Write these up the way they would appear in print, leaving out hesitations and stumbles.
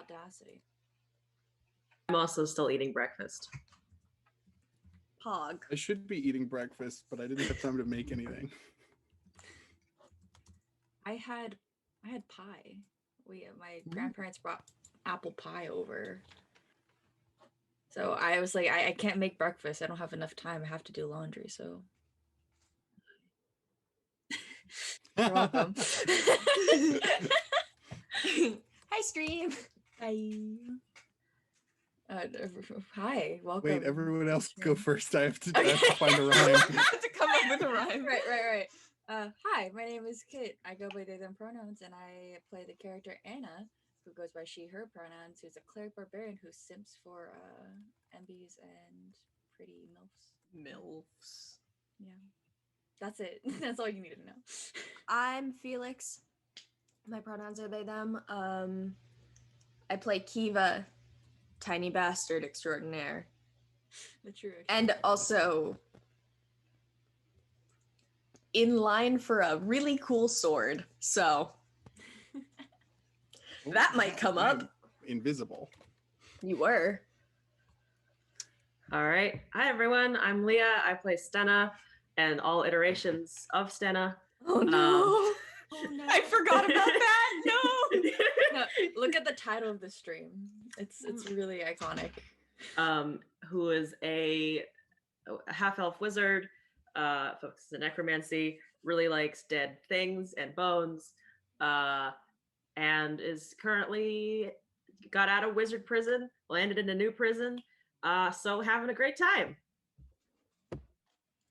audacity. I'm also still eating breakfast. Pog. I should be eating breakfast, but I didn't have time to make anything. I had pie. My grandparents brought apple pie over. So I was like, I can't make breakfast. I don't have enough time. I have to do laundry, so. You're welcome. Hi, stream. Hi. Hi, welcome. Wait, everyone else go first. I have to Okay. find a rhyme. I have to come up with a rhyme. Right. Hi, my name is Kit. I go by they, them pronouns, and I play the character Anna, who goes by she, her pronouns, who's a cleric barbarian who simps for MBs and pretty MILFs. MILFs. Yeah. That's it. That's all you need to know. I'm Felix. My pronouns are they, them. I play Kiva, tiny bastard extraordinaire. The true. And also in line for a really cool sword. So that might come up. I'm invisible. You were. All right. Hi, everyone. I'm Leah. I play Stenna and all iterations of Stenna. Oh no. Oh no. I forgot about that. No. No, look at the title of the stream. It's really iconic. Who is a half-elf wizard, focuses on necromancy, really likes dead things and bones, and is currently got out of wizard prison, landed in a new prison, so having a great time.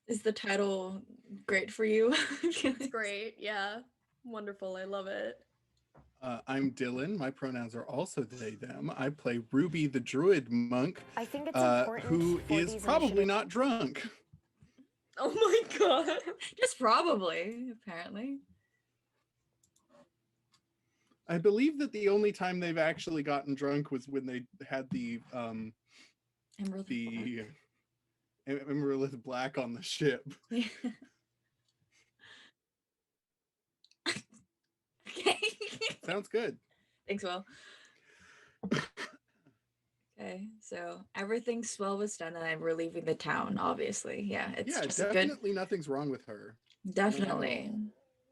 Is the title great for you? It's great. Yeah. Wonderful. I love it. I'm Dylan. My pronouns are also they, them. I play Ruby the Druid Monk, I think it's important who for is these probably initiatives- not drunk. Oh my god. Just probably, apparently. I believe that the only time they've actually gotten drunk was when they had the Emerald Black on the ship. Yeah. Okay. Sounds good. Thanks, Will. Okay, so everything's swell with Stenna and we're leaving the town, obviously. Yeah, it's just definitely nothing's wrong with her. Definitely.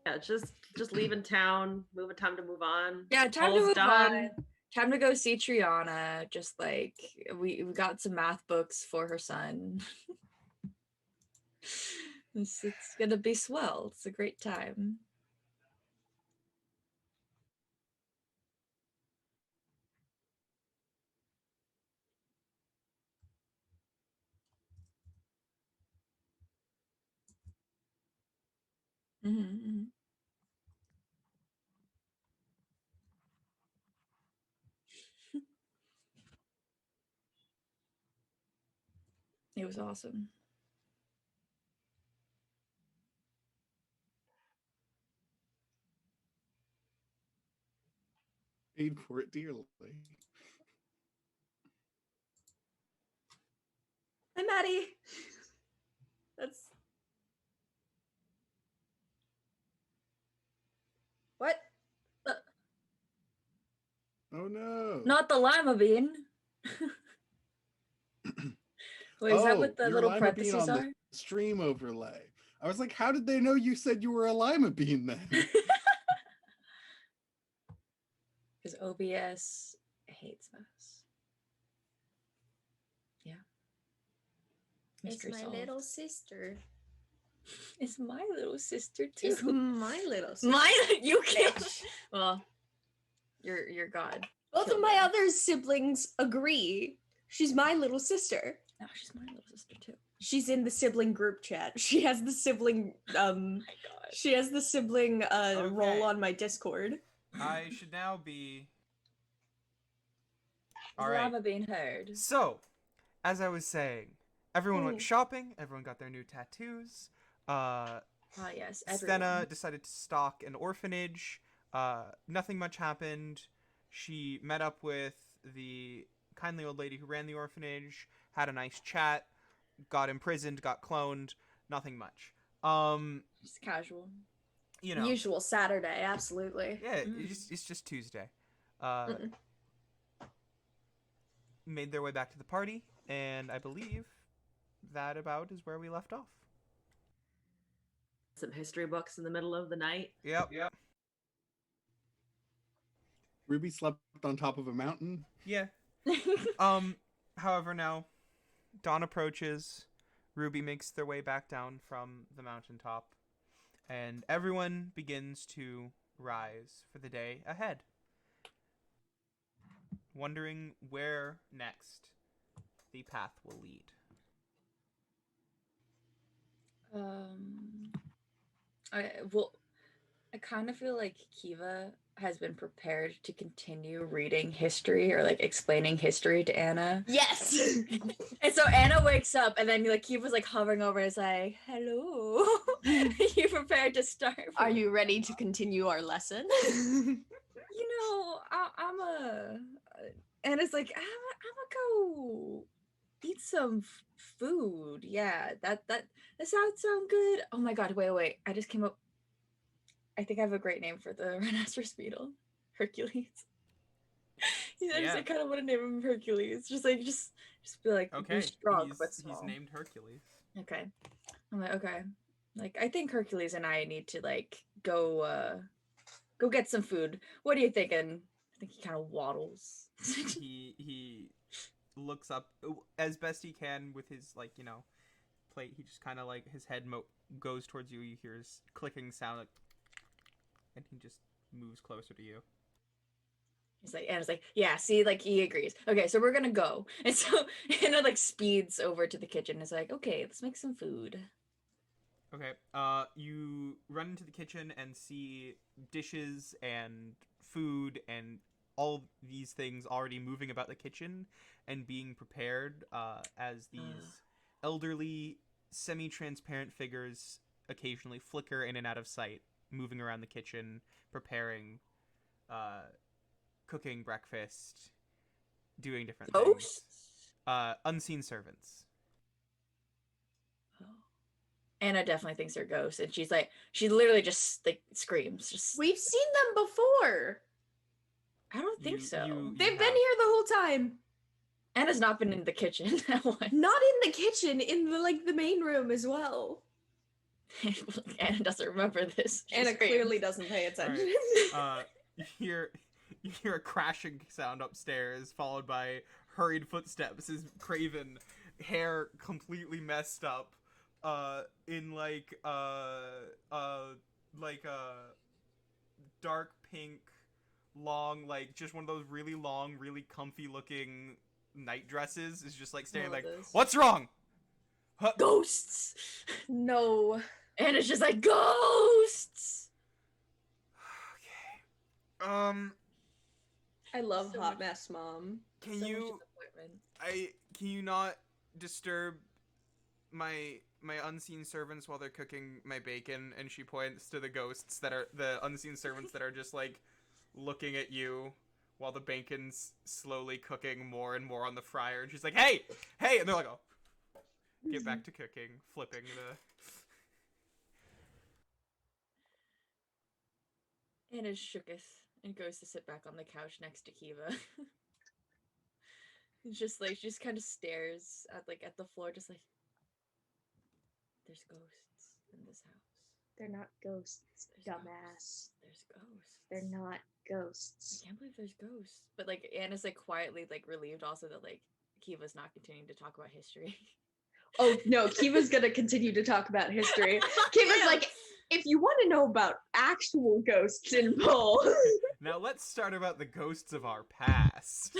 Yeah, just leaving town, time to move on. Yeah, time to School's move done. on. Time to go see Triana. Just like we got some math books for her son. It's gonna be swell. It's a great time. Mm-hmm. It was awesome. Paid for it dearly. Hi, Maddie. That's what? Oh no. Not the lima bean. Wait, is that what the your little lima bean parentheses on are? the stream overlay. I was like, how did they know you said you were a lima bean then? Because OBS hates us. Yeah. Mystery it's my solved. little sister. It's my little sister too. It's my little sister. My you can't. Well, you're God. Both Kill of my them. other siblings agree. She's my little sister. No, she's my little sister too. She's in the sibling group chat. She has the sibling Oh my God. she has the sibling role on my Discord. I should now be... All Alright, Llama being heard. so, as I was saying, everyone Mm. went shopping, everyone got their new tattoos, Ah yes, Stenna everyone. decided to stalk an orphanage, nothing much happened, she met up with the kindly old lady who ran the orphanage, had a nice chat, got imprisoned, got cloned, nothing much. Just casual. You know, Usual Saturday, absolutely. yeah, Mm. it's just Tuesday. Mm-mm. made their way back to the party, and I believe that about is where we left off. Some history books in the middle of the night. Yep. Ruby slept on top of a mountain. Yeah. However, now dawn approaches. Ruby makes their way back down from the mountaintop, and everyone begins to rise for the day ahead, wondering where next the path will lead. I kind of feel like Kiva has been prepared to continue reading history or like explaining history to Anna. Yes. And so Anna wakes up and then like Kiva's like hovering over and is like, hello. You prepared to start? Are you ready to continue our lesson? Anna's like, I'm gonna go eat some food. Yeah, that sound good. Oh my god, wait. I just came up. I think I have a great name for the rhinoceros beetle. Hercules. I kind of want to name him Hercules. Just be like, Okay, be strong he's, but small. he's named Hercules. Okay. I'm like, okay. Like, I think Hercules and I need to like go get some food. What are you thinking? I think he kind of waddles. he looks up as best he can with his plate. He just kind of like his head goes towards you. You hear his clicking sound, and he just moves closer to you. Anna's like, yeah, see, like he agrees. Okay, so we're gonna go. And so Anna like speeds over to the kitchen and is like, okay, let's make some food. Okay, you run into the kitchen and see dishes and food and all these things already moving about the kitchen and being prepared as these elderly, semi-transparent figures occasionally flicker in and out of sight, moving around the kitchen, preparing, cooking breakfast, doing different things. Unseen servants. Anna definitely thinks they're ghosts, and she literally just like screams. Just We've seen them before. I don't think so. They've been here the whole time. Anna's not been in the kitchen that once. Not in the kitchen, in the main room as well. Anna doesn't remember this. Anna clearly doesn't pay attention. Right. You hear a crashing sound upstairs, followed by hurried footsteps as Craven, hair completely messed up, in like a dark pink, long, like just one of those really long, really comfy looking night dresses, is just like standing like, what's wrong? Huh? Ghosts. No. Anna's just like, ghosts. Okay. I love So Hot much- Mess Mom. Can So you much disappointment. can you not disturb my unseen servants while they're cooking my bacon? And she points to the ghosts that are the unseen servants that are just like looking at you while the bacon's slowly cooking more and more on the fryer. And she's like, hey, and they're like, oh, get back to cooking, flipping the. Anna shooketh and goes to sit back on the couch next to Kiva. It's just like she just kind of stares at the floor, just like there's ghosts in this house. They're not ghosts, There's dumbass. ghosts. There's ghosts. They're not ghosts. I can't believe there's ghosts. But like Anna's like quietly like relieved also that like Kiva's not continuing to talk about history. Oh no, Kiva's gonna continue to talk about history. Kiva's Yeah. like, if you want to know about actual ghosts in Bull. Now let's start about the ghosts of our past.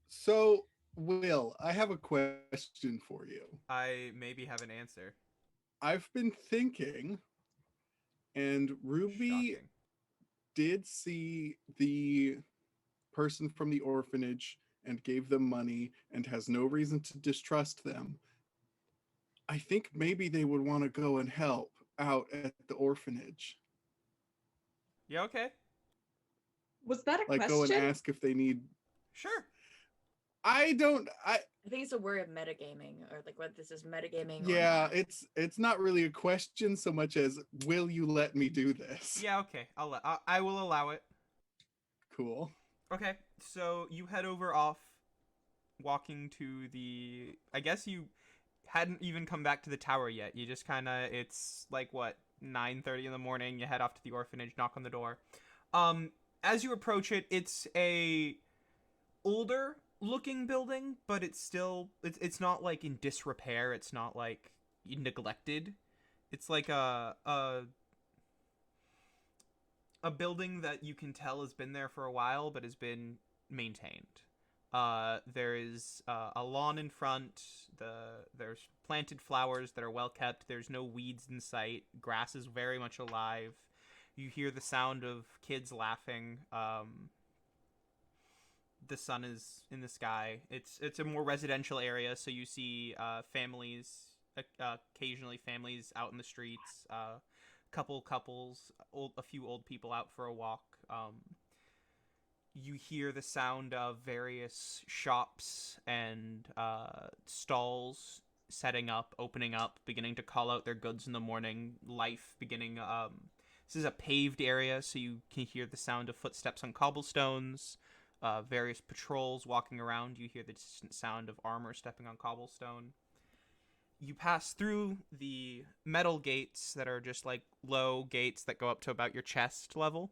So, Will, I have a question for you. I maybe have an answer. I've been thinking, and Ruby Shocking. did see the person from the orphanage and gave them money and has no reason to distrust them. I think maybe they would want to go and help out at the orphanage. Yeah, okay. Was that a Like question? go and ask if they need. Sure. I think it's a worry of metagaming, or like what this is metagaming. yeah, it's not really a question so much as will you let me do this? Yeah, okay. I will allow it. Cool. Okay, so you head over off, walking to the. I guess you hadn't even come back to the tower yet. You just kind of. It's like what 9:30 in the morning. You head off to the orphanage, knock on the door. Um, as you approach it, it's a older looking building, but it's not like in disrepair. It's not like neglected. It's like a building that you can tell has been there for a while, but has been maintained. There is a lawn in front. There's planted flowers that are well kept. There's no weeds in sight. Grass is very much alive. You hear the sound of kids laughing. The sun is in the sky. It's a more residential area, so you see families, occasionally families out in the streets. Couples, a few old people out for a walk. You hear the sound of various shops and stalls setting up, opening up, beginning to call out their goods in the morning. Life beginning. This is a paved area, so you can hear the sound of footsteps on cobblestones. Various patrols walking around. You hear the distant sound of armor stepping on cobblestone. You pass through the metal gates that are just like low gates that go up to about your chest level.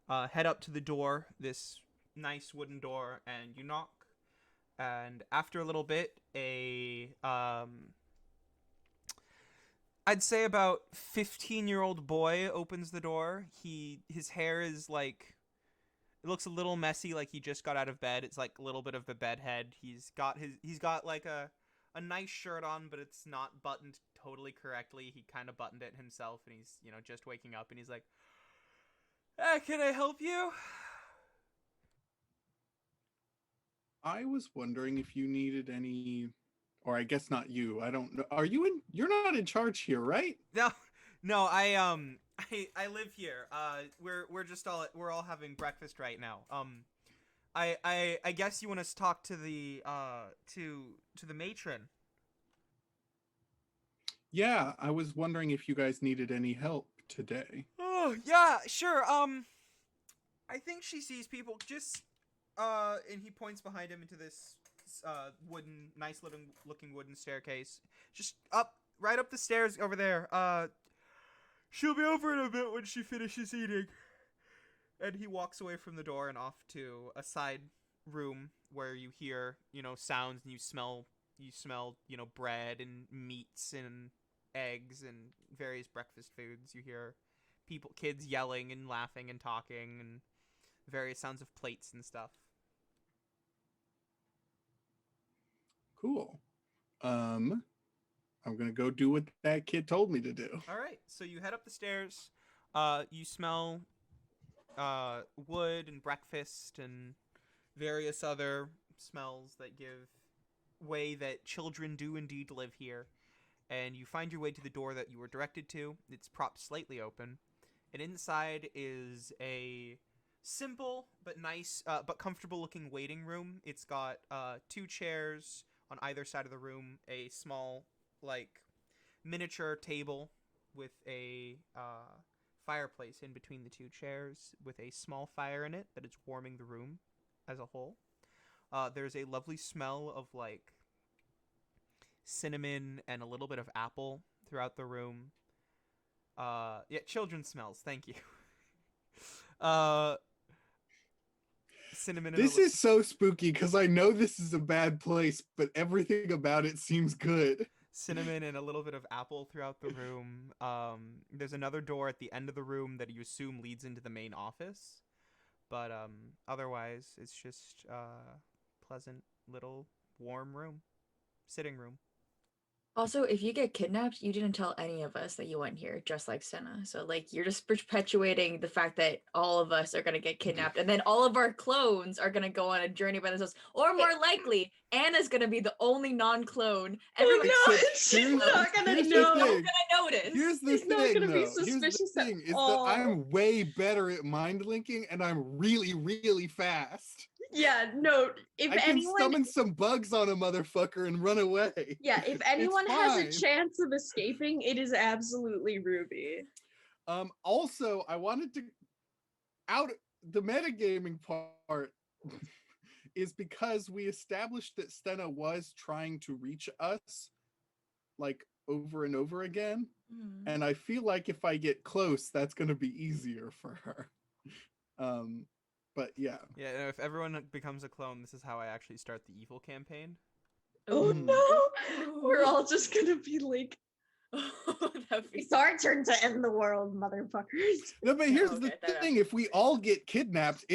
Head up to the door, this nice wooden door, and you knock. And after a little bit, I'd say about 15-year-old boy opens the door. His hair is like, it looks a little messy, like he just got out of bed. It's like a little bit of a bedhead. He's got like a nice shirt on, but it's not buttoned totally correctly. He kind of buttoned it himself, and he's, just waking up, and he's like, can I help you? I was wondering if you needed any, or I guess not you. I don't know. You're not in charge here, right? No, I live here. We're all having breakfast right now. I guess you want us to talk to the to the matron. Yeah, I was wondering if you guys needed any help today. Oh, yeah, sure. I think she sees people just and he points behind him into this nice looking wooden staircase. Just right up the stairs over there. She'll be over in a bit when she finishes eating. And he walks away from the door and off to a side room where you hear, sounds, and you smell, bread and meats and eggs and various breakfast foods. You hear kids yelling and laughing and talking and various sounds of plates and stuff. Cool. I'm gonna go do what that kid told me to do. All right, so you head up the stairs. You smell wood and breakfast and various other smells that give way that children do indeed live here. And you find your way to the door that you were directed to. It's propped slightly open, and inside is a simple but nice but comfortable looking waiting room. It's got 2 chairs on either side of the room, a small like miniature table with a fireplace in between the 2 chairs with a small fire in it that is warming the room as a whole. There's a lovely smell of like cinnamon and a little bit of apple throughout the room. Yeah, children's smells. Thank you. Cinnamon. This is so spooky because I know this is a bad place, but everything about it seems good. Cinnamon and a little bit of apple throughout the room. There's another door at the end of the room that you assume leads into the main office, but otherwise it's just pleasant little warm room, sitting room. Also, if you get kidnapped, you didn't tell any of us that you went here, just like Stenna. So, like, you're just perpetuating the fact that all of us are going to get kidnapped. And then all of our clones are going to go on a journey by themselves. Or more likely, Anna's going to be the only non-clone. Oh, no, Except she's not going to here's the know. thing. No one's going to notice. Here's the He's not thing, gonna be though. Here's the suspicious at thing, is all. that I'm way better at mind linking, and I'm really, really fast. Yeah, no, if I can anyone... summon some bugs on a motherfucker and run away. Yeah, if anyone has a fine. chance of escaping, it is absolutely Ruby. Also, I wanted to the metagaming part is because we established that Stenna was trying to reach us like over and over again. Mhm. And I feel like if I get close, that's going to be easier for her. Um, but yeah. Yeah, and if everyone becomes a clone, this is how I actually start the evil campaign. Oh Mhm. no! We're all just gonna be like, That'd be it's our turn to end the world, motherfuckers. No, but Yeah, here's okay, the that thing: if we all get kidnapped,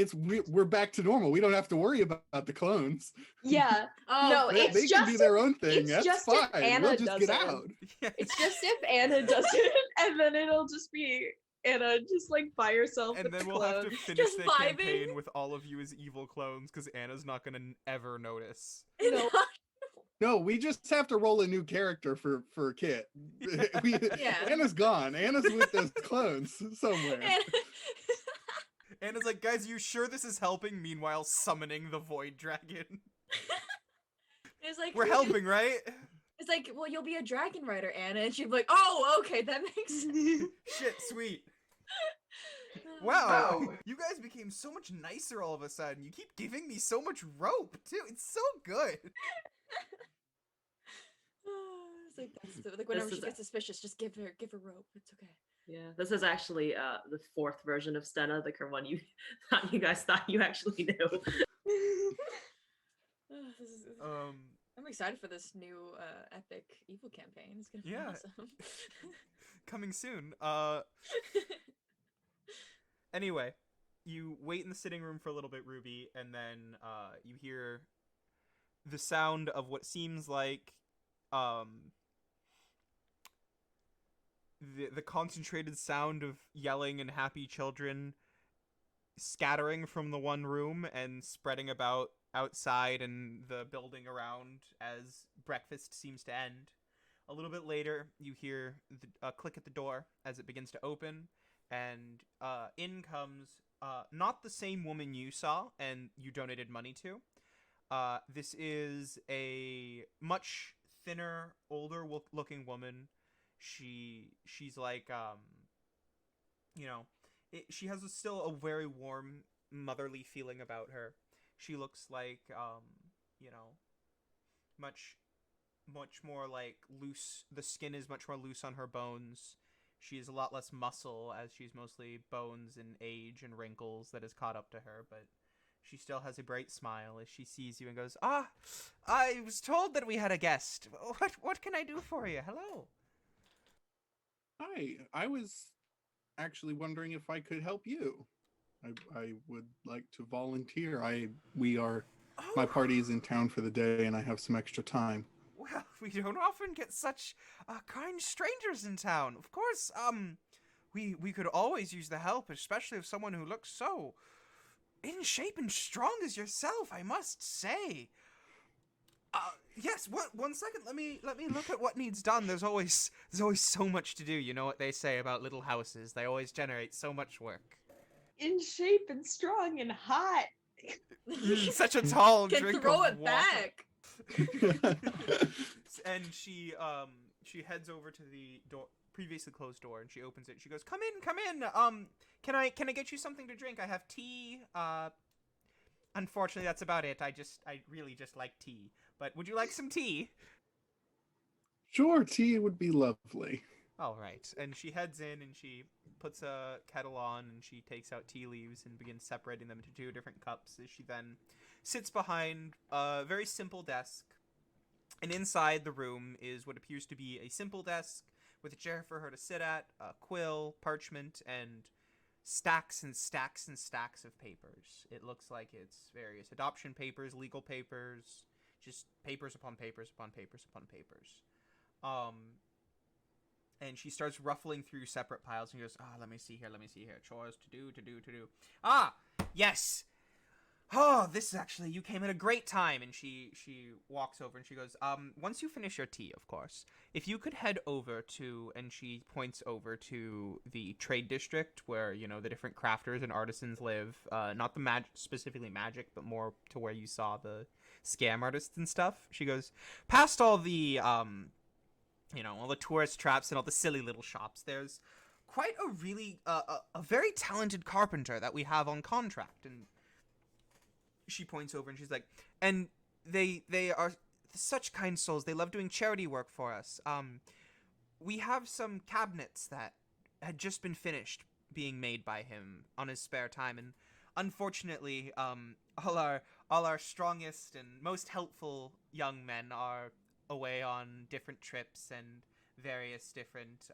we're back to normal. We don't have to worry about the clones. Yeah. Oh, No, They, it's they can just do their own thing. it's That's just fine. if Anna We'll just get doesn't. out. Yeah. It's just if Anna does it, and then it'll just be Anna just like by herself And with then the we'll have to clones. finish Just the vibing. campaign with all of you as evil clones because Anna's not gonna ever notice. No. No, we just have to roll a new character for Kit. We, Yeah. Anna's gone. Anna's with those clones somewhere. And- Anna's like, guys, you sure this is helping? Meanwhile, summoning the Void Dragon. it's like We're helping, right? It's like, well, you'll be a dragon rider, Anna, and she'd be like, oh, okay, that makes sense. Shit, sweet. Wow, you guys became so much nicer all of a sudden. You keep giving me so much rope, too. It's so good. It's like, like whenever This she is gets suspicious, just give her rope. It's okay. Yeah, this is actually the fourth version of Stenna, the one you thought you guys thought you actually knew. I'm excited for this new epic evil campaign. It's gonna be Yeah. awesome. Coming soon. Anyway, you wait in the sitting room for a little bit, Ruby, and then you hear the sound of what seems like the concentrated sound of yelling and happy children scattering from the one room and spreading about outside and the building around as breakfast seems to end. A little bit later, you hear a click at the door as it begins to open, and in comes not the same woman you saw and you donated money to. This is a much thinner, older looking woman. She's like she has still a very warm motherly feeling about her. She looks like much more like loose. The skin is much more loose on her bones. She has a lot less muscle, as she's mostly bones and age and wrinkles that has caught up to her, but she still has a bright smile as she sees you and goes, "Ah, I was told that we had a guest. What can I do for you? Hello." Hi, I was actually wondering if I could help you. I would like to volunteer. My party is in town for the day and I have some extra time. Well, we don't often get such kind strangers in town. Of course, we could always use the help, especially of someone who looks so in shape and strong as yourself, I must say. Yes, one second, let me look at what needs done. There's always so much to do. You know what they say about little houses. They always generate so much work. In shape and strong and hot. Such a tall Can drink throw of it water. back. And she heads over to the door, previously closed door, and she opens it. And she goes, "Come in, come in. Can I get you something to drink? I have tea. Unfortunately, that's about it. I really just like tea. But would you like some tea?" Sure, tea would be lovely. All right. And she heads in and she puts a kettle on and she takes out tea leaves and begins separating them into two different cups as she then sits behind a very simple desk. And inside the room is what appears to be a simple desk with a chair for her to sit at, a quill, parchment, and stacks and stacks and stacks of papers. It looks like it's various adoption papers, legal papers, just papers upon papers upon papers upon papers. And she starts ruffling through separate piles and goes, let me see here. Chores to do. Ah, yes. Oh, this is actually, you came at a great time. And she walks over and she goes, once you finish your tea, of course, if you could head over to, and she points over to the trade district where, the different crafters and artisans live, not the specifically magic, but more to where you saw the scam artists and stuff. She goes, past all the, all the tourist traps and all the silly little shops, there's quite a really a very talented carpenter that we have on contract. And she points over and she's like, and they are such kind souls. They love doing charity work for us. We have some cabinets that had just been finished being made by him on his spare time, and unfortunately, all our strongest and most helpful young men are away on different trips and various different,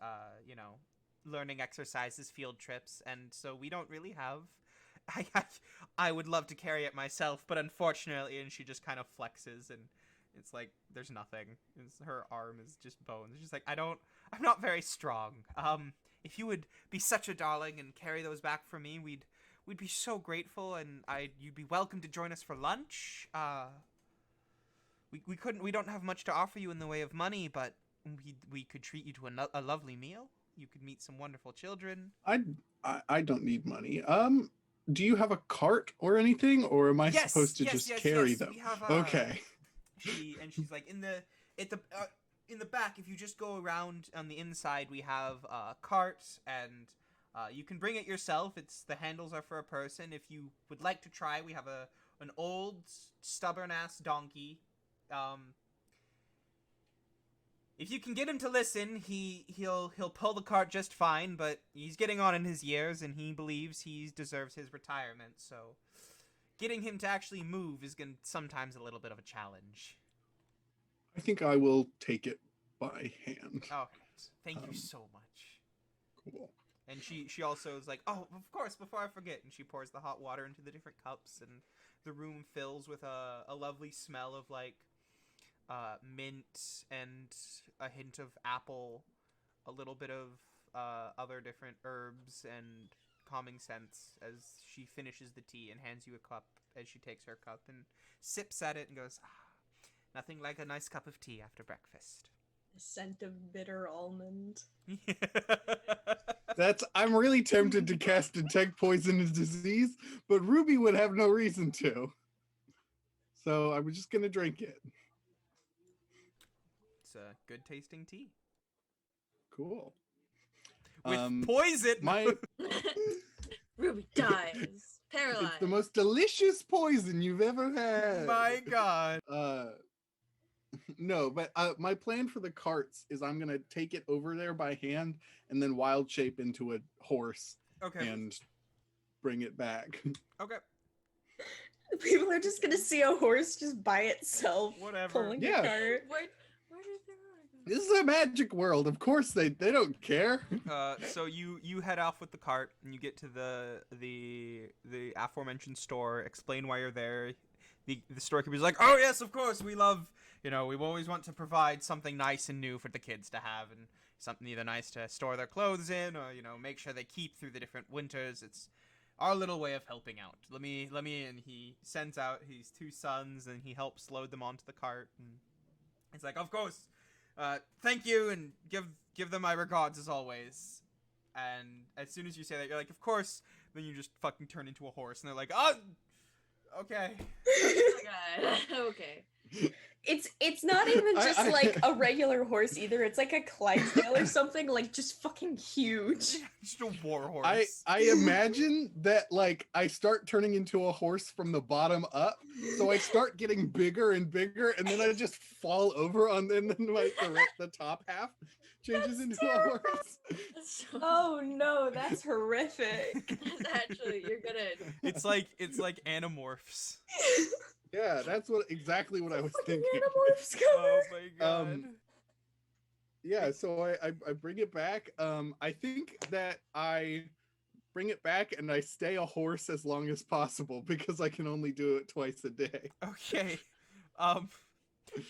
learning exercises, field trips, and so we don't really have. I would love to carry it myself, but unfortunately, and she just kind of flexes, and it's like there's nothing. Her arm is just bones. She's like, I'm not very strong. If you would be such a darling and carry those back for me, we'd be so grateful, and you'd be welcome to join us for lunch. We don't have much to offer you in the way of money, but we could treat you to a lovely meal. You could meet some wonderful children. I don't need money. Do you have a cart or anything, or am I supposed to just carry them? We have, okay. She's like in the back. If you just go around on the inside, we have a cart, and you can bring it yourself. The handles are for a person. If you would like to try, we have an old stubborn ass donkey. If you can get him to listen, he'll pull the cart just fine, but he's getting on in his years, and he believes he deserves his retirement, so getting him to actually move is sometimes a little bit of a challenge. I think I will take it by hand. Oh, thank you so much. Cool. And she also is like, oh, of course, before I forget, and she pours the hot water into the different cups, and the room fills with a lovely smell of like mint and a hint of apple, a little bit of other different herbs and calming scents as she finishes the tea and hands you a cup as she takes her cup and sips at it and goes, nothing like a nice cup of tea after breakfast. The scent of bitter almond. I'm really tempted to cast Detect Poisonous Disease, but Ruby would have no reason to. So I was just going to drink it. It's a good tasting tea. Cool. With poison! Ruby dies. Paralyzed. It's the most delicious poison you've ever had. My God. No, but my plan for the carts is I'm going to take it over there by hand and then wild shape into a horse. Okay. And bring it back. Okay. People are just gonna see a horse just by itself. Whatever. Pulling Yeah. a cart. Where did they go? This is a magic world. Of course they don't care. So you head off with the cart and you get to the aforementioned store. Explain why you're there. The storekeeper's like, oh yes, of course, we love, we always want to provide something nice and new for the kids to have, and something either nice to store their clothes in, or make sure they keep through the different winters. It's our little way of helping out. Let me, and he sends out his two sons and he helps load them onto the cart, and it's like, of course, thank you, and give them my regards as always. And as soon as you say that, you're like, of course. Then you just fucking turn into a horse, and they're like, oh, okay. Oh my god. Okay. It's not even just like a regular horse either. It's like a Clydesdale or something, like just fucking huge. Just a war horse. I imagine that like I start turning into a horse from the bottom up, so I start getting bigger and bigger, and then I just fall over and then like the top half changes That's into terrible. a horse. Oh no, that's horrific. That's actually, you're gonna. It's like Animorphs. Yeah, that's exactly what I was thinking. Animorphs Oh cover. my god. Yeah, so I bring it back. I think that I bring it back and I stay a horse as long as possible because I can only do it twice a day. Okay.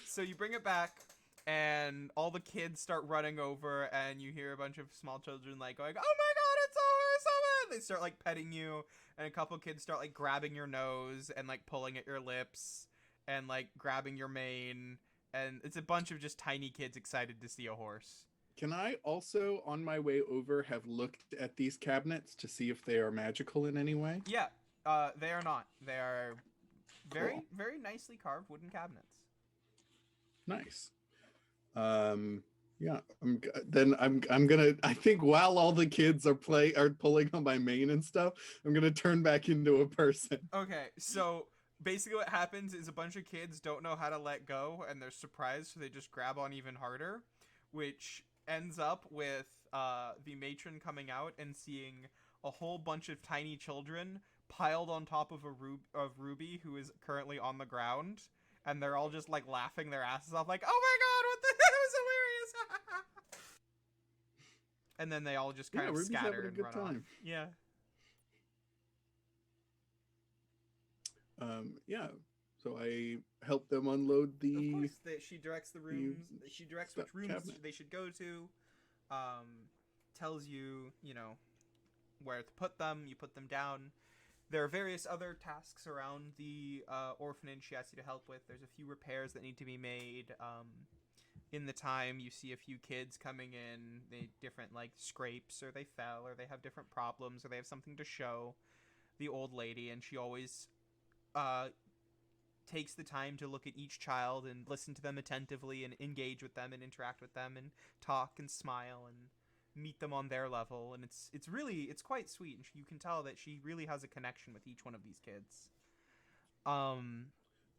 So you bring it back, and all the kids start running over, and you hear a bunch of small children like going, "Oh my god, it's a horse!" Oh my! They start like petting you, and a couple kids start like grabbing your nose and like pulling at your lips and like grabbing your mane, and it's a bunch of just tiny kids excited to see a horse. Can I also, on my way over, have looked at these cabinets to see if they are magical in any way? Yeah, they are not. They are very, Cool. very nicely carved wooden cabinets. Nice. Yeah, I'm gonna. I think while all the kids are pulling on my mane and stuff, I'm gonna turn back into a person. Okay, so basically what happens is a bunch of kids don't know how to let go and they're surprised, so they just grab on even harder, which ends up with the matron coming out and seeing a whole bunch of tiny children piled on top of of Ruby, who is currently on the ground, and they're all just like laughing their asses off, like, "Oh my god, what the that was hilarious!" And then they all just kind Yeah, of Ruby's scatter having a and good run off. time. Yeah. Yeah. So I help them unload Of the course, she directs the rooms. She directs which rooms cabinet. they should go to. Tells you, where to put them. You put them down. There are various other tasks around the orphanage she asks you to help with. There's a few repairs that need to be made. In the time, you see a few kids coming in. They different like scrapes, or they fell, or they have different problems, or they have something to show the old lady, and she always uh, takes the time to look at each child and listen to them attentively and engage with them and interact with them and talk and smile and meet them on their level. And it's quite sweet, and you can tell that she really has a connection with each one of these kids.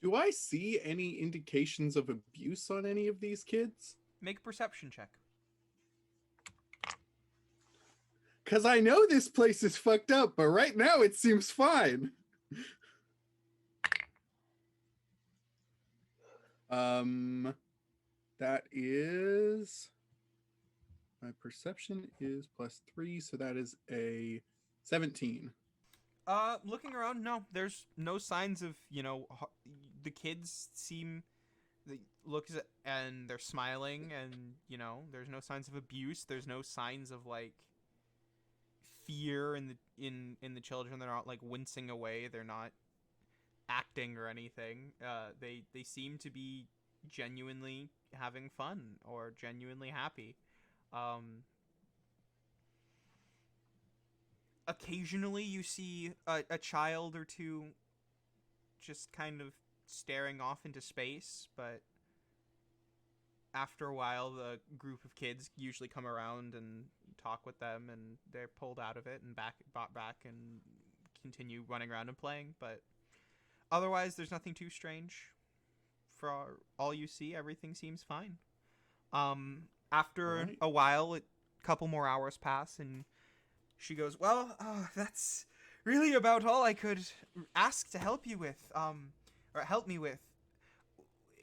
Do I see any indications of abuse on any of these kids? Make a perception check. Because I know this place is fucked up, but right now it seems fine. That is, my perception is +3, so that is a 17. Looking around, no, there's no signs of, the kids seem, they look and they're smiling, and there's no signs of abuse. There's no signs of like fear in the children. They're not like wincing away. They're not acting or anything. They seem to be genuinely having fun or genuinely happy. Occasionally you see a child or two just kind of staring off into space, but after a while the group of kids usually come around and talk with them, and they're pulled out of it and brought back and continue running around and playing. But otherwise there's nothing too strange. For all you see, everything seems fine. After Right. a while, a couple more hours pass, and she goes, "Well, that's really about all I could ask to help you with. Or help me with.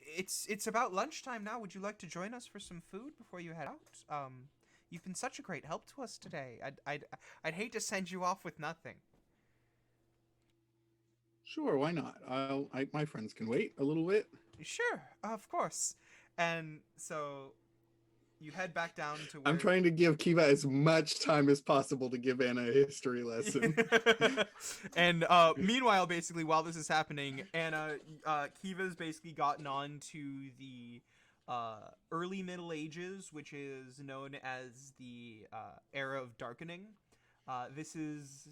It's about lunchtime now. Would you like to join us for some food before you head out? You've been such a great help to us today. I'd hate to send you off with nothing." Sure, why not? My friends can wait a little bit. Sure, of course. And so you head back down to where I'm trying to give Kiva as much time as possible to give Anna a history lesson. And meanwhile, basically, while this is happening, Anna, Kiva's basically gotten on to the early Middle Ages, which is known as the era of darkening. This is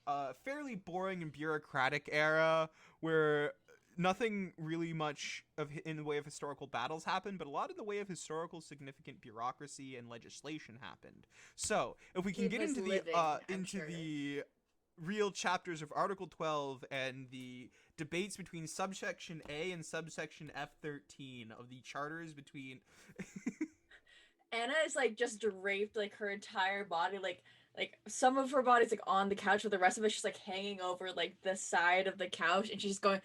a fairly boring and bureaucratic era where nothing really much in the way of historical battles happened, but a lot in the way of historical significant bureaucracy and legislation happened. So, if we can get into the real chapters of Article 12 and the debates between subsection A and subsection F13 of the charters between Anna is like just draped, like her entire body, like some of her body's like on the couch, but the rest of it's just like hanging over like the side of the couch, and she's just going,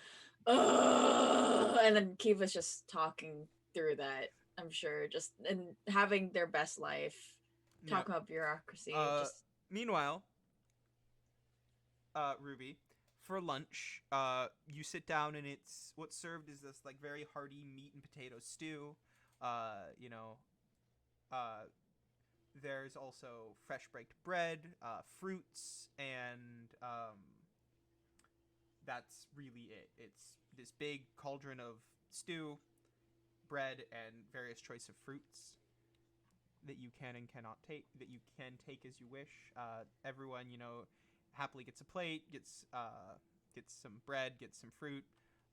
"Ugh," and then Kiva's just talking through that. I'm sure, just and having their best life, talking about bureaucracy. Just meanwhile, Ruby, for lunch, you sit down and it's what's served is this like very hearty meat and potato stew. You know, there's also fresh baked bread, fruits, and that's really it. It's this big cauldron of stew, bread, and various choice of fruits that you can and cannot take, that you can take as you wish. Everyone, happily gets a plate, gets some bread, gets some fruit.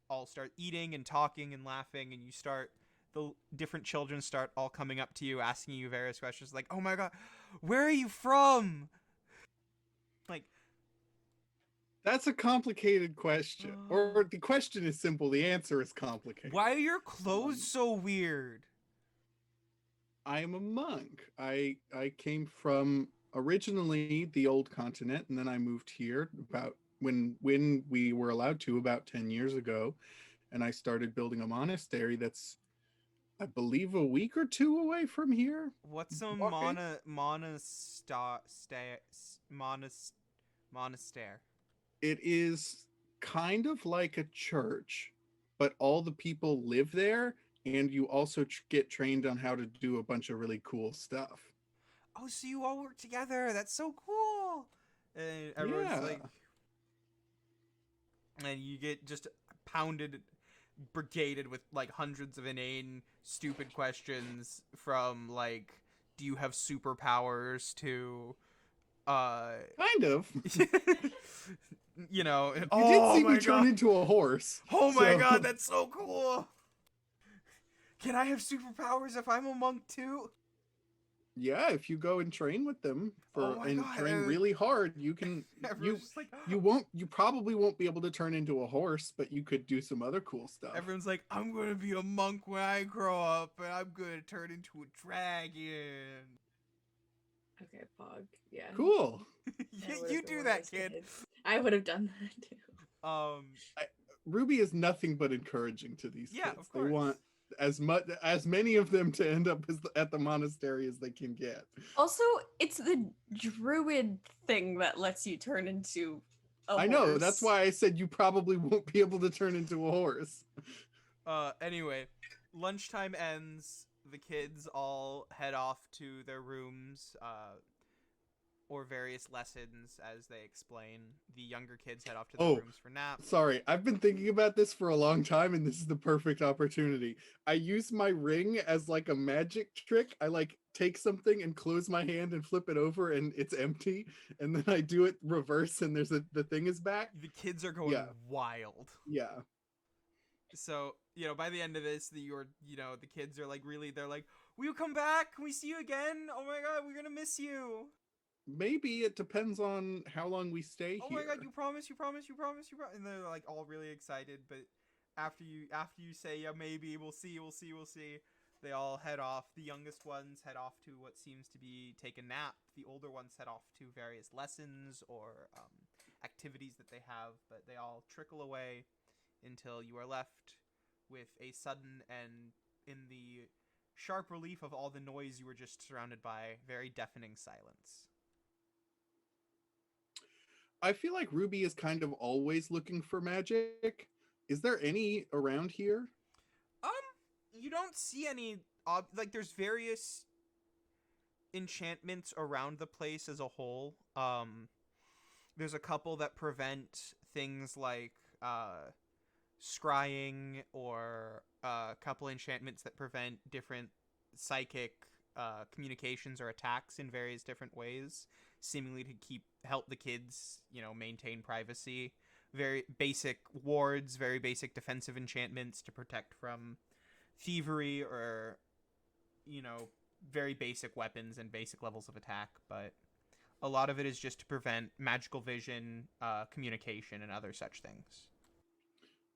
All start eating and talking and laughing, and you start the different children start all coming up to you, asking you various questions, like, "Oh my god, where are you from?" Like, That's a complicated question. Or the question is simple, the answer is complicated. why are your clothes so weird? I am a monk. I came from originally the old continent, and then I moved here about when we were allowed to about 10 years ago, and I started building a monastery that's, I believe, a week or two away from here. What's a Walking. monastery? It is kind of like a church, but all the people live there, and you also get trained on how to do a bunch of really cool stuff. Oh, so you all work together. That's so cool. And everyone's Yeah. like, and you get just pounded, brigaded with like hundreds of inane, stupid questions from like, do you have superpowers to, Kind of. you know, You oh did see my me turn god, into a horse. oh my so- god, that's so cool. Can I have superpowers if I'm a monk too? Yeah, if you go and train with them Oh my and God, train really hard, you can Everyone's just like, you probably won't be able to turn into a horse, but you could do some other cool stuff. Everyone's like, I'm gonna be a monk when I grow up, and I'm gonna turn into a dragon. Okay, Pog. Yeah. Cool. I would've You been do one of that, those kid. kids. I would have done that too. Ruby is nothing but encouraging to these Yeah, kids. of They course. want as many of them to end up at the monastery as they can get. Also, it's the druid thing that lets you turn into a I know, horse. that's why I said you probably won't be able to turn into a horse. Anyway, lunchtime ends. The kids all head off to their rooms, or various lessons, as they explain. The younger kids head off to their Oh, rooms for naps. Sorry, I've been thinking about this for a long time, and this is the perfect opportunity. I use my ring as like a magic trick. I like take something and close my hand and flip it over, and it's empty. And then I do it reverse, and the thing is back. The kids are going Yeah. wild. Yeah. So, by the end of this, the kids are like, really, they're like, will you come back? Can we see you again? Oh my god, we're gonna miss you. Maybe it depends on how long we stay Oh here. my god, you promise, and they're like all really excited, but after you say, yeah, maybe, we'll see, they all head off. The youngest ones head off to what seems to be take a nap. The older ones head off to various lessons or activities that they have, but they all trickle away until you are left with a sudden and, in the sharp relief of all the noise you were just surrounded by, very deafening silence. I feel like Ruby is kind of always looking for magic. Is there any around here? You don't see any there's various enchantments around the place as a whole. There's a couple that prevent things like scrying, or a couple enchantments that prevent different psychic communications or attacks in various different ways, seemingly to help the kids, maintain privacy. Very basic wards, very basic defensive enchantments to protect from thievery, or very basic weapons and basic levels of attack. But a lot of it is just to prevent magical vision, communication, and other such things.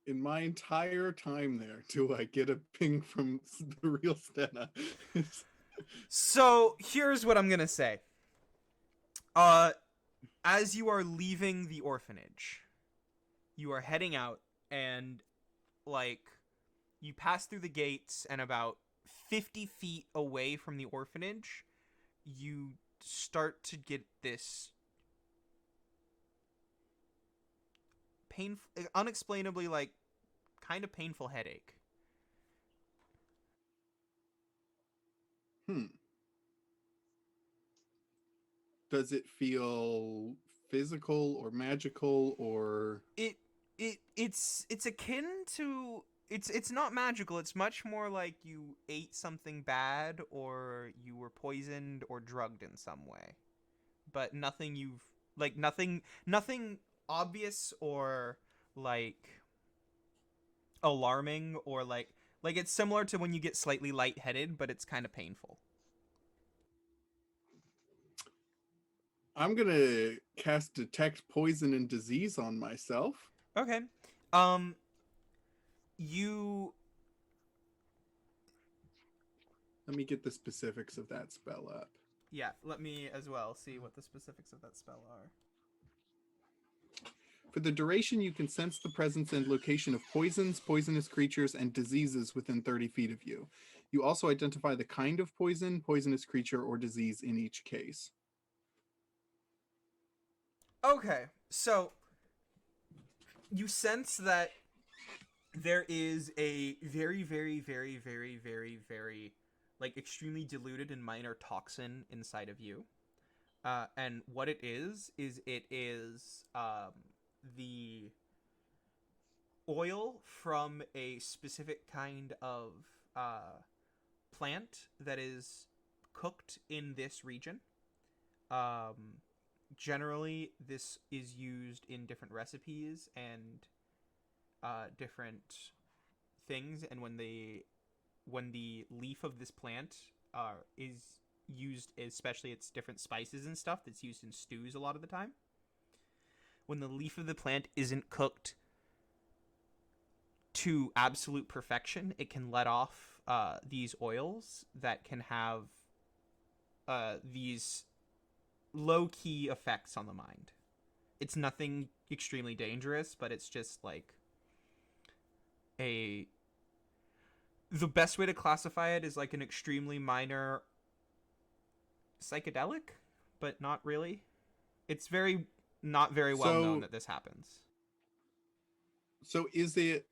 In my entire time there, do I get a ping from the real Stenna? So here's what I'm gonna say. As you are leaving the orphanage, you are heading out, and you pass through the gates, and about 50 feet away from the orphanage, you start to get this unexplainably, kind of painful headache. Does it feel physical or magical, or It's akin to, it's not magical. It's much more like you ate something bad, or you were poisoned or drugged in some way. But nothing nothing obvious or alarming, or Like it's similar to when you get slightly lightheaded, but it's kind of painful. I'm gonna cast Detect Poison and Disease on myself. Okay. You Let me get the specifics of that spell up. yeah, let me as well see what the specifics of that spell are. For the duration, you can sense the presence and location of poisons, poisonous creatures, and diseases within 30 feet of you. You also identify the kind of poison, poisonous creature, or disease in each case. Okay. So you sense that there is a very, very, very, very, very, very, like, extremely diluted and minor toxin inside of you. And what it is it is the oil from a specific kind of plant that is cooked in this region. Generally, this is used in different recipes and different things, and when the leaf of this plant is used, especially its different spices and stuff that's used in stews a lot of the time, when the leaf of the plant isn't cooked to absolute perfection, it can let off these oils that can have these low-key effects on the mind. It's nothing extremely dangerous, but it's just like the best way to classify it is like an extremely minor psychedelic, but not really. It's not very well known that this happens. So is it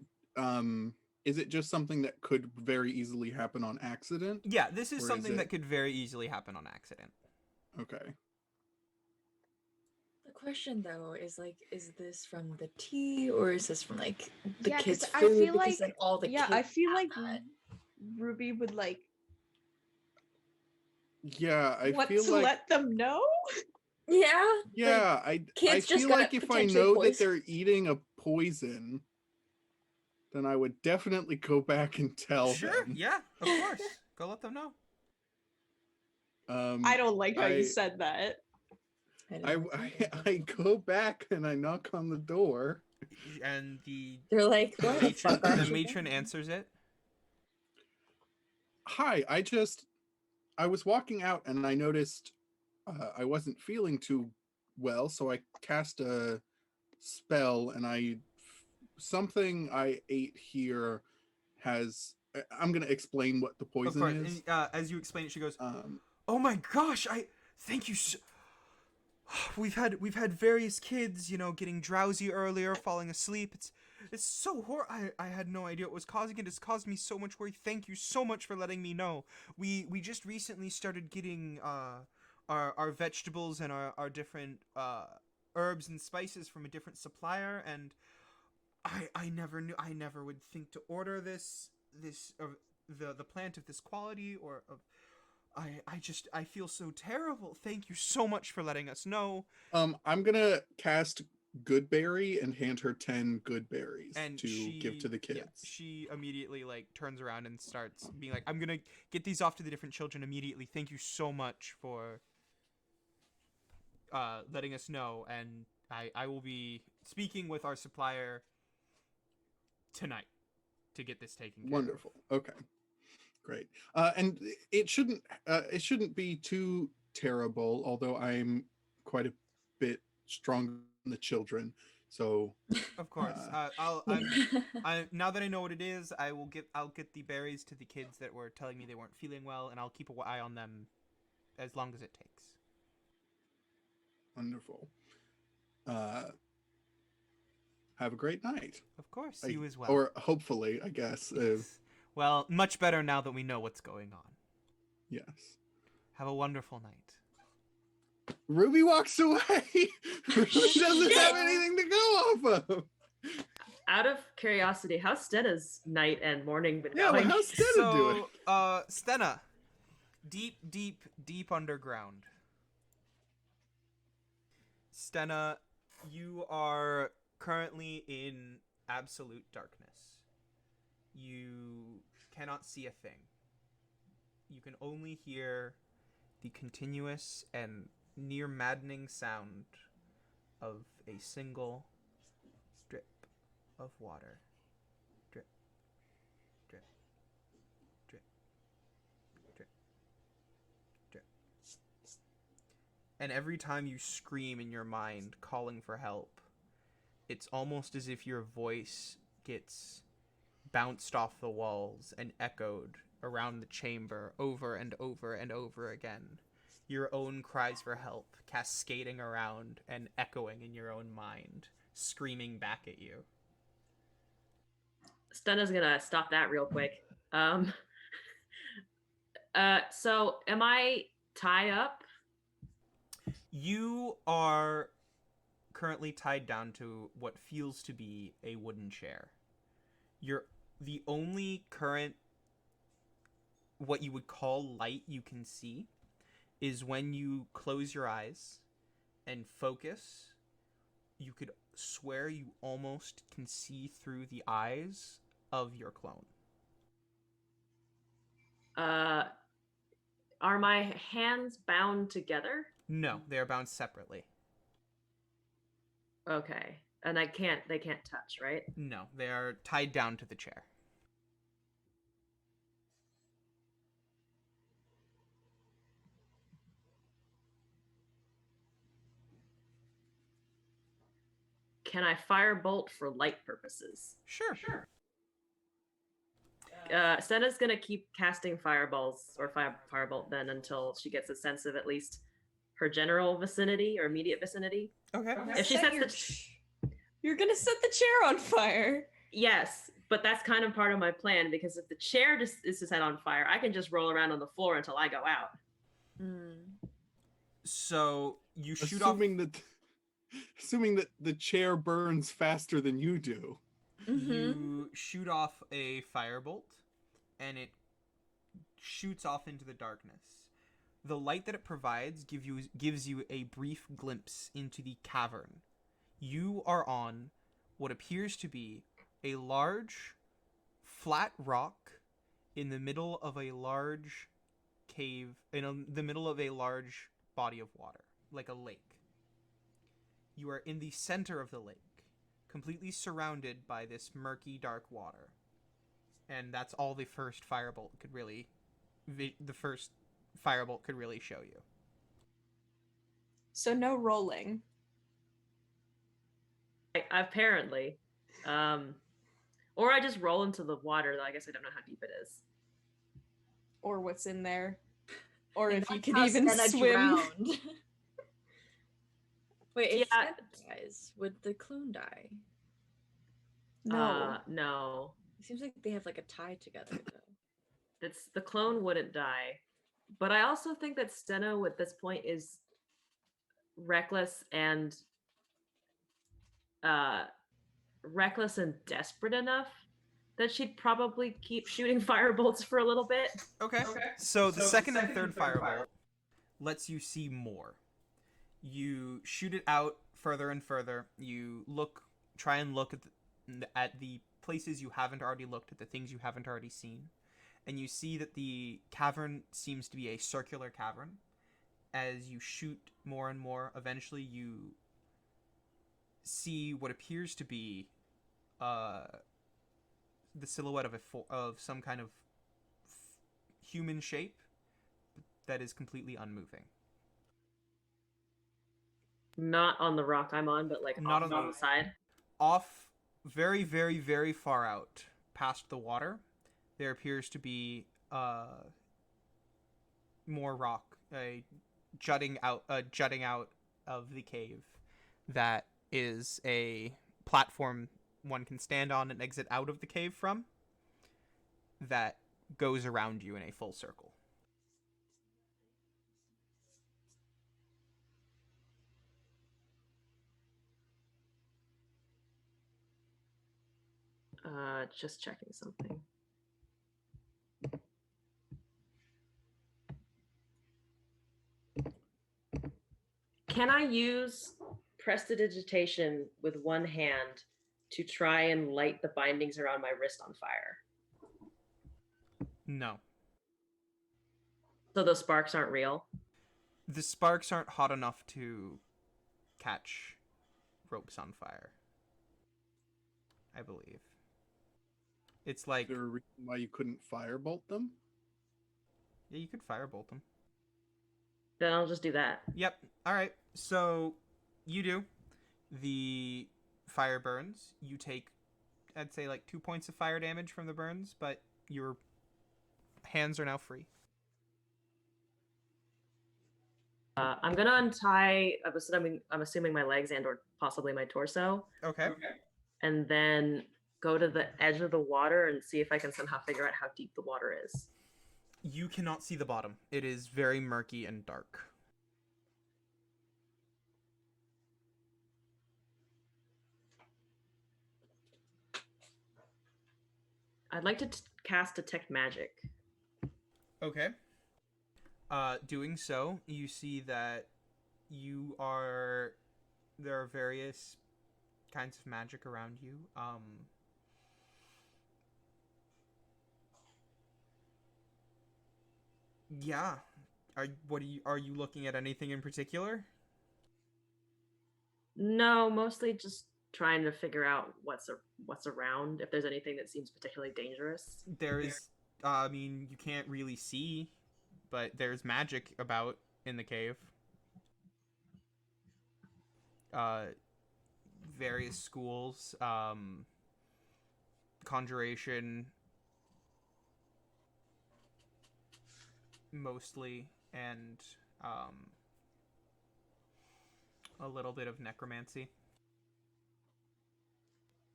just something that could very easily happen on accident? Yeah, this is Or is something that it- could very easily happen on accident. Okay. The question though is like, is this from the tea or is this from like the Yeah, kids' 'cause food? I feel Because like all the yeah, kids I feel have like that. Ruby would like Yeah, I want feel to like let them know. Yeah. yeah, Like, I kids just feel got like if I potentially know that poisoned. they're eating a poison, then I would definitely go back and tell Sure, them. yeah, of course. Go let them know. I don't like how you I- said that. I go back and I knock on the door. And the They're like, why the fuck aren't the you matron going? answers it. Hi, I was walking out and I noticed I wasn't feeling too well, so I cast a spell and something I ate here I'm gonna explain what the Of poison course, is. and as you explain it, she goes, Um, "Oh my gosh, I thank you so we've had various kids, getting drowsy earlier, falling asleep. It's so I had no idea what was causing it. It's caused me so much worry. Thank you so much for letting me know. We just recently started getting our vegetables and our different herbs and spices from a different supplier, and I never would think to order the plant of this quality or of I feel so terrible. Thank you so much for letting us know." I'm gonna cast Goodberry and hand her 10 good berries And to give to the kids. she immediately like turns around and starts being like, "I'm gonna get these off to the different children immediately. Thank you so much for letting us know, and I will be speaking with our supplier tonight to get this taken care Wonderful. Okay. Great. And it shouldn't be too terrible, although I'm quite a bit stronger than the children. So Of course. Now that I know what it is, I'll get the berries to the kids that were telling me they weren't feeling well, and I'll keep an eye on them as long as it takes. wonderful. Have a great night. Of course, you as well. Or hopefully, I guess. Yes. Well, much better now that we know what's going on. Yes. Have a wonderful night. Ruby walks away. Ruby doesn't have anything to go off of. Out of curiosity, how's Stenna's night and morning been Yeah, well, going? how's Stenna doing? Stenna, deep underground. Stenna, you are currently in absolute darkness. You cannot see a thing. You can only hear the continuous and near maddening sound of a single drip of water. Drip, drip, drip, drip, drip. And every time you scream in your mind, calling for help, it's almost as if your voice gets bounced off the walls and echoed around the chamber over and over and over again. Your own cries for help cascading around and echoing in your own mind, screaming back at you. Stenna's gonna stop that real quick. So am I tie up? You are currently tied down to what feels to be a wooden chair. You're the only current what you would call light you can see is when you close your eyes and focus. You could swear you almost can see through the eyes of your clone. Are my hands bound together? No, they are bound separately. Okay. And they can't touch, right? No, they are tied down to the chair. Can I firebolt for light purposes? Sure. Senna's gonna keep casting fireballs or firebolt then until she gets a sense of at least her general vicinity or immediate vicinity. Okay. If she sets You're gonna set the chair on fire. Yes, but that's kind of part of my plan because if the chair just is set on fire, I can just roll around on the floor until I go out. So you shoot assuming that the chair burns faster than you do. You shoot off a firebolt, and it shoots off into the darkness. The light that it provides gives you a brief glimpse into the cavern. You are on what appears to be a large, flat rock in the middle of a large cave, the middle of a large body of water, like a lake. You are in the center of the lake, completely surrounded by this murky, dark water. And that's all the first firebolt could really show you. So no rolling. Apparently. Or I just roll into the water, though I guess I don't know how deep it is. Or what's in there. Or And if you that's could how even Stenna swim. drowned. Wait, if Yeah. Stenna dies, would the clone die? No. No. It seems like they have like a tie together though. The clone wouldn't die. But I also think that Stenna at this point is reckless and desperate enough that she'd probably keep shooting firebolts for a little bit. Okay. So the second and third firebolt lets you see more. You shoot it out further and further. You try and look at the places you haven't already looked at, the things you haven't already seen. And you see that the cavern seems to be a circular cavern. As you shoot more and more, eventually you see what appears to be the silhouette of some kind of human shape that is completely unmoving. Not on the rock I'm on, but like Not on the side. Off, very, very, very far out past the water, there appears to be more rock, jutting out of the cave. That is a platform one can stand on and exit out of the cave from. That goes around you in a full circle. Just checking something. Can I use prestidigitation with one hand to try and light the bindings around my wrist on fire? No. So those sparks aren't real. The sparks aren't hot enough to catch ropes on fire, I believe. It's Is like, there a reason why you couldn't firebolt them? yeah, you could firebolt them. Then I'll just do that. Yep. All right. So you do. The fire burns. You take, I'd say, like 2 points of fire damage from the burns, but your hands are now free. I'm gonna untie. I'm assuming my legs and or possibly my torso, Okay. and then go to the edge of the water and see if I can somehow figure out how deep the water is. You cannot see the bottom. It is very murky and dark. I'd like to cast Detect Magic. Okay. Doing so, you see that there are various kinds of magic around you. Yeah. Are you looking at anything in particular? No, mostly just trying to figure out what's around. If there's anything that seems particularly dangerous. There is, I mean, you can't really see, but there's magic about in the cave. Various schools, conjuration, mostly, and a little bit of necromancy.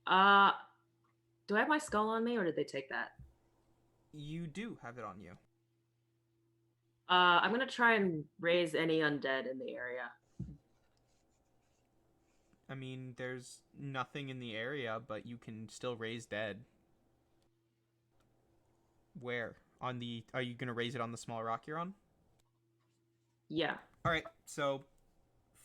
Do I have my skull on me, or did they take that? You do have it on you. I'm gonna try and raise any undead in the area. I mean, there's nothing in the area, but you can still raise dead. Where? Are you gonna raise it on the small rock you're on? Yeah. Alright, so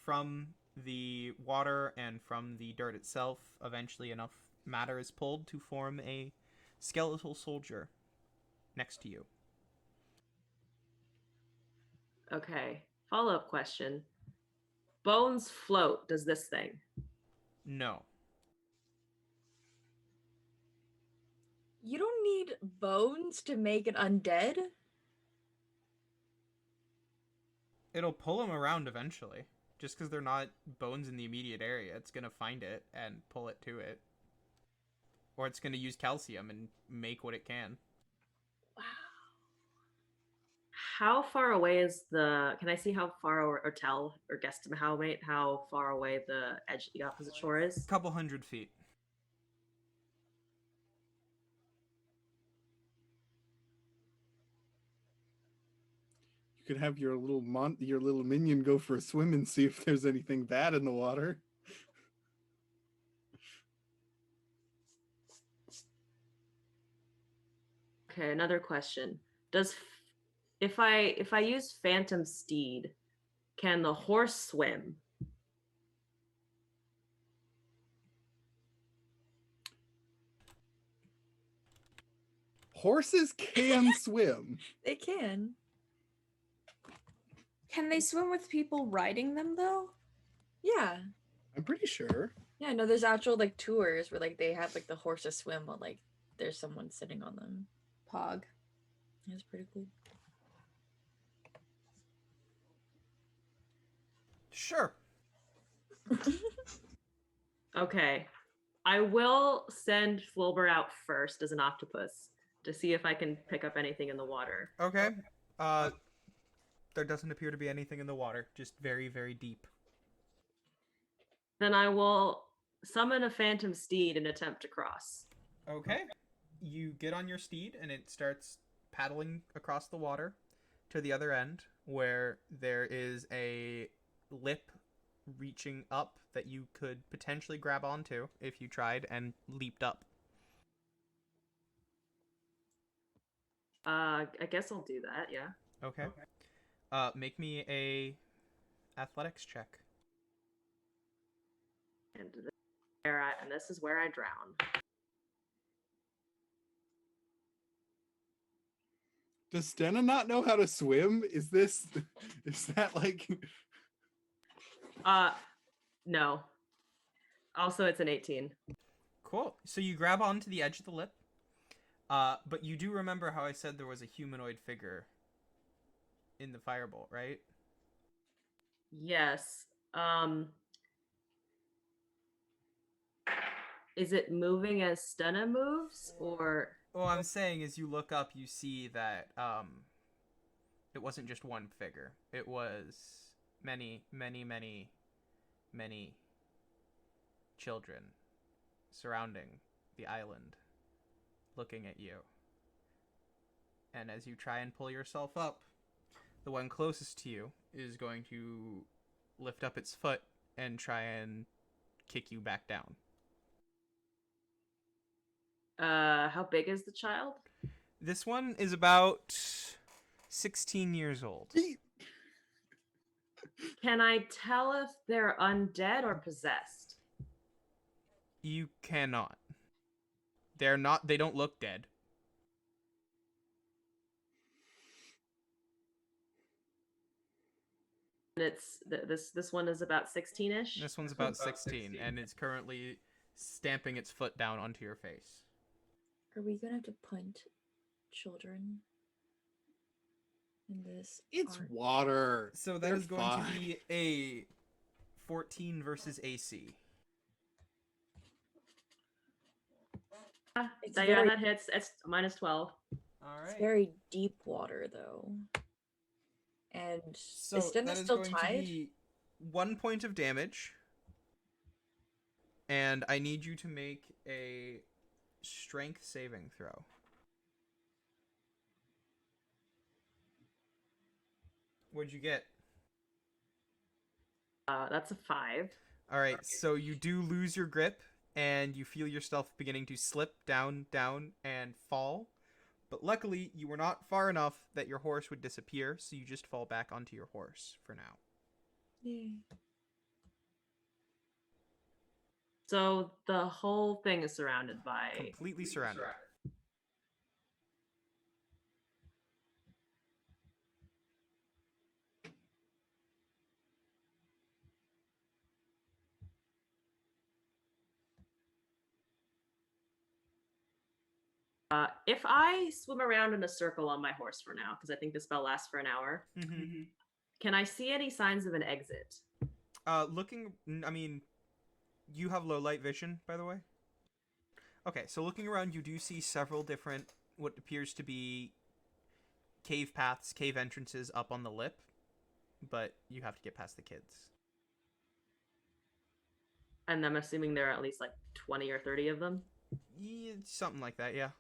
from the water and from the dirt itself, eventually enough matter is pulled to form a skeletal soldier next to you. Okay. Follow-up question. Bones float, does this thing? No. You don't need bones to make an undead? It'll pull him around eventually. Just because they're not bones in the immediate area, it's going to find it and pull it to it. Or it's going to use calcium and make what it can. Wow. How far away is can I see how far, or tell, or guesstimate how far away the edge of the opposite shore is? A couple 100 feet. You could have your little minion go for a swim and see if there's anything bad in the water. Okay, another question. If I use Phantom Steed, can the horse swim? Horses can swim. They can. Can they swim with people riding them though? Yeah. I'm pretty sure. Yeah, no, there's actual like tours where like they have like the horses swim while like there's someone sitting on them. Pog. That's pretty cool. Sure. Okay. I will send Flilber out first as an octopus to see if I can pick up anything in the water. Okay. There doesn't appear to be anything in the water. Just very, very deep. Then I will summon a Phantom Steed and attempt to cross. Okay. You get on your steed and it starts paddling across the water to the other end where there is a lip reaching up that you could potentially grab onto if you tried and leaped up. I guess I'll do that, yeah. Okay. Make me a athletics check. And this is where I drown. Does Stenna not know how to swim? Is that like... No. Also, it's an 18. Cool. So you grab onto the edge of the lip, but you do remember how I said there was a humanoid figure in the firebolt, right? Yes. Is it moving as Stenna moves, or? Well, I'm saying as you look up, you see that it wasn't just one figure. It was many, many, many, many children surrounding the island, looking at you. And as you try and pull yourself up, the one closest to you is going to lift up its foot and try and kick you back down. How big is the child? This one is about 16 years old. Can I tell if they're undead or possessed? You cannot. They're not. They don't look dead. And it's this one is about 16ish. This one's about 16, and it's currently stamping its foot down onto your face. Are we gonna have to punt children in this? It's art? water. So that They're is going fine. to be a 14 versus AC. It's Yeah, very- that hits. It's minus 12. All It's right. very deep water though. And So is Stenna that is still going tied? to be 1 point of damage, and I need you to make a strength saving throw. What'd you get? That's a 5. All right, so you do lose your grip, and you feel yourself beginning to slip down, and fall. But luckily, you were not far enough that your horse would disappear, so you just fall back onto your horse for now. Yay. So the whole thing is surrounded by. Completely surrounded. If I swim around in a circle on my horse for now, because I think the spell lasts for an hour, Mm-hmm. can I see any signs of an exit? Looking, I mean, you have low light vision, by the way. Okay, so looking around, you do see several different, what appears to be cave paths, cave entrances up on the lip, but you have to get past the kids. And I'm assuming there are at least like 20 or 30 of them. Yeah, something like that, yeah.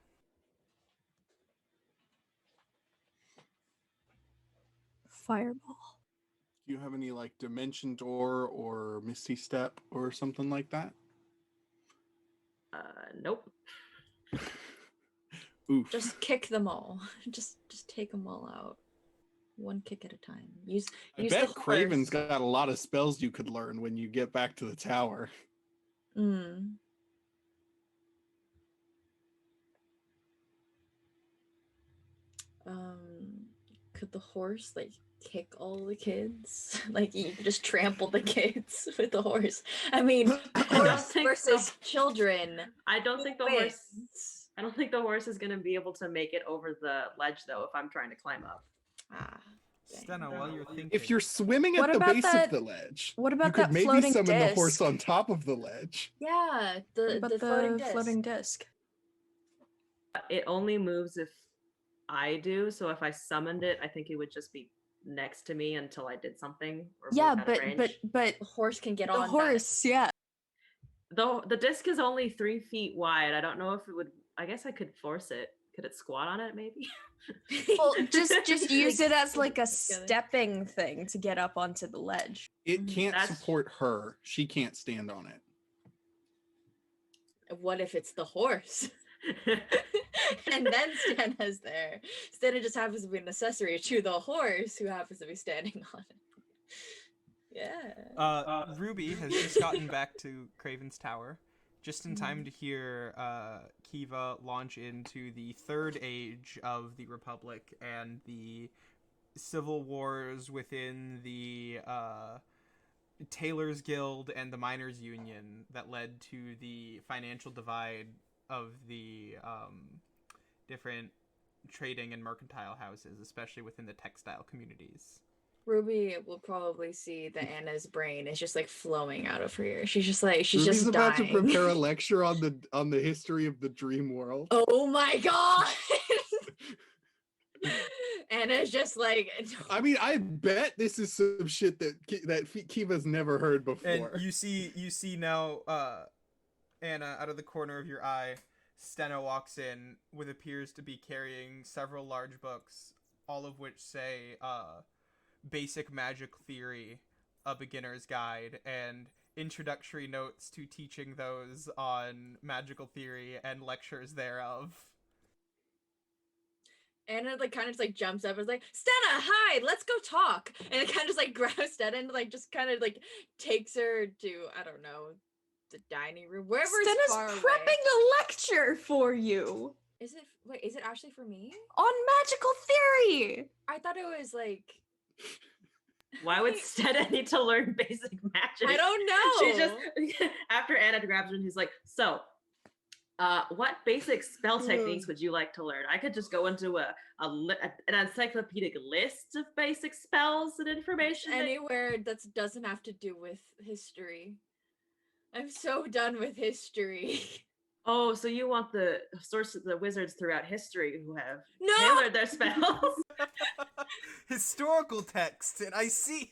Fireball. Do you have any like dimension door or misty step or something like that? Nope. Oof. Just kick them all. Just take them all out. One kick at a time. Use I bet Craven's got a lot of spells you could learn when you get back to the tower. Mm. Could the horse like kick all the kids? Like you could just trample the kids with the horse. I mean, horse think versus so. children. I don't think the Wins. horse. I don't think the horse is going to be able to make it over the ledge though. If I'm trying to climb up. Ah, dang. Stenna, while you're thinking... If you're swimming at What the about base that- of the ledge, What you about could that maybe floating summon disc? the horse on top of the ledge. Yeah, the But floating disc. disc. It only moves if I do. So if I summoned it, I think it would just be next to me until I did something. Or Yeah, moved out of range. but The horse can get the on that. horse, yeah. Though the disc is only 3 feet wide, I don't know if it would. I guess I could force it. Could it squat on it? Maybe. Well, just use it as like a Together. stepping thing to get up onto the ledge. It can't That's- support her. She can't stand on it. What if it's the horse? And then Stenna's there. Stenna just happens to be an accessory to the horse who happens to be standing on it. Yeah. Ruby has just gotten back to Craven's Tower, just in time to hear Kiva launch into the third age of the Republic and the civil wars within the Tailors Guild and the Miners Union that led to the financial divide of the different trading and mercantile houses, especially within the textile communities. Ruby will probably see that Anna's brain is just like flowing out of her ear. She's Ruby's just about dying. to prepare a lecture on the history of the dream world. Oh my god! Anna's just like. I mean, I bet this is some shit that Kiva's never heard before. And you see now, Anna, out of the corner of your eye, Stenna walks in with appears to be carrying several large books, all of which say Basic Magic Theory, A Beginner's Guide, and introductory notes to teaching those on magical theory and lectures thereof. Anna like kind of just like jumps up and is like, Stenna, hi, let's go talk. And it kind of just like grabs Stenna and like just kind of like takes her to, I don't know, the dining room, wherever. Stenna's far prepping away. a lecture for you Is it actually for me? on magical theory. I thought it was like. Why would Stenna need to learn basic magic? I don't know. She just after Anna grabs her and he's like, so what basic spell techniques would you like to learn? I could just go into an encyclopedic list of basic spells and information. Anywhere that doesn't have to do with history. I'm so done with history. Oh, so you want the wizards throughout history who have No! tailored their spells? Historical text, and I see.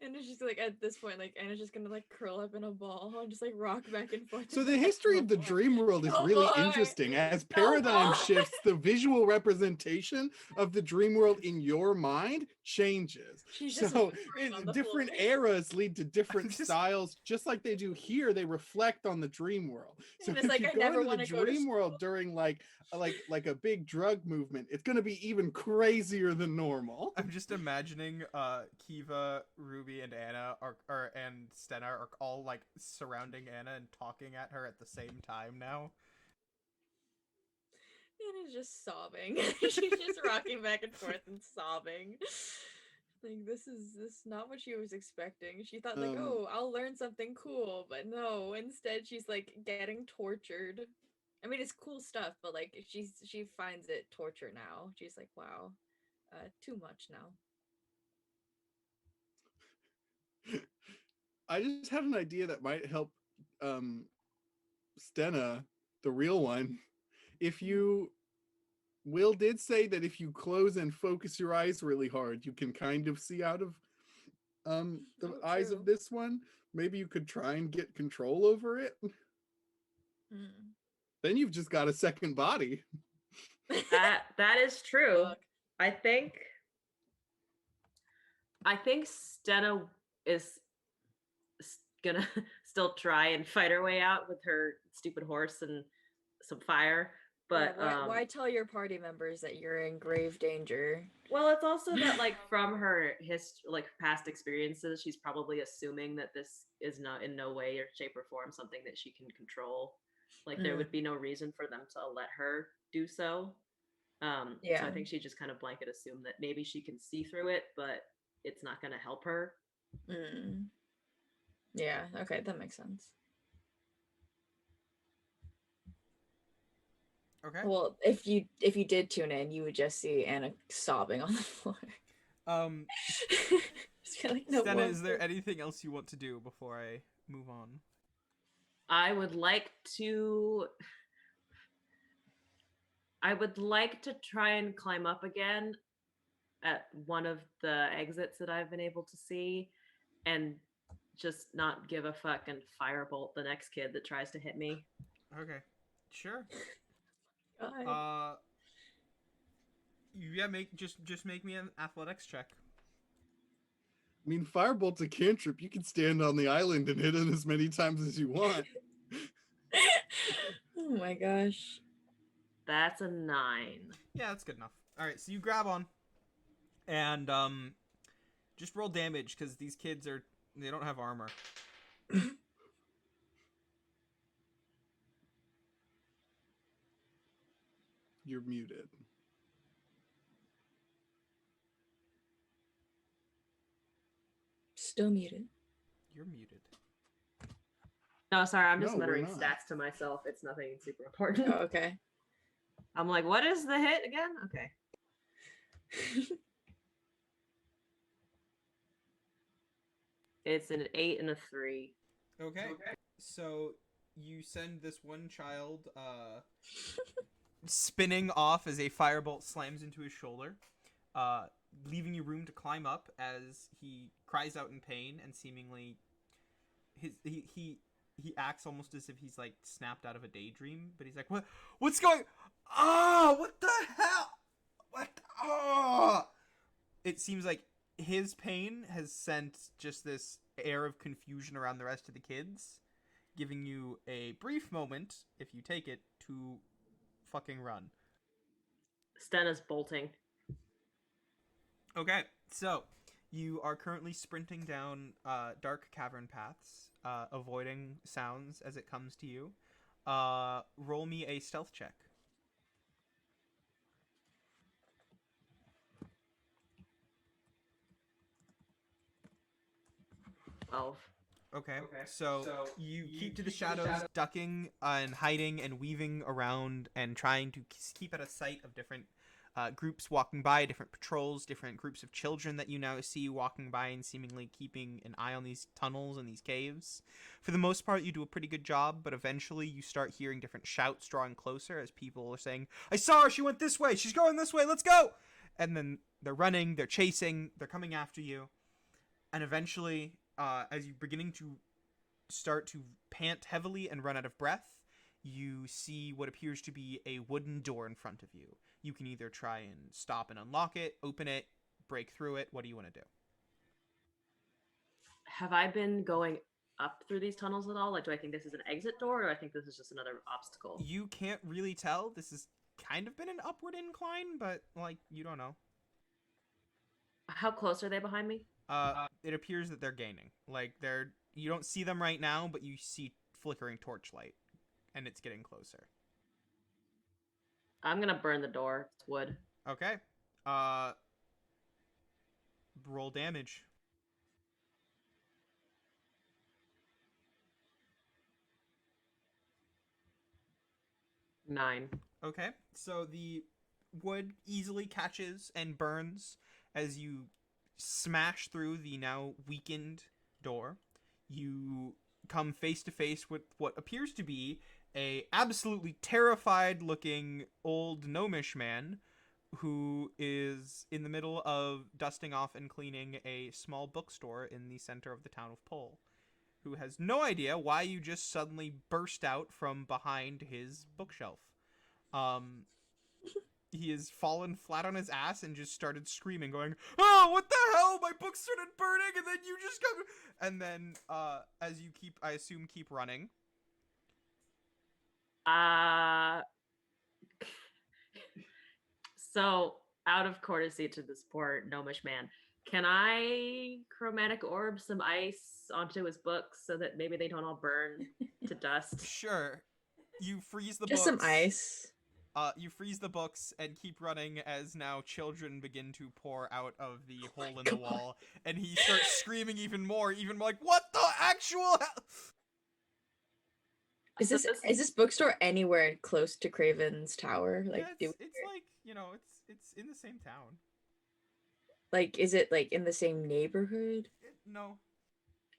And it's just like at this point, like Anna's just gonna like curl up in a ball and just like rock back and forth. So the history of the dream world is really interesting. As paradigm shifts, the visual representation of the dream world in your mind changes. So different eras lead to different styles, just like they do here. They reflect on the dream world. So it's if like, you I go never into the wanna go to dream world during like a big drug movement, it's going to be even crazier than normal. I'm just imagining Kiva, Ruby, and Anna and Stenna are all like surrounding Anna and talking at her at the same time now. Anna's just sobbing. She's just rocking back and forth and sobbing. Like this is not what she was expecting. She thought like, oh, I'll learn something cool, but no. Instead, she's like getting tortured. I mean, it's cool stuff, but like she finds it torture now. She's like, wow, too much now. I just had an idea that might help Stenna, the real one. If you Will did say that if you close and focus your eyes really hard, you can kind of see out of the eyes of this one. Maybe you could try and get control over it. Then you've just got a second body. That is true. I think Stenna is gonna still try and fight her way out with her stupid horse and some fire. But why tell your party members that you're in grave danger? Well, it's also that like from her past experiences, she's probably assuming that this is not in no way or shape or form something that she can control. Like there would be no reason for them to let her do so. So I think she just kind of blanket assumed that maybe she can see through it, but it's not going to help her. Yeah, okay, that makes sense. Okay. Well, if you did tune in, you would just see Anna sobbing on the floor. Like, no, Stenna, is there anything else you want to do before I move on? I would like to try and climb up again at one of the exits that I've been able to see and just not give a fuck and firebolt the next kid that tries to hit me. Okay. Sure. God. Yeah, just make me an athletics check. I mean, firebolt's a cantrip. You can stand on the island and hit it as many times as you want. Oh my gosh. That's a 9. Yeah, that's good enough. All right, so you grab on and just roll damage because these kids are They don't have armor. You're muted. Still muted. You're muted. No, sorry, I'm just No, we're muttering not. stats to myself. It's nothing super important. Oh, okay. I'm like, what is the hit again? Okay. It's an 8 and a 3. Okay. So you send this one child spinning off as a firebolt slams into his shoulder, leaving you room to climb up as he cries out in pain and seemingly he acts almost as if he's like snapped out of a daydream, but he's like, what's going, what the hell, it seems like his pain has sent just this air of confusion around the rest of the kids, giving you a brief moment, if you take it, to fucking run. Stenna's bolting. Okay, so you are currently sprinting down dark cavern paths, avoiding sounds as it comes to you. Roll me a stealth check. 12. Okay, so you keep to the shadows, ducking and hiding and weaving around and trying to keep out of sight of different groups walking by, different patrols, different groups of children that you now see walking by and seemingly keeping an eye on these tunnels and these caves. For the most part, you do a pretty good job, but eventually you start hearing different shouts drawing closer as people are saying, I saw her, she went this way, she's going this way, let's go! And then they're running, they're chasing, they're coming after you. And eventually, as you're beginning to start to pant heavily and run out of breath, you see what appears to be a wooden door in front of you. You can either try and stop and unlock it, open it, break through it. What do you want to do? Have I been going up through these tunnels at all? Like, do I think this is an exit door, or do I think this is just another obstacle? You can't really tell. This has kind of been an upward incline, but, like, you don't know. How close are they behind me? It appears that they're gaining. Like, you don't see them right now, but you see flickering torchlight, and it's getting closer. I'm gonna burn the door. It's wood. Okay. Roll damage. Nine. Okay. So the wood easily catches and burns as you smash through the now weakened door. You come face to face with what appears to be a absolutely terrified looking old gnomish man who is in the middle of dusting off and cleaning a small bookstore in the center of the town of Pole, who has no idea why you just suddenly burst out from behind his bookshelf. He has fallen flat on his ass and just started screaming, going, "Oh, what the hell? My book started burning, and then you just come..." And then, as you keep, I assume, keep running. So, out of courtesy to this poor gnomish man, can I chromatic orb some ice onto his books so that maybe they don't all burn to dust? Sure. You freeze the Just books. some ice. You freeze the books and keep running as now children begin to pour out of the hole in the God. wall, and he starts screaming even more like, "What the actual hell?" Is this bookstore anywhere close to Craven's tower? Like, Yeah, it's like, it's in the same town. like, is it like in the same neighborhood? No.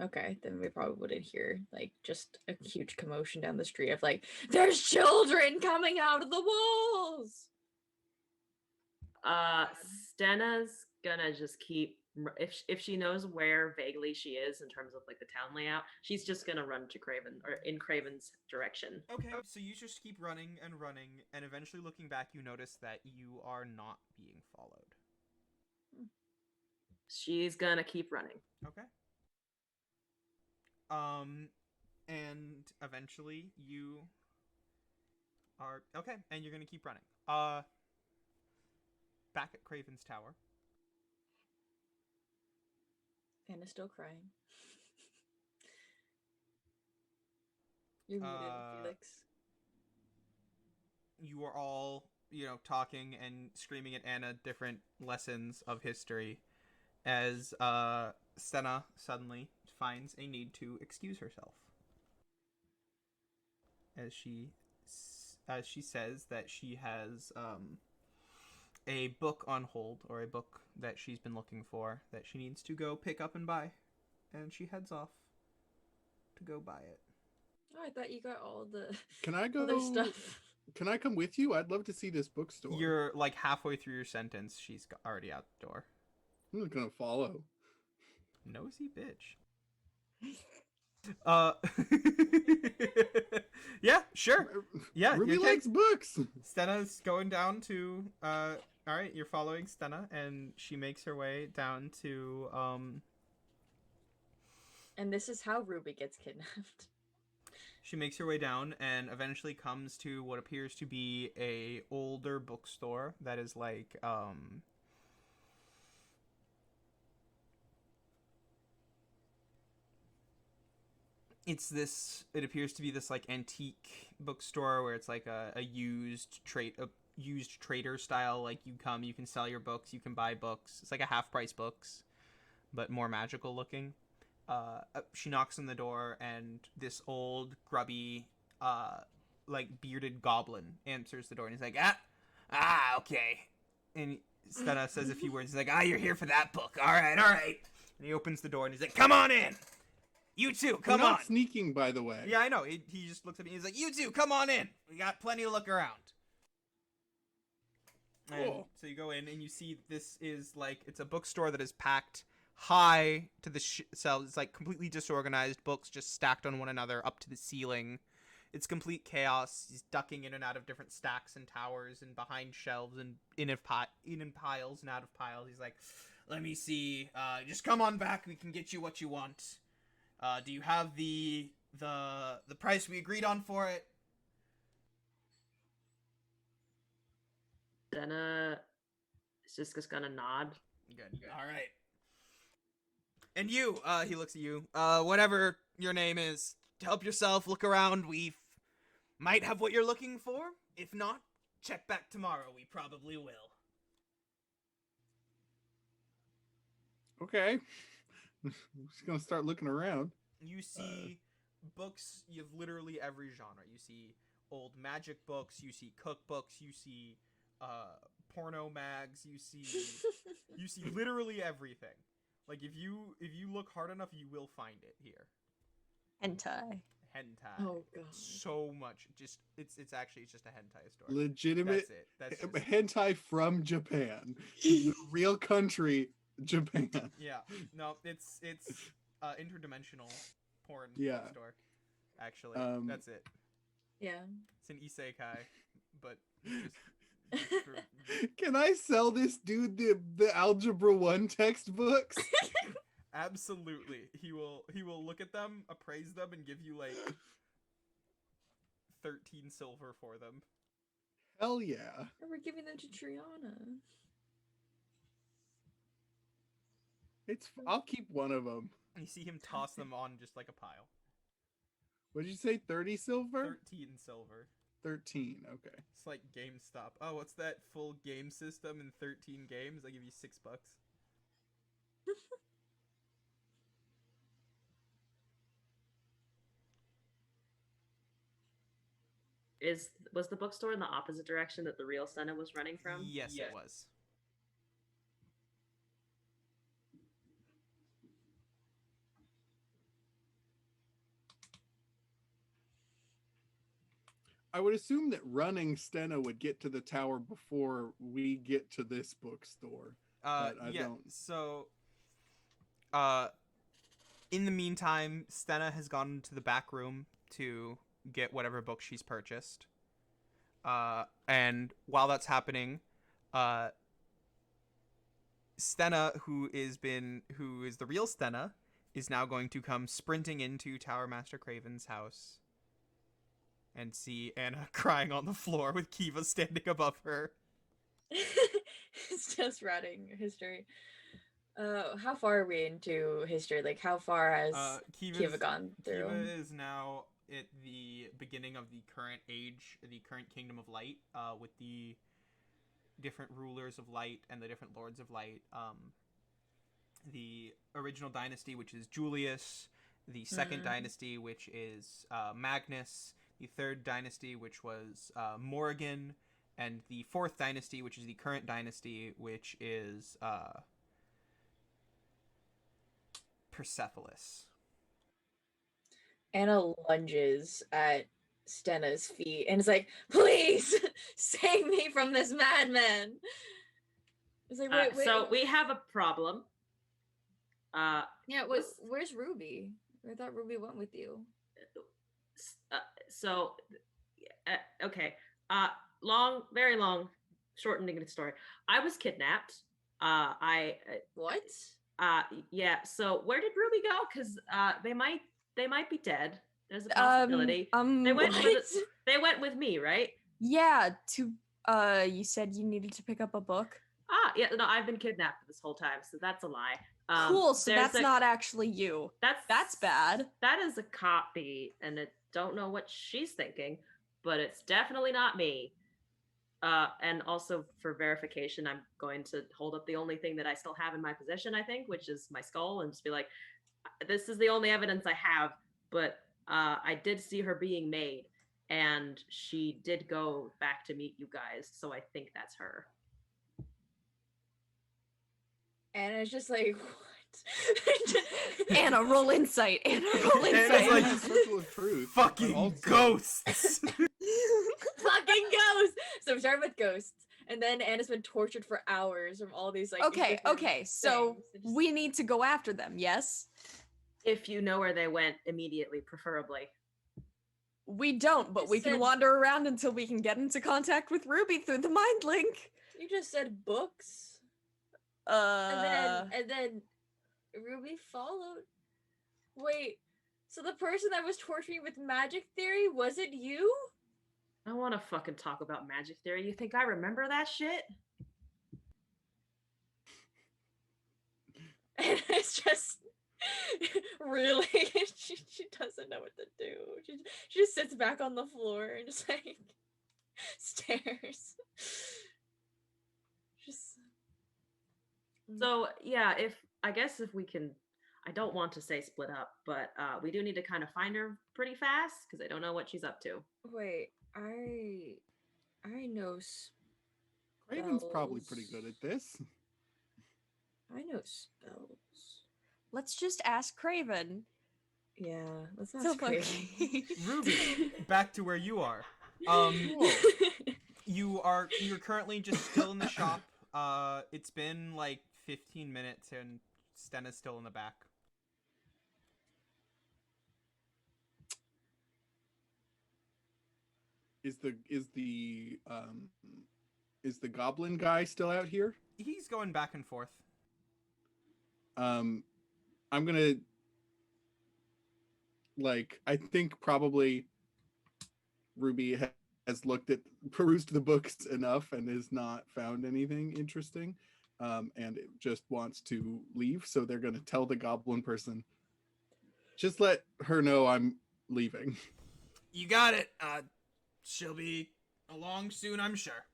Okay, then we probably wouldn't hear like just a huge commotion down the street of like, there's children coming out of the walls. Stenna's gonna just keep, if she knows where vaguely she is in terms of like the town layout, she's just gonna run to Craven, or in Craven's direction. Okay, so you just keep running, and eventually looking back, you notice that you are not being followed. She's gonna keep running. Okay. And eventually you are okay, and you're gonna keep running. Back at Craven's tower. Anna's still crying. You're muted, Felix. You are all, talking and screaming at Anna different lessons of history as Stenna suddenly finds a need to excuse herself. As she says that she has a book on hold, or a book that she's been looking for, that she needs to go pick up and buy. And she heads off to go buy it. Oh, I thought you got all the Can I go? other stuff. Can I come with you? I'd love to see this bookstore. You're like halfway through your sentence. She's already out the door. I'm not gonna follow. Nosy bitch. Yeah, sure. Yeah, Ruby likes books. Stenna's going down to all right, you're following Stenna, and she makes her way down to And this is how Ruby gets kidnapped. She makes her way down and eventually comes to what appears to be a older bookstore that is like it appears to be this like antique bookstore where it's like a used trader style, like you can sell your books, you can buy books. It's like a half price books, but more magical looking. She knocks on the door, and this old grubby like bearded goblin answers the door, and he's like, okay. And Stenna says a few words. He's like, you're here for that book. All right. And he opens the door, and he's like, come on in. You two, come We're on. not sneaking, by the way. Yeah, I know. He just looks at me. He's like, you two, come on in. We got plenty to look around. And Cool. so you go in, and you see this is like, it's a bookstore that is packed high to the shelves. It's like completely disorganized, books just stacked on one another up to the ceiling. It's complete chaos. He's ducking in and out of different stacks and towers and behind shelves and in piles and out of piles. He's like, let me see. Just come on back. We can get you what you want. Do you have the price we agreed on for it? Stenna is just gonna nod. Good. All right. And you, he looks at you. Whatever your name is, help yourself. Look around. We might have what you're looking for. If not, check back tomorrow. We probably will. Okay. I'm just gonna start looking around. You see books. You have literally every genre. You see old magic books. You see cookbooks. You see porno mags. You see literally everything. Like if you look hard enough, you will find it here. Hentai. Oh god. So much. Just it's just a hentai store. Legitimate That's it. hentai from Japan. The real country, Japan. Yeah. No, it's interdimensional porn Yeah. store. Actually, that's it. Yeah. It's an isekai, but just for... Can I sell this dude the Algebra 1 textbooks? Absolutely. He will look at them, appraise them, and give you like 13 silver for them. Hell yeah. We're giving them to Triana. I'll keep one of them. You see him toss them on just like a pile. What did you say? 30 silver? 13 silver. 13. Okay. It's like GameStop. Oh, what's that full game system in 13 games? I give you $6. Was the bookstore in the opposite direction that the real Stenna was running from? Yes, it was. I would assume that running Stenna would get to the tower before we get to this bookstore. But I don't. So, in the meantime, Stenna has gone into the back room to get whatever book she's purchased. And while that's happening, Stenna, who is the real Stenna, is now going to come sprinting into Tower Master Craven's house and see Anna crying on the floor with Kiva standing above her. It's just writing history. How far are we into history? Like, how far has Kiva gone through? Kiva is now at the beginning of the current age, the current Kingdom of Light, with the different rulers of light and the different lords of light. The original dynasty, which is Julius, the second dynasty, which is Magnus, the third dynasty, which was Morrigan, and the fourth dynasty, which is the current dynasty, which is Persepolis. Anna lunges at Stenna's feet and is like, "Please save me from this madman." It's like, wait. So we have a problem. Yeah, where's Ruby? I thought Ruby went with you. Okay. Very long, shortening the story. I was kidnapped. What? Yeah. So where did Ruby go? Because they might be dead. There's a possibility. They went with me, right? Yeah, you said you needed to pick up a book. Yeah, no, I've been kidnapped this whole time, so that's a lie. Cool, so that's not actually you. That's bad. That is a copy, and I don't know what she's thinking, but it's definitely not me. And also for verification, I'm going to hold up the only thing that I still have in my possession, I think, which is my skull, and just be like, this is the only evidence I have, but I did see her being made, and she did go back to meet you guys, so I think that's her. And it's just like, what? Anna, roll insight. Anna, roll insight. Anna's like, Circle of truth. fucking but also- ghosts. Fucking ghosts. So we start with ghosts, and then Anna's been tortured for hours from all these like. Okay. So things. we need to go after them. Yes. If you know where they went, immediately, preferably. We don't, but we can wander around until we can get into contact with Ruby through the mind link. You just said books. And then Ruby followed. Wait, so the person that was torturing with magic theory, was it you? I don't want to fucking talk about magic theory. You think I remember that shit? And it's just really she doesn't know what to do. She just sits back on the floor and just like stares. Just So yeah, if we can, I don't want to say split up, but we do need to kind of find her pretty fast because I don't know what she's up to. wait, I know Craven's probably spells. pretty good at this. I know spells. Let's just ask Craven. Yeah, let's So ask Craven. Ruby, back to where you are. You're currently just still in the shop. It's been like 15 minutes and Stenna's still in the back. Is the goblin guy still out here? He's going back and forth. I'm gonna I think probably Ruby has perused the books enough and has not found anything interesting, and it just wants to leave. So they're gonna tell the goblin person, just let her know I'm leaving. You got it. She'll be along soon, I'm sure.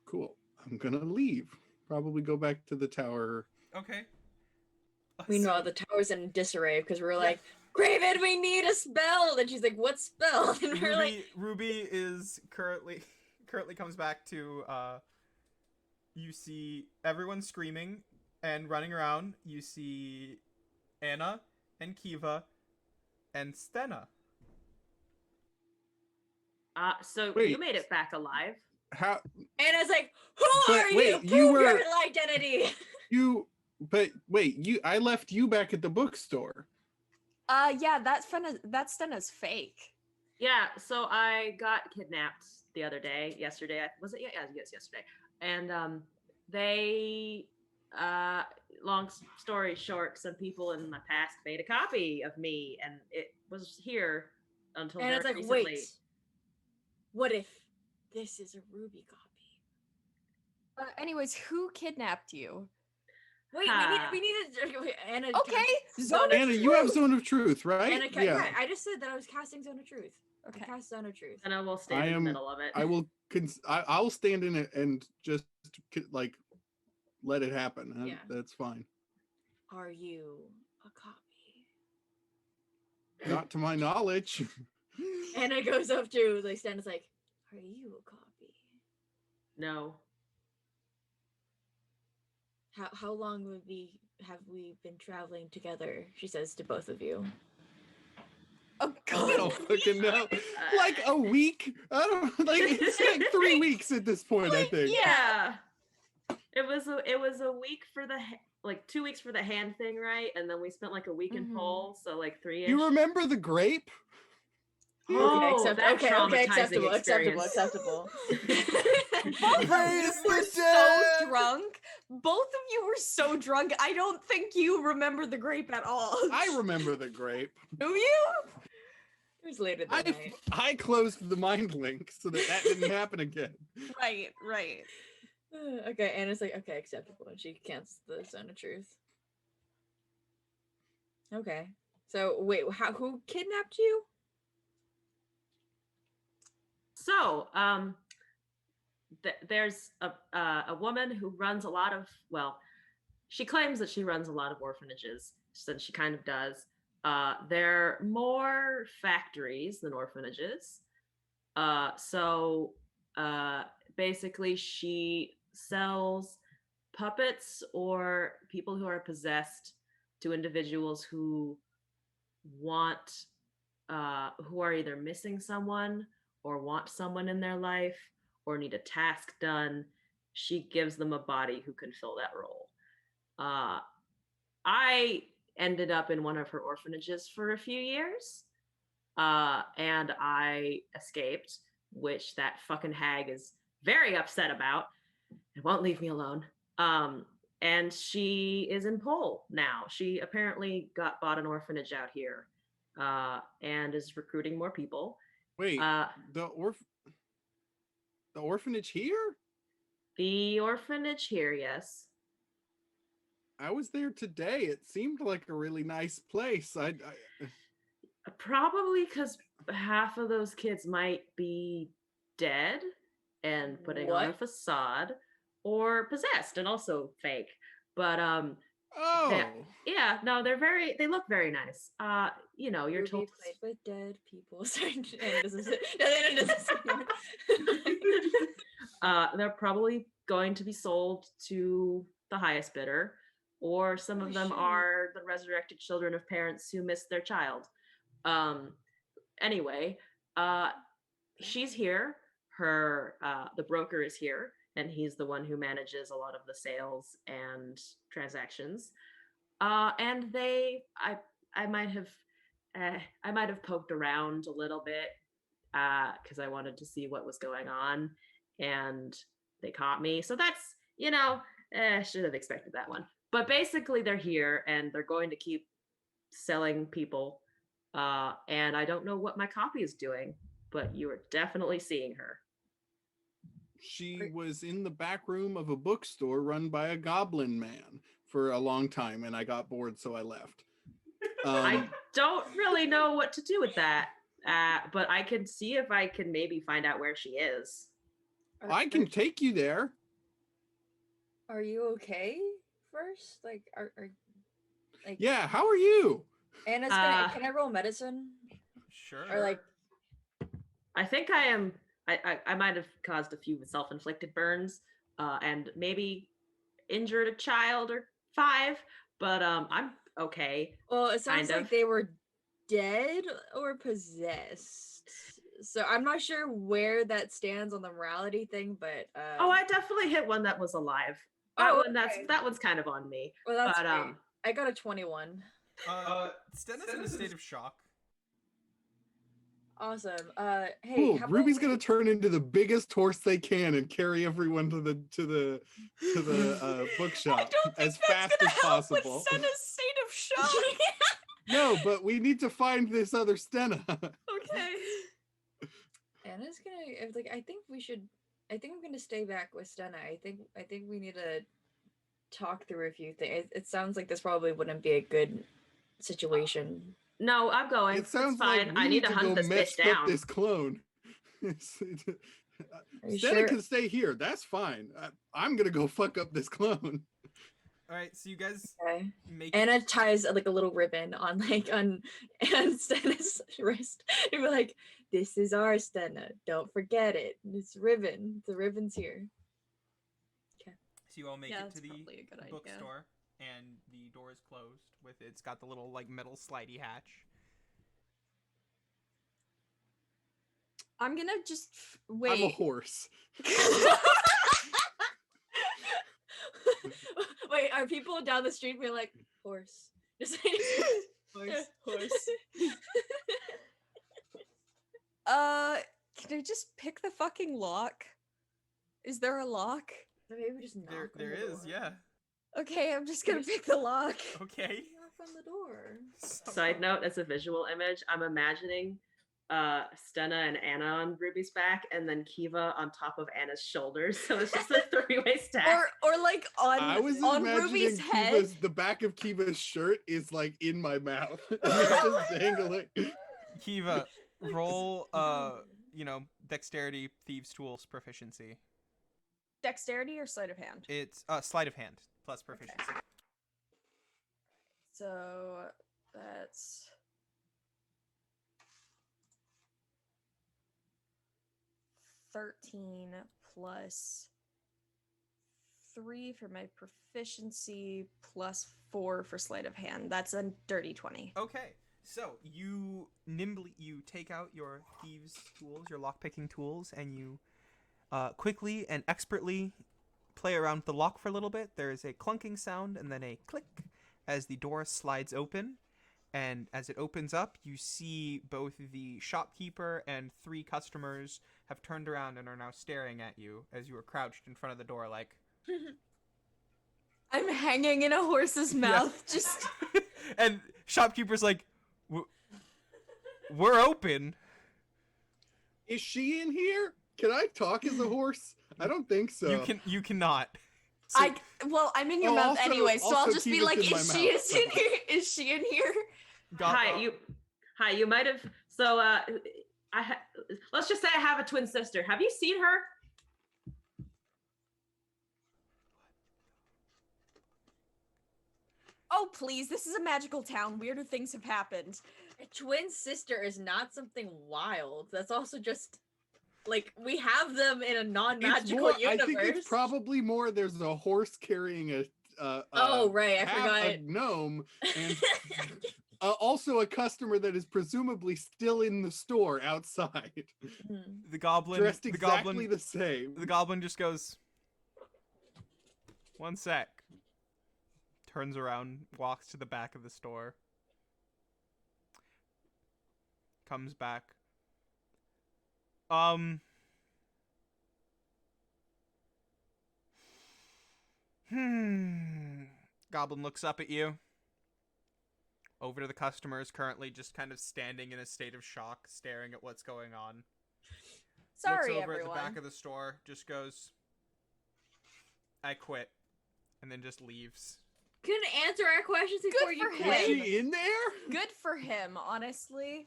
Cool. I'm gonna leave. Probably go back to the tower. Okay. We know the tower's in disarray because we're like, Craven, we need a spell. And she's like, what spell? And we're like, Ruby is currently comes back to you see everyone screaming and running around. You see Anna and Kiva and Stenna. So Wait. you made it back alive. How Anna's like, who But are wait, you? you Prove were- your identity. I left you back at the bookstore. Yeah, that's Stenna's fake. Yeah, so I got kidnapped the other day. Yesterday, was it? Yes, yesterday. And they, long story short, some people in my past made a copy of me, and it was here until And very it's like, recently. wait, what if this is a Ruby copy? Anyways, who kidnapped you? Wait, Ha. we need to. Wait, Anna. Okay, Zone of Anna, you have Zone of Truth, right? Anna, yeah. I just said that I was casting Zone of Truth. Okay. I cast Zone of Truth. And I will stand in the middle of it. I will. I will stand in it and just like let it happen. Yeah. That's fine. Are you a copy? Not to my knowledge. Anna goes up to like Stenna's like, "Are you a copy?" No. How long have we been traveling together? She says to both of you. Oh I god. don't fucking know. Like a week? I don't like. It's like 3 weeks at this point. I think. Yeah. It was a week for the 2 weeks for the hand thing, right? And then we spent like a week in Pole, so like 3-ish. You remember the grape? Oh, that traumatizing acceptable. Both of you were so drunk. Both of you were so drunk. I don't think you remember the grape at all. I remember the grape. Do you? It was later that night. I closed the mind link so that didn't happen again. Right. Okay, Anna's like, okay, acceptable, and she cancels the Zone of Truth. Okay, so wait, who kidnapped you? So, there's a woman who runs a lot of, she claims that she runs a lot of orphanages, since she kind of does. They're more factories than orphanages. So basically she sells puppets or people who are possessed to individuals who want, who are either missing someone or want someone in their life or need a task done. She gives them a body who can fill that role. I ended up in one of her orphanages for a few years, and I escaped, which that fucking hag is very upset about and won't leave me alone. And she is in Pole now. She apparently bought an orphanage out here, and is recruiting more people. Wait, the orphanage here? The orphanage here, yes. I was there today. It seemed like a really nice place. Probably because half of those kids might be dead and putting on a facade, or possessed and also fake. But they look very nice. You're told to played with dead people. They're probably going to be sold to the highest bidder, or some of them are the resurrected children of parents who missed their child. Anyway, she's here. The broker is here, and he's the one who manages a lot of the sales and transactions. And I might have poked around a little bit because I wanted to see what was going on, and they caught me. So that's, should have expected that one. But basically, they're here and they're going to keep selling people. And I don't know what my copy is doing, but you are definitely seeing her. She was in the back room of a bookstore run by a goblin man for a long time, and I got bored, so I left. I don't really know what to do with that, but I can see if I can maybe find out where she is. I can take you there. Are you okay? First, yeah. How are you? Anna's gonna. Can I roll medicine? Sure. Or I think I am. I might have caused a few self-inflicted burns, and maybe injured a child or 5, but I'm okay. Well, it sounds like they were dead or possessed. So I'm not sure where that stands on the morality thing, but I definitely hit one that was alive. That one's kind of on me. Well, that's great. I got a 21. Stenna's in a state of shock. Awesome. Hey, cool. Ruby's gonna turn into the biggest horse they can and carry everyone to the bookshop as fast as possible. With Stenna's state of shock. No, but we need to find this other Stenna. Okay. Anna's gonna I think I'm gonna stay back with Stenna. I think we need to talk through a few things. It sounds like this probably wouldn't be a good situation. No, I'm going. It sounds it's fine. like we I need to go hunt this mess bitch up down. this clone. Are you Stenna sure? can stay here. That's fine. I'm gonna go fuck up this clone. All right, so you guys Okay. make Anna ties like a little ribbon on and Stenna's wrist. And we're like, "This is our Stenna. Don't forget it. It's ribbon. The ribbon's here." So you all make Yeah, it that's to the probably a good idea. bookstore, and the door is closed. It's got the little like metal slidey hatch. I'm gonna just I'm a wait. horse. Wait, are people down the street being like, "Horse"? Just horse. Horse. Can I just pick the fucking lock? Is there a lock? Maybe we just knock on There the is, door. yeah. Okay, I'm just gonna pick the lock. Okay. Knock on the door. Side note, as a visual image, I'm imagining Stenna and Anna on Ruby's back, and then Kiva on top of Anna's shoulders. So it's just a three-way stack. Or like I was on imagining Ruby's head. the back of Kiva's shirt is like in my mouth. And it's just dangling. Kiva, roll dexterity, thieves tools, proficiency. Dexterity or sleight of hand? It's sleight of hand plus proficiency. Okay. So that's 13 plus 3 for my proficiency plus 4 for sleight of hand. That's a dirty 20. Okay, so you take out your thieves tools, your lockpicking tools, and you quickly and expertly play around with the lock for a little bit. There is a clunking sound and then a click as the door slides open. And as it opens up, you see both the shopkeeper and 3 customers have turned around and are now staring at you as you are crouched in front of the door like... I'm hanging in a horse's mouth, just... And shopkeeper's like, we're open. Is she in here? Can I talk as a horse? I don't think so. You cannot. So, I'm in your mouth also- anyway, so I'll also just be Kiva's like, in my is mouth. in here? Is she in here? Hi, you might have. So, let's just say I have a twin sister. Have you seen her? Oh, please, this is a magical town. Weirder things have happened. A twin sister is not something wild. That's also just like we have them in a It's non-magical more- universe. I think it's probably more there's a horse carrying a Oh, right, I forgot. a gnome and also a customer that is presumably still in the store outside, Mhm. the goblin... dressed the exactly goblin, the same. the goblin just goes, one sec. Turns around, walks to the back of the store. Comes back. Goblin looks up at you. Over to the customers, currently just kind of standing in a state of shock, staring at what's going on. Sorry, Looks over everyone. at the back of the store, just goes, I quit, and then just leaves. Couldn't answer our questions before you for Is him. quit. she in there? Good for him, honestly.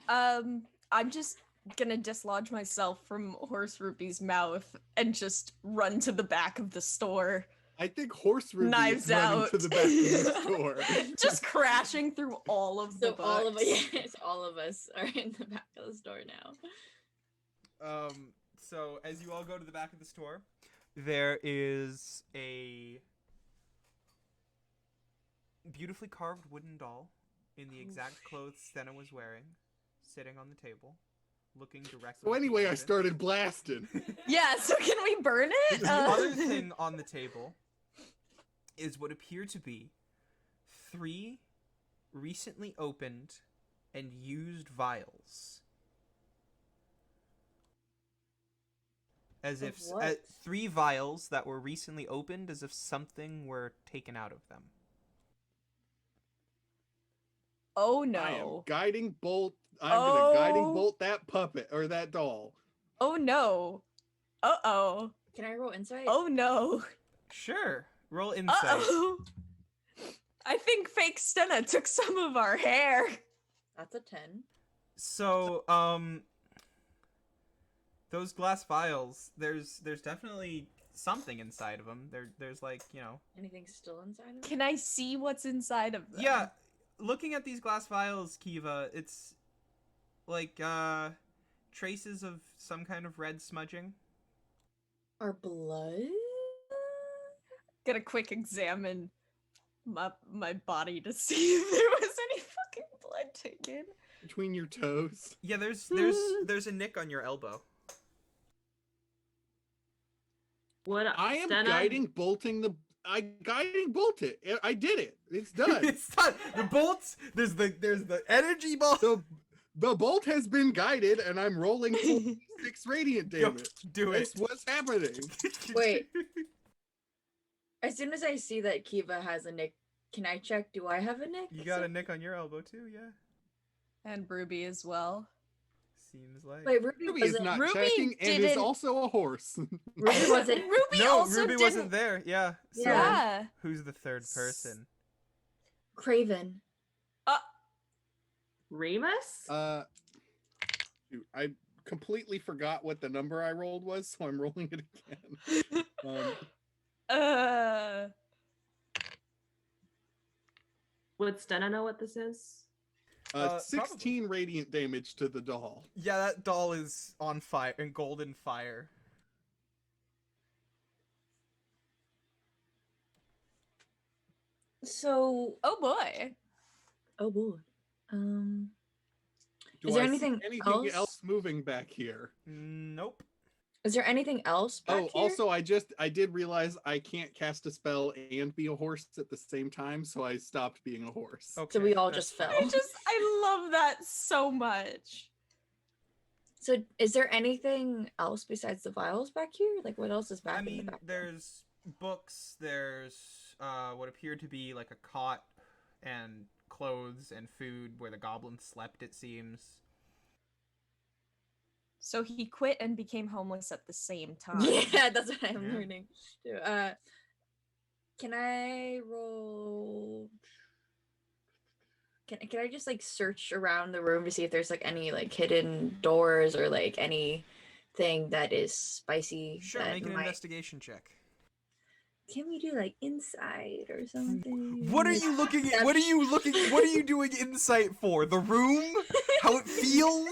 I'm just gonna dislodge myself from Horse Ruby's mouth and just run to the back of the store. I think Horse Ruby Knives is running out. to the back of the store. Just crashing through all of the So books. all of us, yes, all of us are in the back of the store now. So as you all go to the back of the store, there is a beautifully carved wooden doll in the exact clothes Stenna was wearing, sitting on the table, looking directly. So at the anyway, I canvas. started blasting. Yeah, so can we burn it? The other thing on the table is what appear to be 3 recently opened and used vials. As Of if what? 3 vials that were recently opened, as if something were taken out of them. Oh I am no. guiding bolt. I'm gonna guiding Oh. bolt that puppet or that doll. Oh no. Uh-oh. Can I roll insight? Oh no. Sure. Roll insight. Uh-oh. I think fake Stenna took some of our hair. That's a 10. So, those glass vials, there's definitely something inside of them. There's like, Anything still inside of it? Can I see what's inside of them? yeah, looking at these glass vials, Kiva, it's like traces of some kind of red smudging. Our blood? Gonna quick examine my body to see if there was any fucking blood taken. Between your toes. Yeah, there's a nick on your elbow. What I am Stenna- guiding bolting the. I guiding bolt it. I did it. It's done. It's done. The bolts. There's the energy bolt. The bolt has been guided, and I'm rolling 6 radiant damage. Do it. That's what's happening. Wait. As soon as I see that Kiva has a nick, can I check? Do I have a nick? You got a nick on your elbow too, yeah. And Ruby as well. Seems like. Wait, Ruby Ruby is wasn't. not Ruby checking and is didn't- also a horse. Ruby wasn't. Ruby No, also Ruby didn't... wasn't there. Yeah. So Yeah. who's the third person? Craven. Remus? Shoot, I completely forgot what the number I rolled was, so I'm rolling it again. Would Stenna know what this is? 16 radiant damage to the doll. Yeah, that doll is on fire, in golden fire. So, Oh boy. oh boy. Do Is there I see anything anything else? else moving back here? Nope. Is there anything else back Oh, here? also, I did realize I can't cast a spell and be a horse at the same time, so I stopped being a horse. Okay. So we all that's just fine. fell. I love that so much. So, is there anything else besides the vials back here? Like, what else is back I in the mean, back? there's books, there's what appeared to be like a cot and clothes and food where the goblin slept, it seems. So he quit and became homeless at the same time. Yeah, that's what I'm Yeah. learning. Too. Can I roll? Can I just like search around the room to see if there's like any like hidden doors or like anything that is spicy? Sure, that make an might- investigation check. Can we do like inside or something? What are you looking at? What are you looking? What are you doing insight for? The room? How it feels?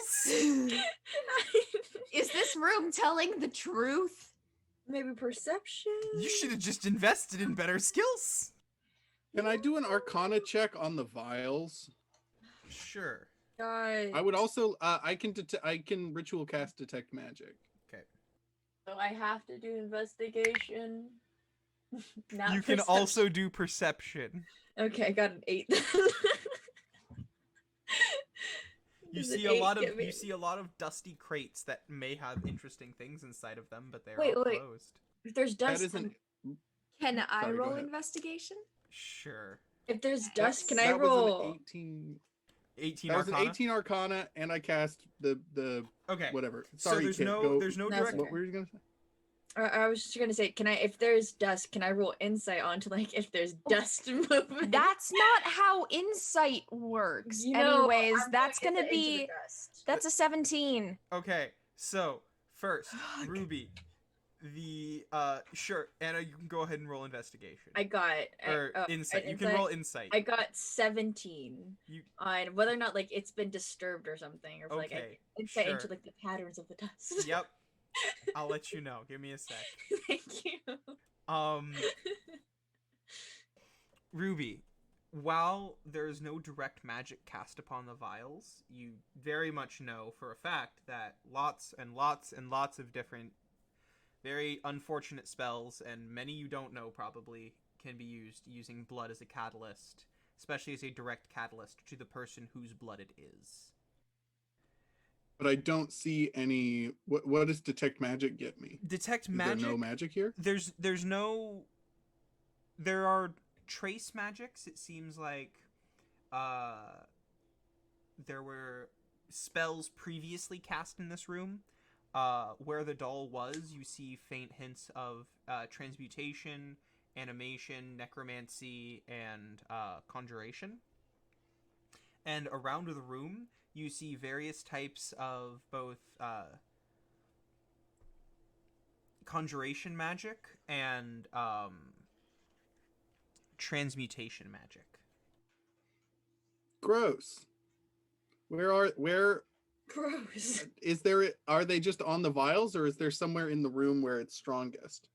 Is this room telling the truth? Maybe perception. You should have just invested in better skills. Can I do an Arcana check on the vials? Sure. God. I would also I can ritual cast detect magic. Okay. So I have to do investigation. Not You can perception. also do perception. Okay, I got an 8. You Does an see a 8 lot get of me- dusty crates that may have interesting things inside of them, but they're Wait, all wait. closed. If there's That dust, isn't. Can I Sorry, go roll ahead. investigation? Sure. if there's dust, can I that was roll? an 18. 18 That was Arcana. an 18 Arcana, and I cast the Okay. whatever. So Sorry, there's Kit, no go- there's no That's direct okay. What were you gonna say? I was just gonna say, can I? If there's dust, can I roll insight onto like if there's dust movement? That's not how insight works. You know, Anyways, I'm that's going gonna into the be dust. that's a 17. Okay. So, first, Fuck. Ruby, the sure, Anna, you can go ahead and roll investigation. I got or oh, insight. an You can roll insight. I got 17 You on whether or not like it's been disturbed or something, or if, like okay. insight into sure. like the patterns of the dust. Yep. I'll let you know. Give me a sec. Thank you. Ruby, while there is no direct magic cast upon the vials, you very much know for a fact that lots and lots and lots of different very unfortunate spells, and many you don't know probably, can be used using blood as a catalyst, especially as a direct catalyst to the person whose blood it is. But I don't see any. What does detect magic get me? Detect Is magic. there no magic here? There's no. There are trace magics. It seems like there were spells previously cast in this room. Where the doll was, you see faint hints of transmutation animation, necromancy, and conjuration. And around the room, you see various types of both conjuration magic and transmutation magic. Gross. Where Gross. is there? Are they just on the vials, or is there somewhere in the room where it's strongest?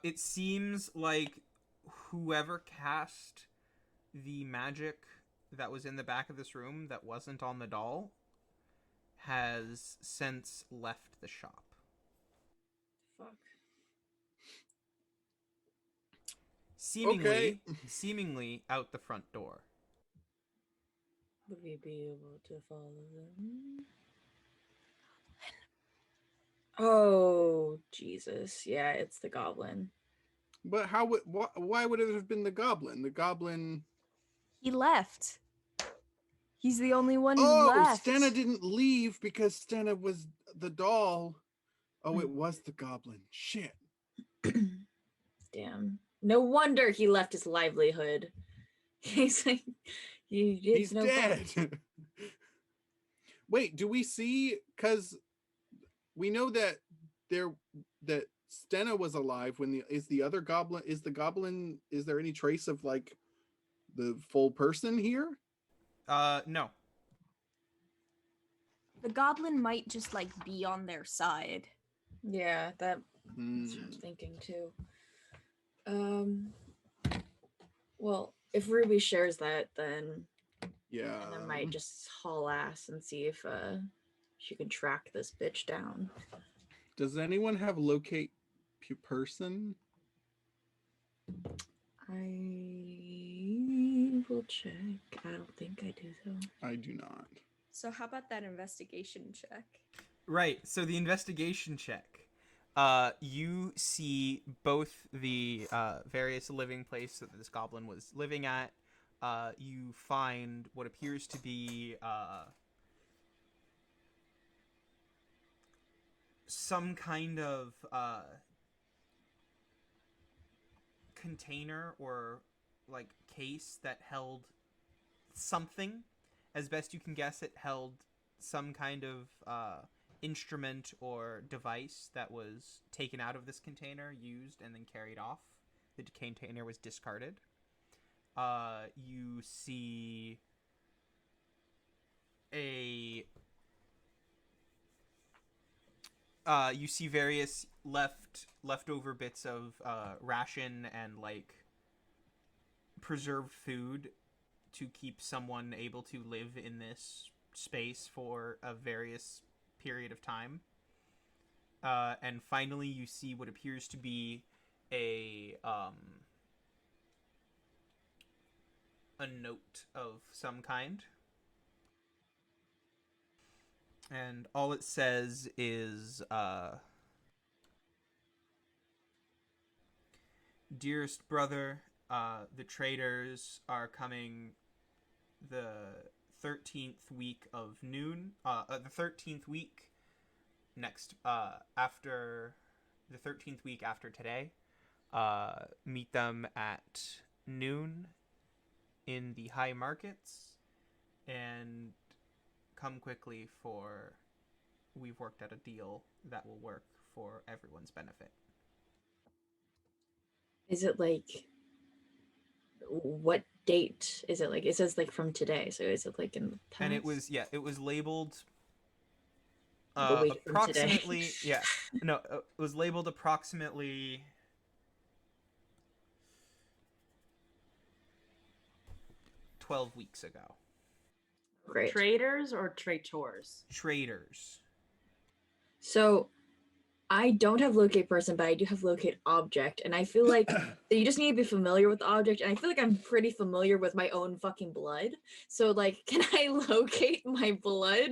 It seems like whoever cast the magic that was in the back of this room that wasn't on the doll has since left the shop. Fuck. Seemingly out the front door. Would we be able to follow them? Oh, Jesus. Yeah, it's the goblin. But how would why would it have been the goblin? The goblin. He left. He's the only one who Oh, left. Stenna didn't leave because Stenna was the doll. Oh, it was the goblin. Shit. Damn. No wonder he left his livelihood. He's like, He's dead. Wait, do we see? Because we know that that Stenna was alive when the other goblin is the goblin. Is there any trace of like the full person here? No. The goblin might just like be on their side. Yeah, that's what I'm thinking too. Well, if Ruby shares that, then Yeah, I might just haul ass and see if she can track this bitch down. Does anyone have locate person? I will check. I don't think I do though. I do not. So how about that investigation check? Right. So the investigation check. You see both the various living places that this goblin was living at. You find what appears to be some kind of container or like case that held something. As best you can guess, it held some kind of instrument or device that was taken out of this container, used, and then carried off. The container was discarded. You see various leftover bits of ration and like preserved food to keep someone able to live in this space for a various period of time. And finally, you see what appears to be a note of some kind. And all it says is, "Dearest brother, the traders are coming the 13th week of noon. The 13th week next, after the 13th week after today. Meet them at noon in the high markets, and come quickly, for we've worked out a deal that will work for everyone's benefit." Is it like what date is it? Like it says like from today, so is it like in the past? And it was labeled The week from today. approximately it was labeled approximately 12 weeks ago. Great. Traders or traitors? Traders. So I don't have locate person, but I do have locate object, and I feel like you just need to be familiar with the object, and I feel like I'm pretty familiar with my own fucking blood. So like, can I locate my blood?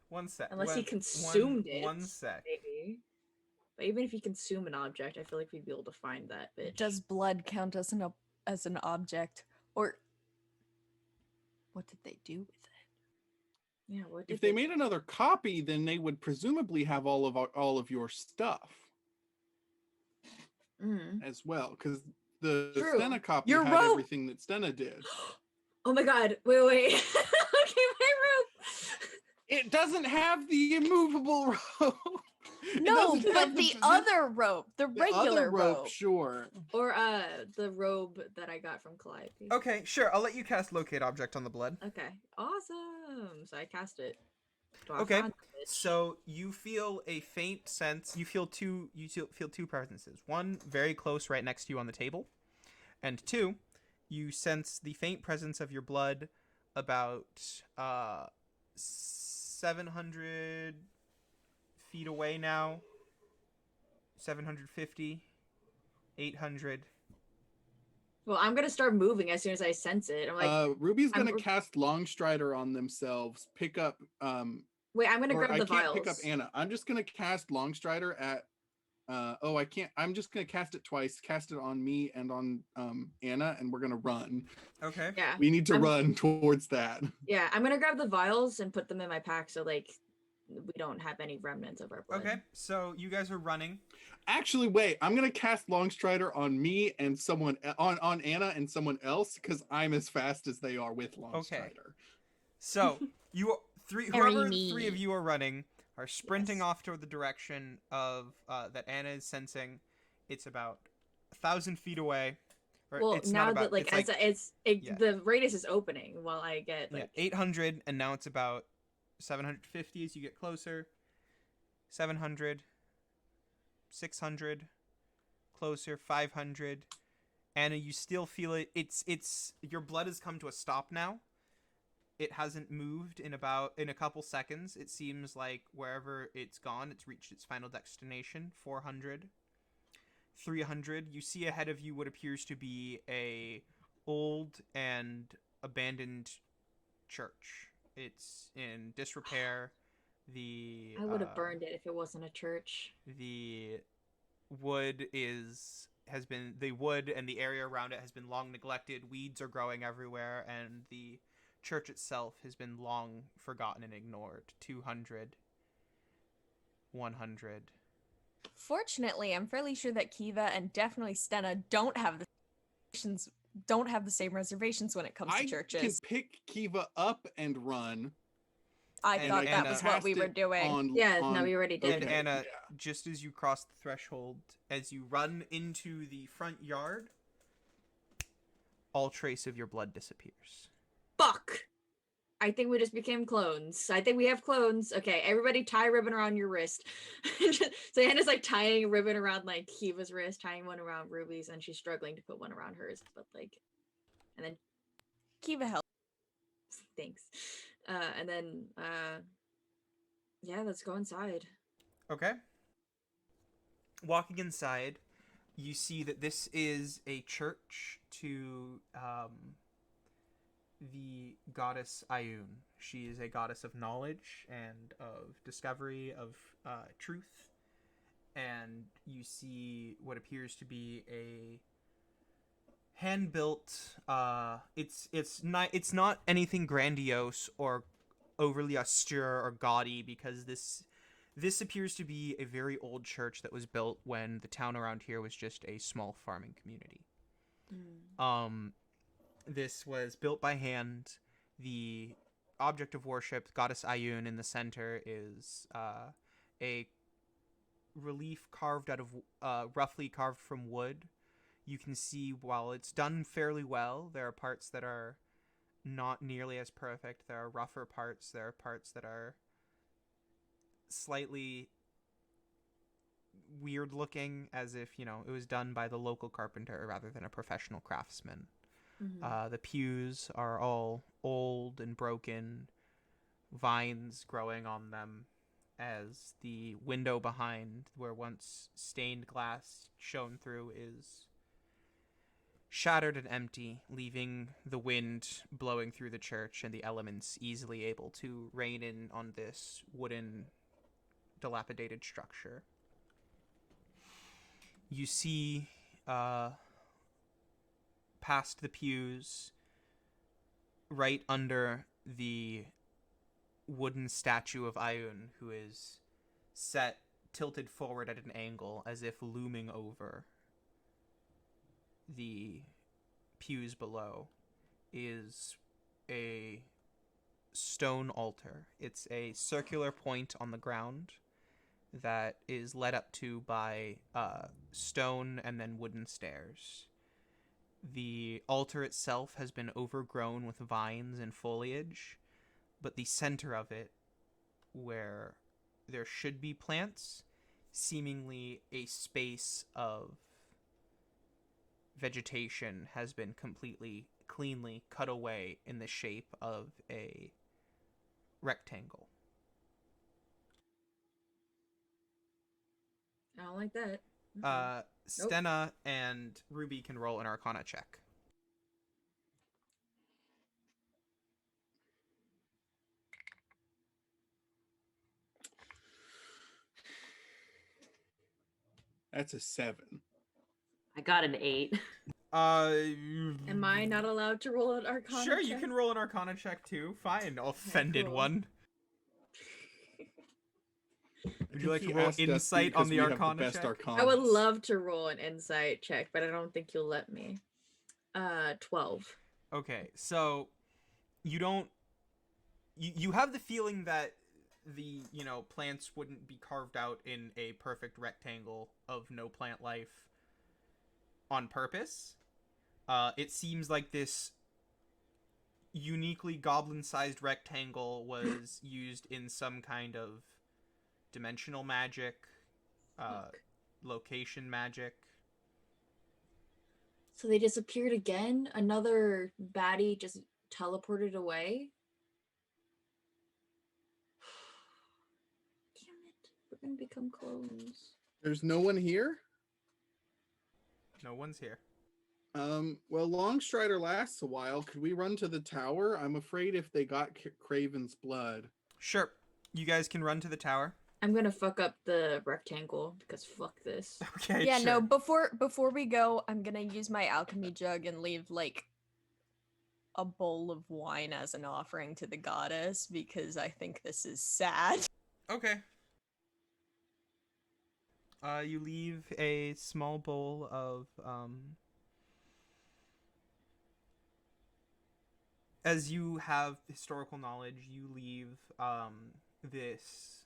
One sec. Unless he consumed it. One sec. Maybe. But even if you consume an object, I feel like we'd be able to find that bitch. Does blood count as an object, or what did they do with it? Yeah, what did If they made another copy, then they would presumably have all of your stuff as well, because the True. Stenna copy Your had rope! everything that Stenna did. Oh my god, wait. Okay, my rope! It doesn't have the immovable rope. It No, doesn't have but the this- other rope, the the regular other rope, rope. sure. Or the robe that I got from Calliope. Okay, sure. I'll let you cast locate object on the blood. Okay, awesome. So I cast it. Do I Okay, find the bitch? so you feel a faint sense. You feel two presences. One very close, right next to you on the table, and two, you sense the faint presence of your blood about 700 feet away now. 750, 800. Well, I'm gonna start moving as soon as I sense it. I'm like, Ruby's gonna I'm- cast Longstrider on themselves. Pick up. wait, I'm gonna Or grab I the can't vials. pick up Anna. I'm just gonna cast Longstrider at. I can't. I'm just gonna cast it twice. Cast it on me and on Anna, and we're gonna run. Okay. Yeah, We need to I'm- run towards that. yeah. I'm gonna grab the vials and put them in my pack so like we don't have any remnants of our blood. Okay, so you guys are running. Actually, wait. I'm gonna cast Longstrider on me and someone on Anna and someone else because I'm as fast as they are with Longstrider. So you three, Carry whoever me. three of you are running, are sprinting Yes. off toward the direction of that Anna is sensing. It's about 1,000 feet away. Or Well, it's now not about, that like it's yeah. the radius is opening while I get yeah, like 800, and now it's about 750 as you get closer. 700, 600, closer, 500. Anna, you still feel it. It's your blood has come to a stop now. It hasn't moved in a couple seconds. It seems like wherever it's gone, it's reached its final destination. 400, 300. You see ahead of you what appears to be a old and abandoned church. It's in disrepair. The I would have burned it if it wasn't a church. the wood the wood and the area around it has been long neglected. Weeds are growing everywhere, and the church itself has been long forgotten and ignored. 200, 100. Fortunately, I'm fairly sure that Kiva and definitely Stenna don't have the same reservations when it comes to I churches. can pick Kiva up and run. I and thought that Anna was what we cast were it doing. Yeah, no, we already did. And Okay, Anna, yeah. just as you cross the threshold, as you run into the front yard, all trace of your blood disappears. Fuck! I think we just became clones. I think we have clones. Okay, everybody tie a ribbon around your wrist. So Anna's like tying a ribbon around like Kiva's wrist, tying one around Ruby's, and she's struggling to put one around hers. But like, and then Kiva help. thanks. And then yeah, let's go inside. Okay. Walking inside, you see that this is a church to the goddess Ayun. She is a goddess of knowledge and of discovery of truth. And you see what appears to be a hand-built. It's not anything grandiose or overly austere or gaudy, because this appears to be a very old church that was built when the town around here was just a small farming community. This was built by hand. The object of worship, goddess Ayun, in the center is a relief carved out of roughly carved from wood. You can see, while it's done fairly well, there are parts that are not nearly as perfect. There are rougher parts. There are parts that are slightly weird looking, as if, it was done by the local carpenter rather than a professional craftsman. The pews are all old and broken, vines growing on them, as the window behind, where once stained glass shone through, is shattered and empty, leaving the wind blowing through the church and the elements easily able to rain in on this wooden, dilapidated structure. You see, past the pews, right under the wooden statue of Ayun, who is set tilted forward at an angle as if looming over the pews below, is a stone altar. It's a circular point on the ground that is led up to by stone and then wooden stairs. The altar itself has been overgrown with vines and foliage, but the center of it, where there should be plants, seemingly a space of vegetation, has been completely, cleanly cut away in the shape of a rectangle. I don't like that. Stenna and Ruby can roll an Arcana check. That's a 7. I got an 8. Am I not allowed to roll an Arcana Sure, check? you can roll an Arcana check too. Fine, offended cool. one. Would you like to He roll asked us insight on because the we have Arcana best check? Arcana. I would love to roll an insight check, but I don't think you'll let me. 12. Okay, so you don't. You have the feeling that the plants wouldn't be carved out in a perfect rectangle of no plant life on purpose. It seems like this uniquely goblin-sized rectangle was used in some kind of dimensional magic, location magic. So they disappeared again? Another baddie just teleported away? Damn it. We're gonna become clones. There's no one here? No one's here. Well, Longstrider lasts a while. Could we run to the tower? I'm afraid if they got Craven's blood. Sure, you guys can run to the tower. I'm gonna fuck up the rectangle because fuck this. Okay, Yeah, sure. no, before we go, I'm gonna use my alchemy jug and leave like a bowl of wine as an offering to the goddess because I think this is sad. Okay. You leave a small bowl of as you have historical knowledge, you leave this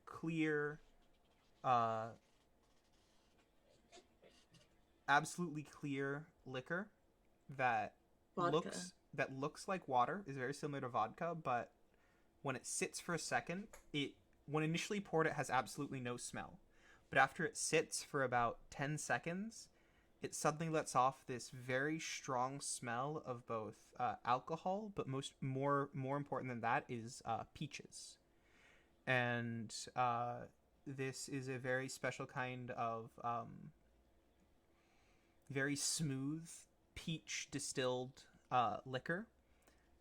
clear, absolutely clear liquor that Vodka. looks like water, is very similar to vodka, but when it sits for a second, when initially poured, it has absolutely no smell. But after it sits for about 10 seconds, it suddenly lets off this very strong smell of both alcohol, but more important than that is peaches. And this is a very special kind of very smooth peach distilled liquor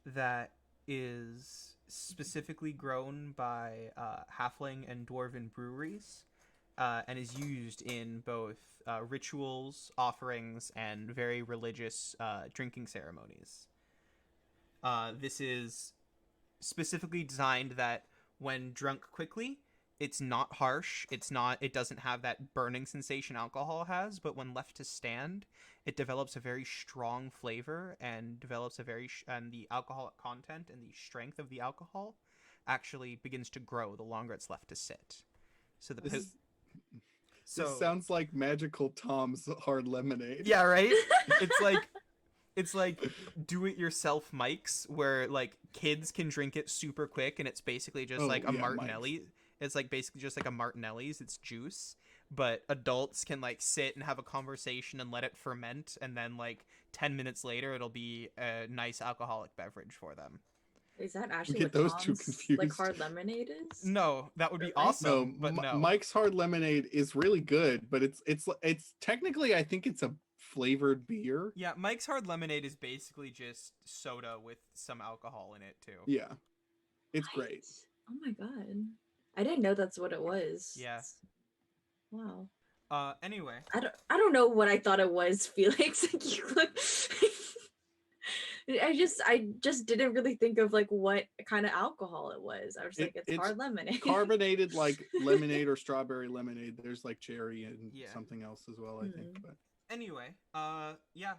that is specifically grown by halfling and dwarven breweries. And is used in both rituals, offerings, and very religious drinking ceremonies. This is specifically designed that when drunk quickly, it's not harsh. It doesn't have that burning sensation alcohol has, but when left to stand, it develops a very strong flavor and develops and the alcoholic content and the strength of the alcohol actually begins to grow the longer it's left to sit. So This sounds like Magical Tom's hard lemonade. Yeah, right? It's like do-it-yourself mics where like kids can drink it super quick and it's basically just like a Martinelli. Mike's. It's like basically just like a Martinelli's. It's juice, but adults can like sit and have a conversation and let it ferment, and then like 10 minutes later it'll be a nice alcoholic beverage for them. Is that actually Get what those Tom's, two confused. like hard lemonade is? No, that would be Really? awesome, but no. Mike's hard lemonade is really good, but it's technically I think it's a flavored beer. Yeah, Mike's hard lemonade is basically just soda with some alcohol in it too. Yeah, it's What? great. Oh my god, I didn't know that's what it was. Yeah. Wow. Anyway. I don't know what I thought it was, Felix. I just didn't really think of like what kind of alcohol it was. I was like, it's hard lemonade. Carbonated like lemonade or strawberry lemonade. There's like cherry and Yeah. something else as well, I think. But Anyway, yeah,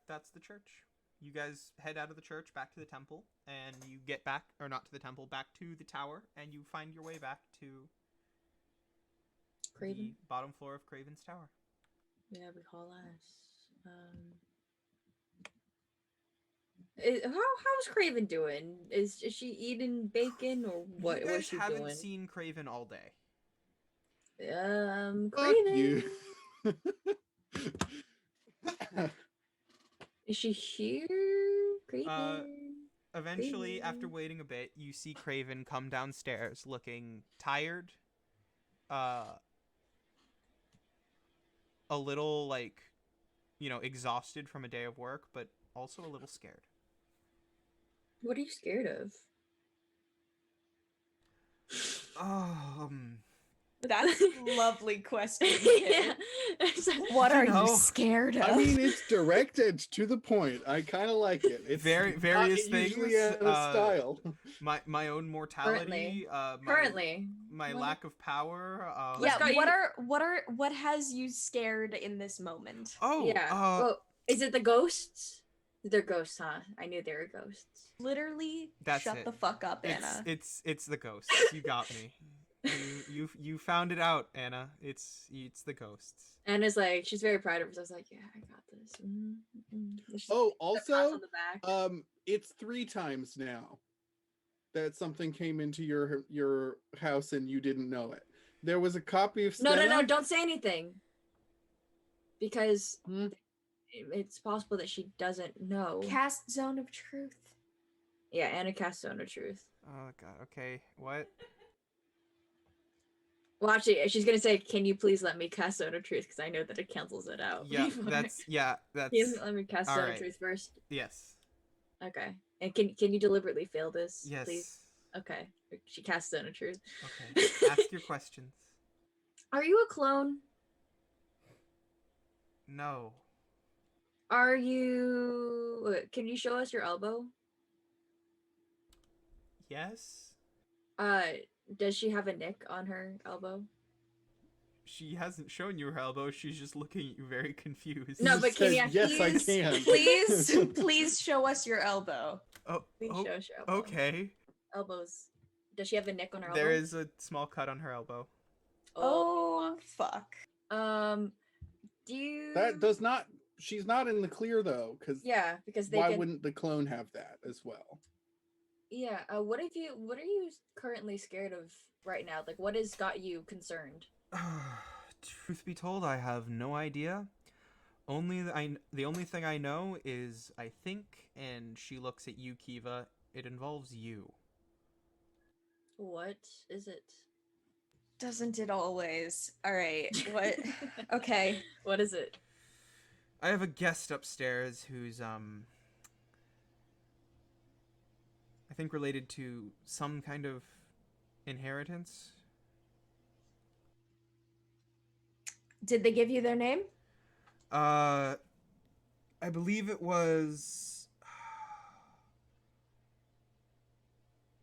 that's the church. You guys head out of the church back to the temple, and you get back, or not to the temple, back to the tower, and you find your way back to Craven. the bottom floor of Craven's tower. Yeah, recall us. How's Craven doing? Is she eating bacon or what? You What's guys she haven't doing? seen Craven all day. fuck Craven. you. Is she here? Craven. Eventually, Craven. after waiting a bit, you see Craven come downstairs looking tired, a little, like, exhausted from a day of work, but also a little scared. What are you scared of? That's a lovely question. Yeah. What are know. you scared of? I mean, it's directed to the point. I kind of like it. It's Various not usually things, out of style. My own mortality, Currently. my What? lack of power. Yeah, got what has you scared in this moment? Well, is it the ghosts? They're ghosts, huh? I knew they were ghosts. Literally, That's shut it. the fuck up, Anna. It's the ghosts. You got me. You found it out, Anna. It's the ghosts. Anna's like, she's very proud of herself. I was like, yeah, I got this. She's Oh, got a pat also, on the back. it's 3 times now that something came into your house and you didn't know it. There was a copy of Stenna. No, don't say anything. Because it's possible that she doesn't know. Cast Zone of Truth. Yeah, Anna cast Zone of Truth. Oh god. Okay. What? Well, actually, she's gonna say, "Can you please let me cast Zone of Truth?" Because I know that it cancels it out. Yeah. before. That's. Let me cast all Zone right. of Truth first. Yes. Okay. And can you deliberately fail this, Yes. please? Okay. She casts Zone of Truth. Okay. Ask your questions. Are you a clone? No. Are you? Can you show us your elbow? Yes. Does she have a nick on her elbow? She hasn't shown you her elbow. She's just looking at you very confused. No, He but can says, you yes, I please- can. Please show us your elbow. Oh. Please oh, show us your elbow. okay. Elbows. Does she have a nick on her elbow? There is a small cut on her elbow. Oh, fuck. Do you? That does not. She's not in the clear though, because Yeah, because they why can. wouldn't the clone have that as well? Yeah. What are you currently scared of right now? Like, what has got you concerned? Truth be told, I have no idea. The only thing I know is I think, and she looks at you, Kiva. It involves you. What is it? Doesn't it always? All right. What? Okay. What is it? I have a guest upstairs who's I think related to some kind of inheritance. Did they give you their name? I believe it was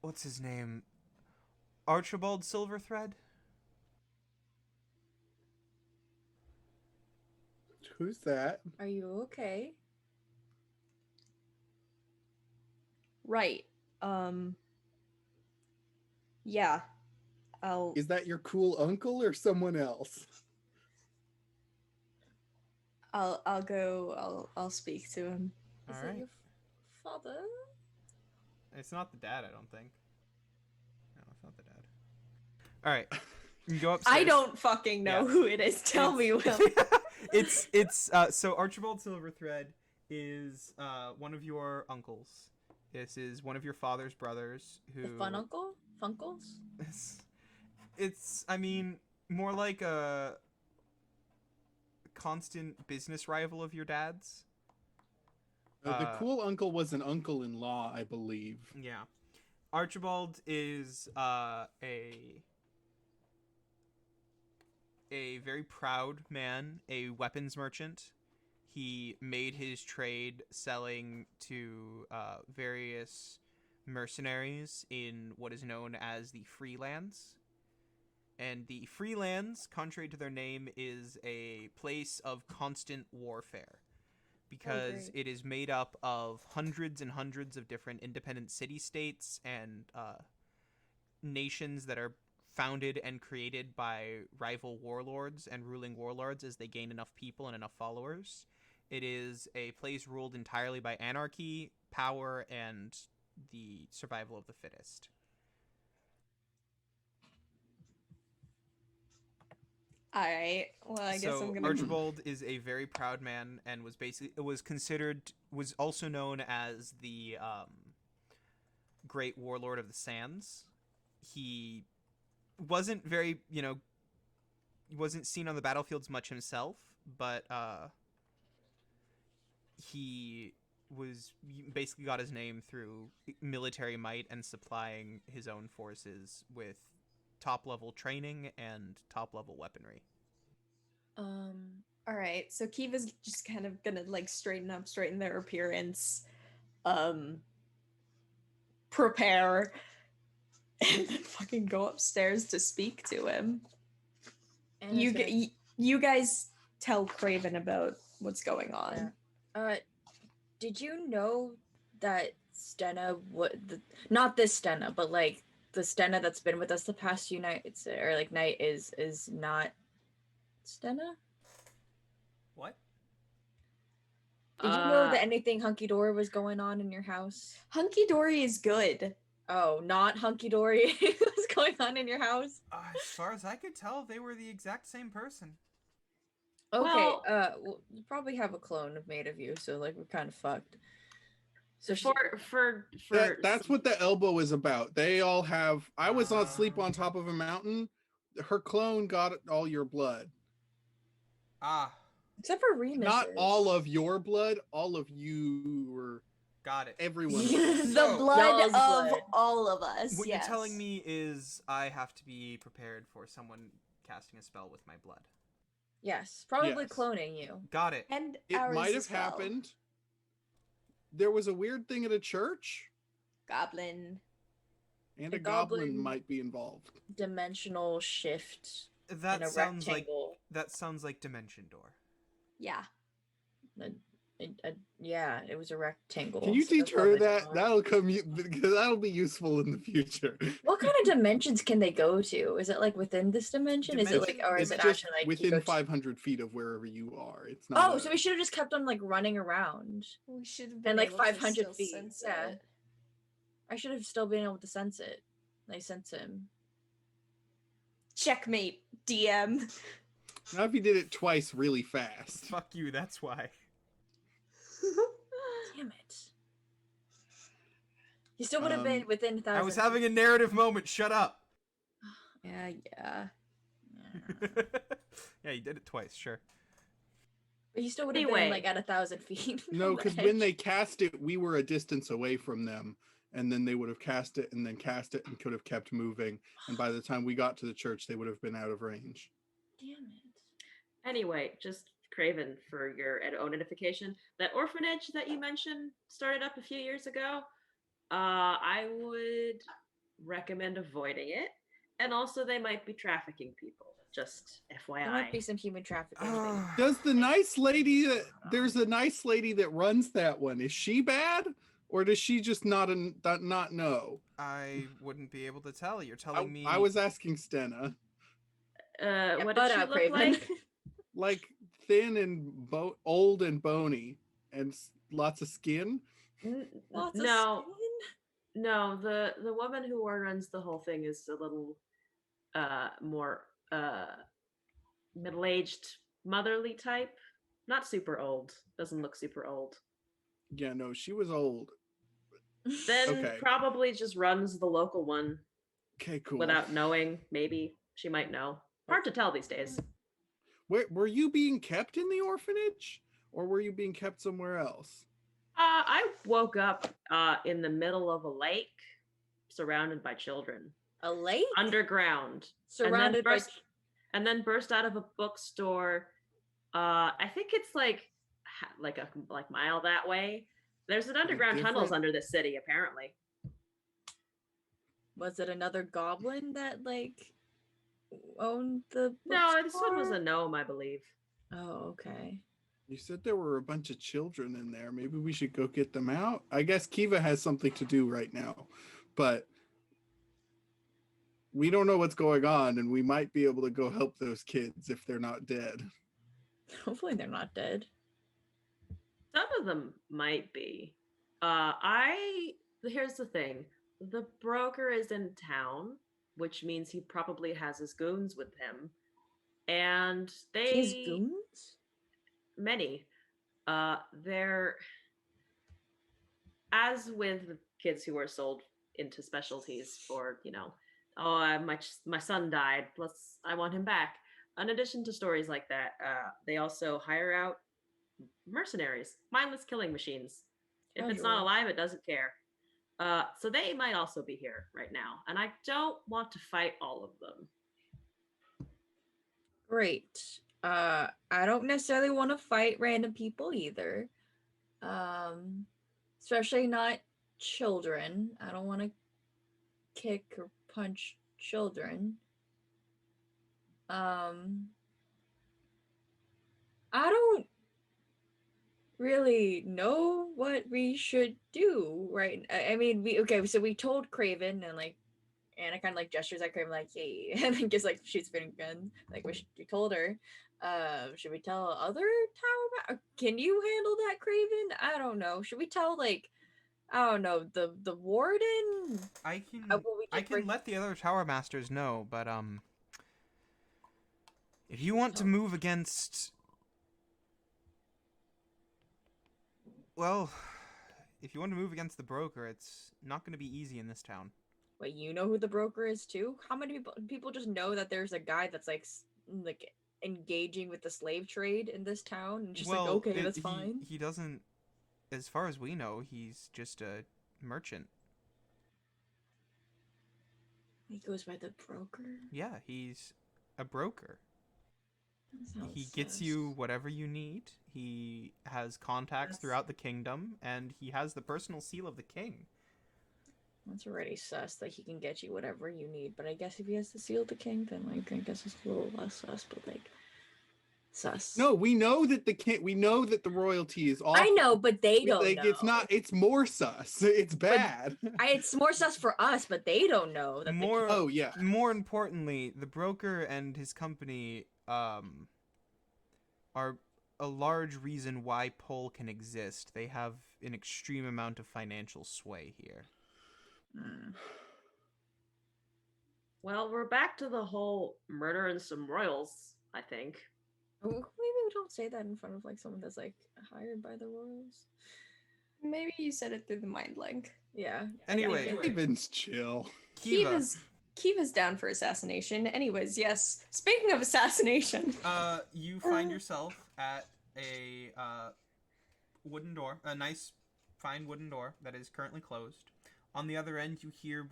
what's his name? Archibald Silverthread? Who's that? Are you okay? Right. Yeah. Is that your cool uncle or someone else? I'll go. I'll speak to him. Is All it right. your father? It's not the dad, I don't think. No, it's not the dad. All right. You go upstairs. I don't fucking know Yeah. who it is. Tell me, Will. it's so Archibald Silverthread is one of your uncles. This is one of your father's brothers who The fun uncle? Funkles? it's I mean more like a constant business rival of your dad's. The cool uncle was an uncle-in-law, I believe. Yeah. Archibald is a very proud man, a weapons merchant. he made his trade selling to various mercenaries in what is known as the Freelands. And the Freelands, contrary to their name, is a place of constant warfare because great. it is made up of hundreds and hundreds of different independent city-states and nations that are founded and created by rival warlords and ruling warlords as they gain enough people and enough followers. It is a place ruled entirely by anarchy, power, and the survival of the fittest. All right. Well, I guess I'm gonna. Archibald is a very proud man and was also known as the Great Warlord of the Sands. He wasn't very, he wasn't seen on the battlefields much himself, but he basically got his name through military might and supplying his own forces with top-level training and top-level weaponry. All right. So Kiva's just kind of gonna like straighten their appearance, prepare, and then fucking go upstairs to speak to him. And You guys tell Craven about what's going on. Yeah. Did you know that Stenna not this Stenna, but like the Stenna that's been with us the past few nights or like night is not Stenna? What? Did you know that anything hunky dory was going on in your house? Hunky dory is good. Oh, not hunky dory was going on in your house? As far as I could tell, they were the exact same person. Okay, Well, you probably have a clone made of you, so like we're kind of fucked. So That's what the elbow is about. They all have. I was on sleep on top of a mountain. Her clone got all your blood. Except for Remus. Not all of your blood. All of you were. Got it. Everyone. The blood of blood. all of us. What yes. you're telling me is I have to be prepared for someone casting a spell with my blood. Yes, probably Yes. cloning you. Got it. And It ours might have as well. happened. There was a weird thing at a church, Goblin. and The a goblin goblin- might be involved. Dimensional shift in That a sounds rectangle. like Dimension Door. Yeah. Yeah, it was a rectangle. Can you so that's teach her probably that? not- Because that'll be useful in the future. What kind of dimensions can they go to? Is it like within this dimension? Is it like, or is It's it just actually like you within go to- 500 feet of wherever you are. It's not. Oh, so we should have just kept on like running around. We should have And, been like, able to 500 still feet, sense yeah. it. I should have still been able to sense it. I sense him. Checkmate, DM. Not if you did it twice really fast. Fuck you, that's why. Damn it. He still would have been within 1,000. I was having a narrative moment, shut up. Yeah. Yeah. Yeah, you did it twice, sure. But he still would have Anyway. been like at 1,000 feet. No, from the because when edge. they cast it, we were a distance away from them. And then they would have cast it and then cast it and could have kept moving. And by the time we got to the church, they would have been out of range. Damn it. Anyway, just Craven, for your own edification, that orphanage that you mentioned started up a few years ago. I would recommend avoiding it, and also they might be trafficking people. Just FYI. There might be some human trafficking. Does the nice lady there's a nice lady that runs that one? Is she bad? Or does she just not know? I wouldn't be able to tell. You're telling me. I was asking Stenna. What does she look like? Like thin and old and bony and lots of skin. Lots of No, skin? no. The woman who runs the whole thing is a little more middle-aged, motherly type. Not super old. Doesn't look super old. Yeah, no, she was old. Then Okay. probably just runs the local one Okay, cool. without knowing. Maybe she might know. Hard to tell these days. Were you being kept in the orphanage, or were you being kept somewhere else? I woke up in the middle of a lake, surrounded by children, A lake? underground, Surrounded and then burst out of a bookstore. I think it's like like a mile that way. There's an Pretty underground tunnels different. under this city, apparently. Was it another goblin that like owned the No, this one was bookstore? a gnome, I believe. Oh, okay. You said there were a bunch of children in there. Maybe we should go get them out. I guess Kiva has something to do right now, but we don't know what's going on, and we might be able to go help those kids if they're not dead. Hopefully they're not dead. Some of them might be. I Here's the thing. The broker is in town, which means he probably has his goons with him. And His they goons? many. They're as with the kids who are sold into specialties for, oh, my son died. I want him back. In addition to stories like that, they also hire out mercenaries, mindless killing machines. If it's not Casual. alive, it doesn't care. So they might also be here right now, and I don't want to fight all of them. Great. I don't necessarily want to fight random people either. Especially not children. I don't want to kick or punch children. I don't really know what we should do, right? I mean, so we told Craven, and like Anna kind of like gestures at Craven like, "Hey," and then just like shoots spinning gun. Like we told her. Should we tell other tower? Can you handle that, Craven? I don't know. Should we tell like, I don't know, the warden? I can Well, we I just can let the other tower masters know, but if you want to move against, well, if you want to move against the broker, it's not going to be easy in this town. Wait, you know who the broker is too? How many people just know that there's a guy that's like engaging with the slave trade in this town, and just like, okay, that's fine. He doesn't, as far as we know, he's just a merchant. He goes by the broker. Yeah, he's a broker. He Sounds gets sus. you whatever you need. He has contacts That's- throughout the kingdom, and he has the personal seal of the king. That's already sus that he can get you whatever you need. But I guess if he has the seal of the king, then like I guess it's a little less sus. But like, sus. No, we know that the royalty is awful. I know, but they don't like, know. It's not. It's more sus. It's bad. It's more sus for us, but they don't know that. Oh yeah. More importantly, the broker and his company are a large reason why Pole can exist. They have an extreme amount of financial sway here. Well, we're back to the whole murder and some royals, I think. Maybe we don't say that in front of like someone that's like hired by the royals. Maybe you said it through the mind link. Yeah. Anyway, Raven's chill. Kiva. Kiva's down for assassination. Anyways, yes. Speaking of assassination. You find yourself at a wooden door, a nice, fine wooden door that is currently closed. On the other end, you hear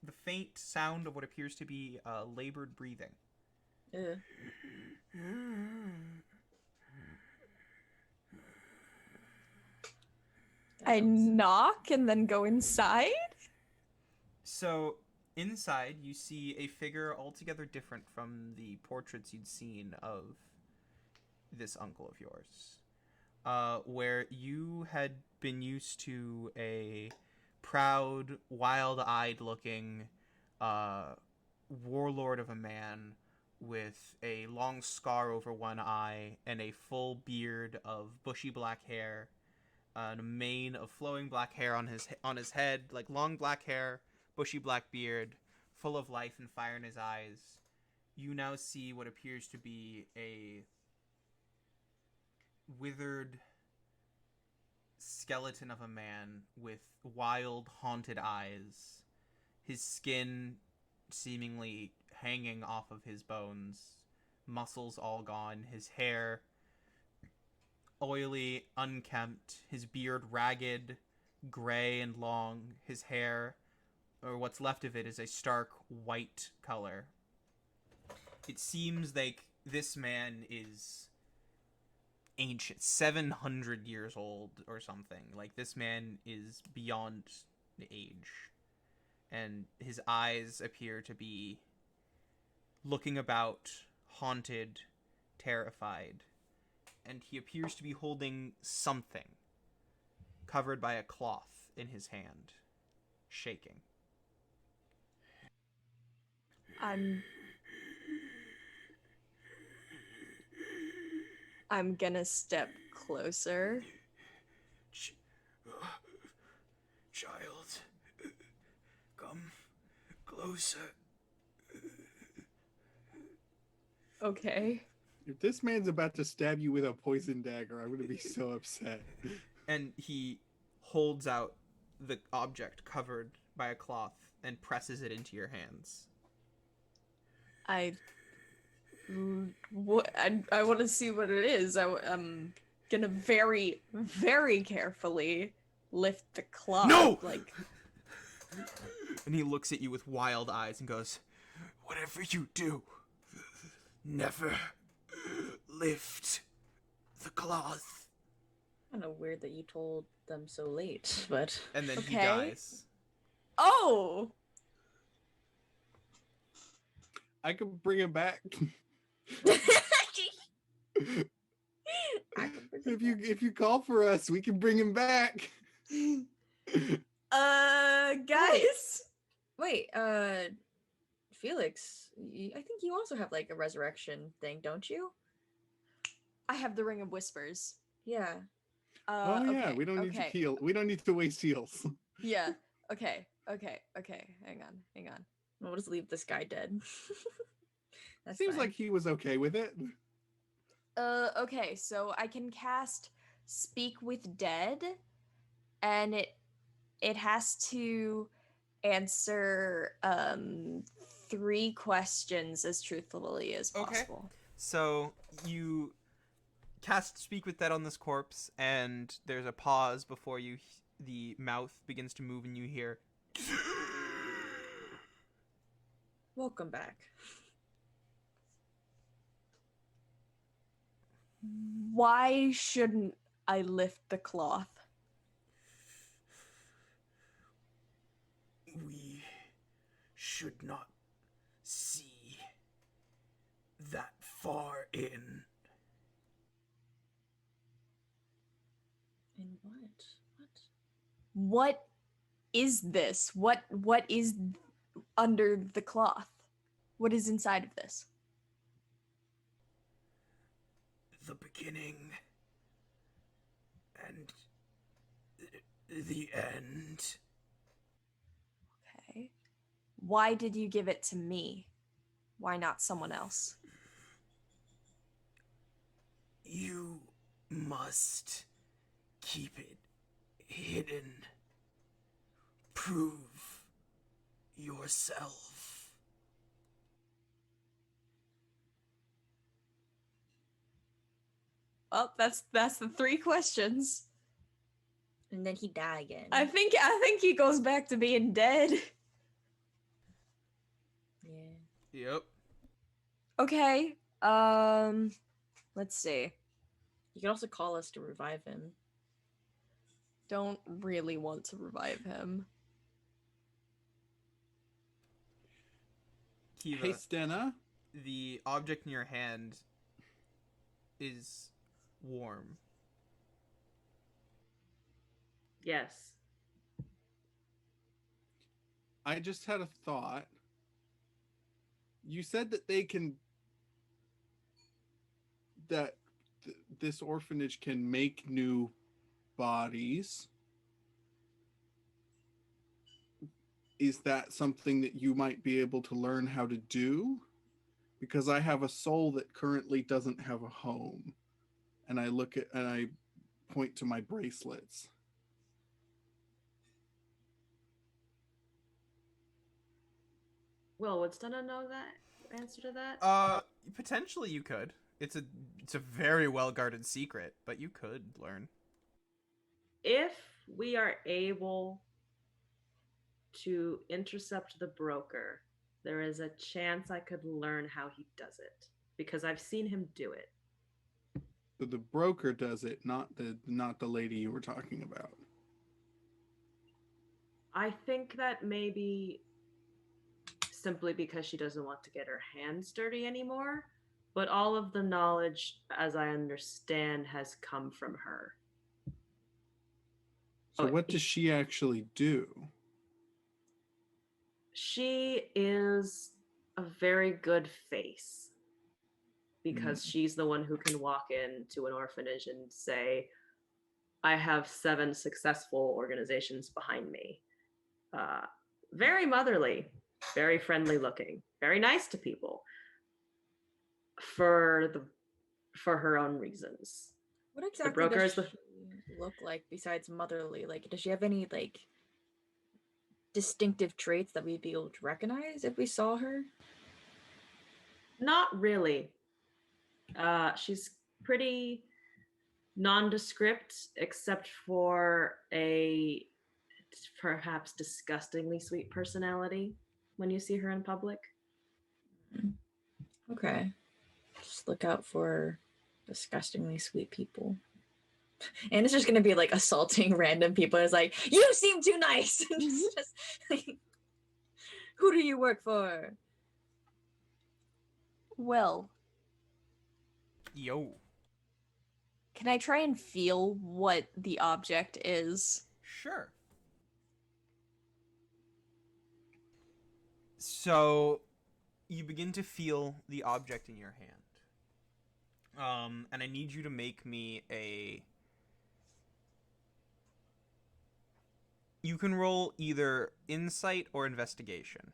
the faint sound of what appears to be labored breathing. I knock and then go inside. So inside, you see a figure altogether different from the portraits you'd seen of this uncle of yours. Where you had been used to a proud, wild-eyed looking warlord of a man with a long scar over one eye and a full beard of bushy black hair, and a mane of flowing black hair on his head, like long black hair, bushy black beard, full of life and fire in his eyes. You now see what appears to be a withered skeleton of a man with wild, haunted eyes, his skin seemingly hanging off of his bones, muscles all gone, his hair oily, unkempt, his beard ragged, gray and long, his hair, or what's left of it, is a stark white color. It seems like this man is ancient, 700 years old or something. Like, this man is beyond age. And his eyes appear to be looking about, haunted, terrified. And he appears to be holding something covered by a cloth in his hand, shaking. I'm gonna step closer. Child, come closer. Okay. If this man's about to stab you with a poison dagger, I'm gonna be so upset. And he holds out the object covered by a cloth and presses it into your hands. I want to see what it is. I'm gonna very, very carefully lift the cloth. No! Like, And he looks at you with wild eyes and goes, "Whatever you do, never lift the cloth." Kind of weird that you told them so late, but And then he Okay. dies. oh, I could bring him back. If you call for us, we can bring him back. guys. Wait, Felix, I think you also have like a resurrection thing, don't you? I have the Ring of Whispers. Yeah. Oh yeah, Okay, we don't need to okay. heal. We don't need to waste heals. Yeah. Okay. Hang on. We'll just leave this guy dead. That Seems like he was okay with it. Okay, so I can cast Speak with Dead, and it has to answer 3 questions as truthfully as Okay. possible. So you cast Speak with Dead on this corpse, and there's a pause before the mouth begins to move, and you hear, Welcome back. Why shouldn't I lift the cloth? "We should not see that far in." In what? What? What is this? What is under the cloth? What is inside of this? The beginning and the end. Okay. Why did you give it to me? Why not someone else? You must keep it hidden. Prove yourself. Well, that's the 3 questions. And then he died again. I think he goes back to being dead. Yeah. Yep. Okay. Let's see. You can also call us to revive him. Don't really want to revive him. Kiva, Hey, Stenna. the object in your hand is warm. Yes. I just had a thought. You said that this orphanage can make new bodies. Is that something that you might be able to learn how to do? Because I have a soul that currently doesn't have a home. And I point to my bracelets. Will, would Stenna know that answer to that? Potentially you could. It's a very well guarded secret, but you could learn. If we are able to intercept the broker, there is a chance I could learn how he does it because I've seen him do it. So the broker does it, not the lady you were talking about. I think that maybe simply because she doesn't want to get her hands dirty anymore, but all of the knowledge, as I understand, has come from her. So what does she actually do? She is a very good face because she's the one who can walk into an orphanage and say, I have 7 successful organizations behind me. Very motherly, very friendly looking, very nice to people for her own reasons. What exactly broker does is the- she look like besides motherly? Like, does she have any like distinctive traits that we'd be able to recognize if we saw her? Not really. She's pretty nondescript, except for a perhaps disgustingly sweet personality when you see her in public. Okay. Just look out for disgustingly sweet people. And it's just gonna be like assaulting random people. It's like, you seem too nice. Just like, who do you work for? Well, Yo. can I try and feel what the object is? Sure. So you begin to feel the object in your hand. And I need you to make me a... You can roll either insight or investigation.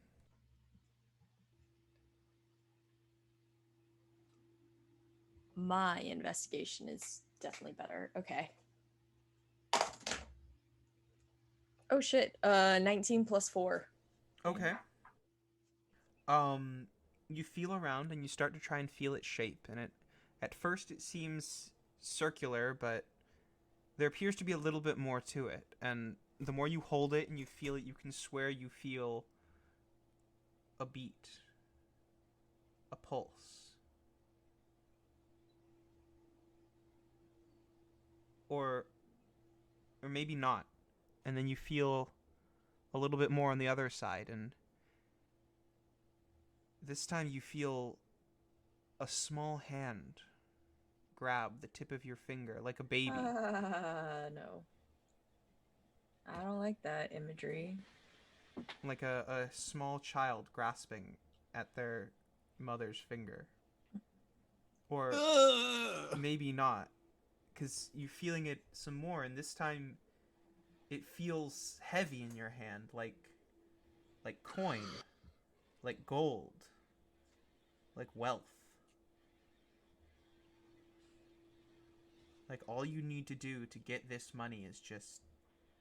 My investigation is definitely better. Okay. Oh shit. 19 plus 4. Okay. You feel around and you start to try and feel its shape, and at first it seems circular, but there appears to be a little bit more to it. And the more you hold it and you feel it, you can swear you feel a beat, a pulse, or maybe not. And then you feel a little bit more on the other side, and this time you feel a small hand grab the tip of your finger like a baby. No. I don't like that imagery. Like a small child grasping at their mother's finger. Or maybe not, because you're feeling it some more, and this time it feels heavy in your hand, like coin, like gold, like wealth. Like all you need to do to get this money is just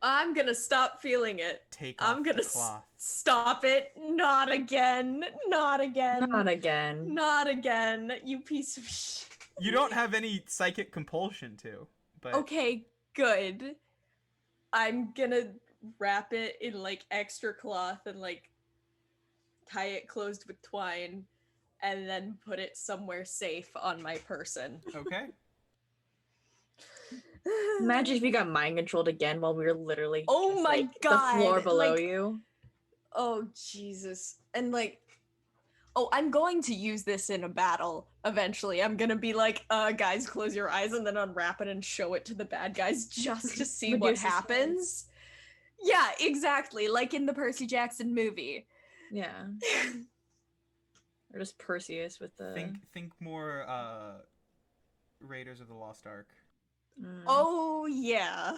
I'm gonna stop feeling it. take off I'm gonna the cloth. stop it. Not again. Not again. Not again. Not again. You piece of shit. You don't have any psychic compulsion to, but Okay, good. I'm gonna wrap it in like extra cloth and like tie it closed with twine and then put it somewhere safe on my person. okay. Imagine if you got mind controlled again while we were literally Oh just, my like, God, the floor below like- you. Oh Jesus. And like, oh, I'm going to use this in a battle eventually. I'm gonna be like, guys, close your eyes and then unwrap it and show it to the bad guys just to see what Reduce the happens. Yeah, exactly. Like in the Percy Jackson movie. Yeah. Or just Perseus with the Think more Raiders of the Lost Ark. Oh yeah.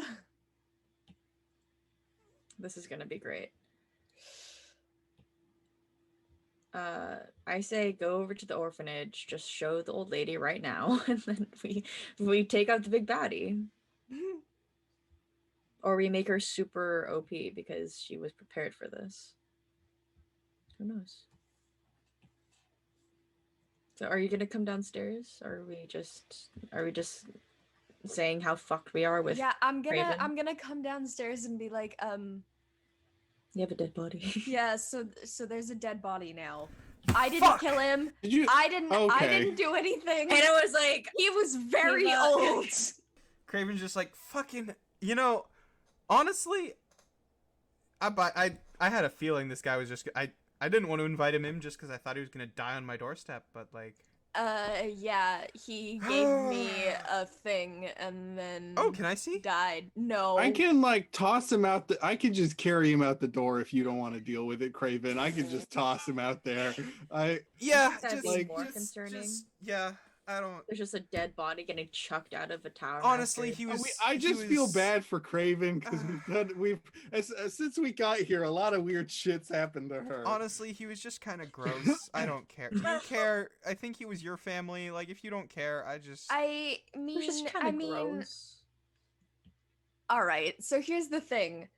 This is gonna be great. I say go over to the orphanage, just show the old lady right now, and then we take out the big baddie. Or we make her super OP because she was prepared for this. Who knows? So are you gonna come downstairs? Or are we just saying how fucked we are with Yeah, I'm Raven? gonna come downstairs and be like, You have a dead body. yeah, so there's a dead body now. I didn't Fuck. kill him. Did you? I Okay. didn't do anything. And it was like, He was very Give up. old. Craven's just like, fucking, honestly, I had a feeling this guy was just, I didn't want to invite him in just because I thought he was going to die on my doorstep, but like. Yeah, he gave me a thing and then Oh, can I see? died. No. I can like toss him out. I could just carry him out the door if you don't want to deal with it, Craven. I could just toss him out there. Yeah, That'd just be like, more concerning. yeah, I don't. there's just a dead body getting chucked out of a tower. Honestly, after. he was. I just feel was- bad for Craven because since we got here, a lot of weird shit's happened to her. Honestly, he was just kind of gross. I don't care. Do you care? I think he was your family. Like, if you don't care, I just. I It was just mean, kind of gross. all right. So here's the thing.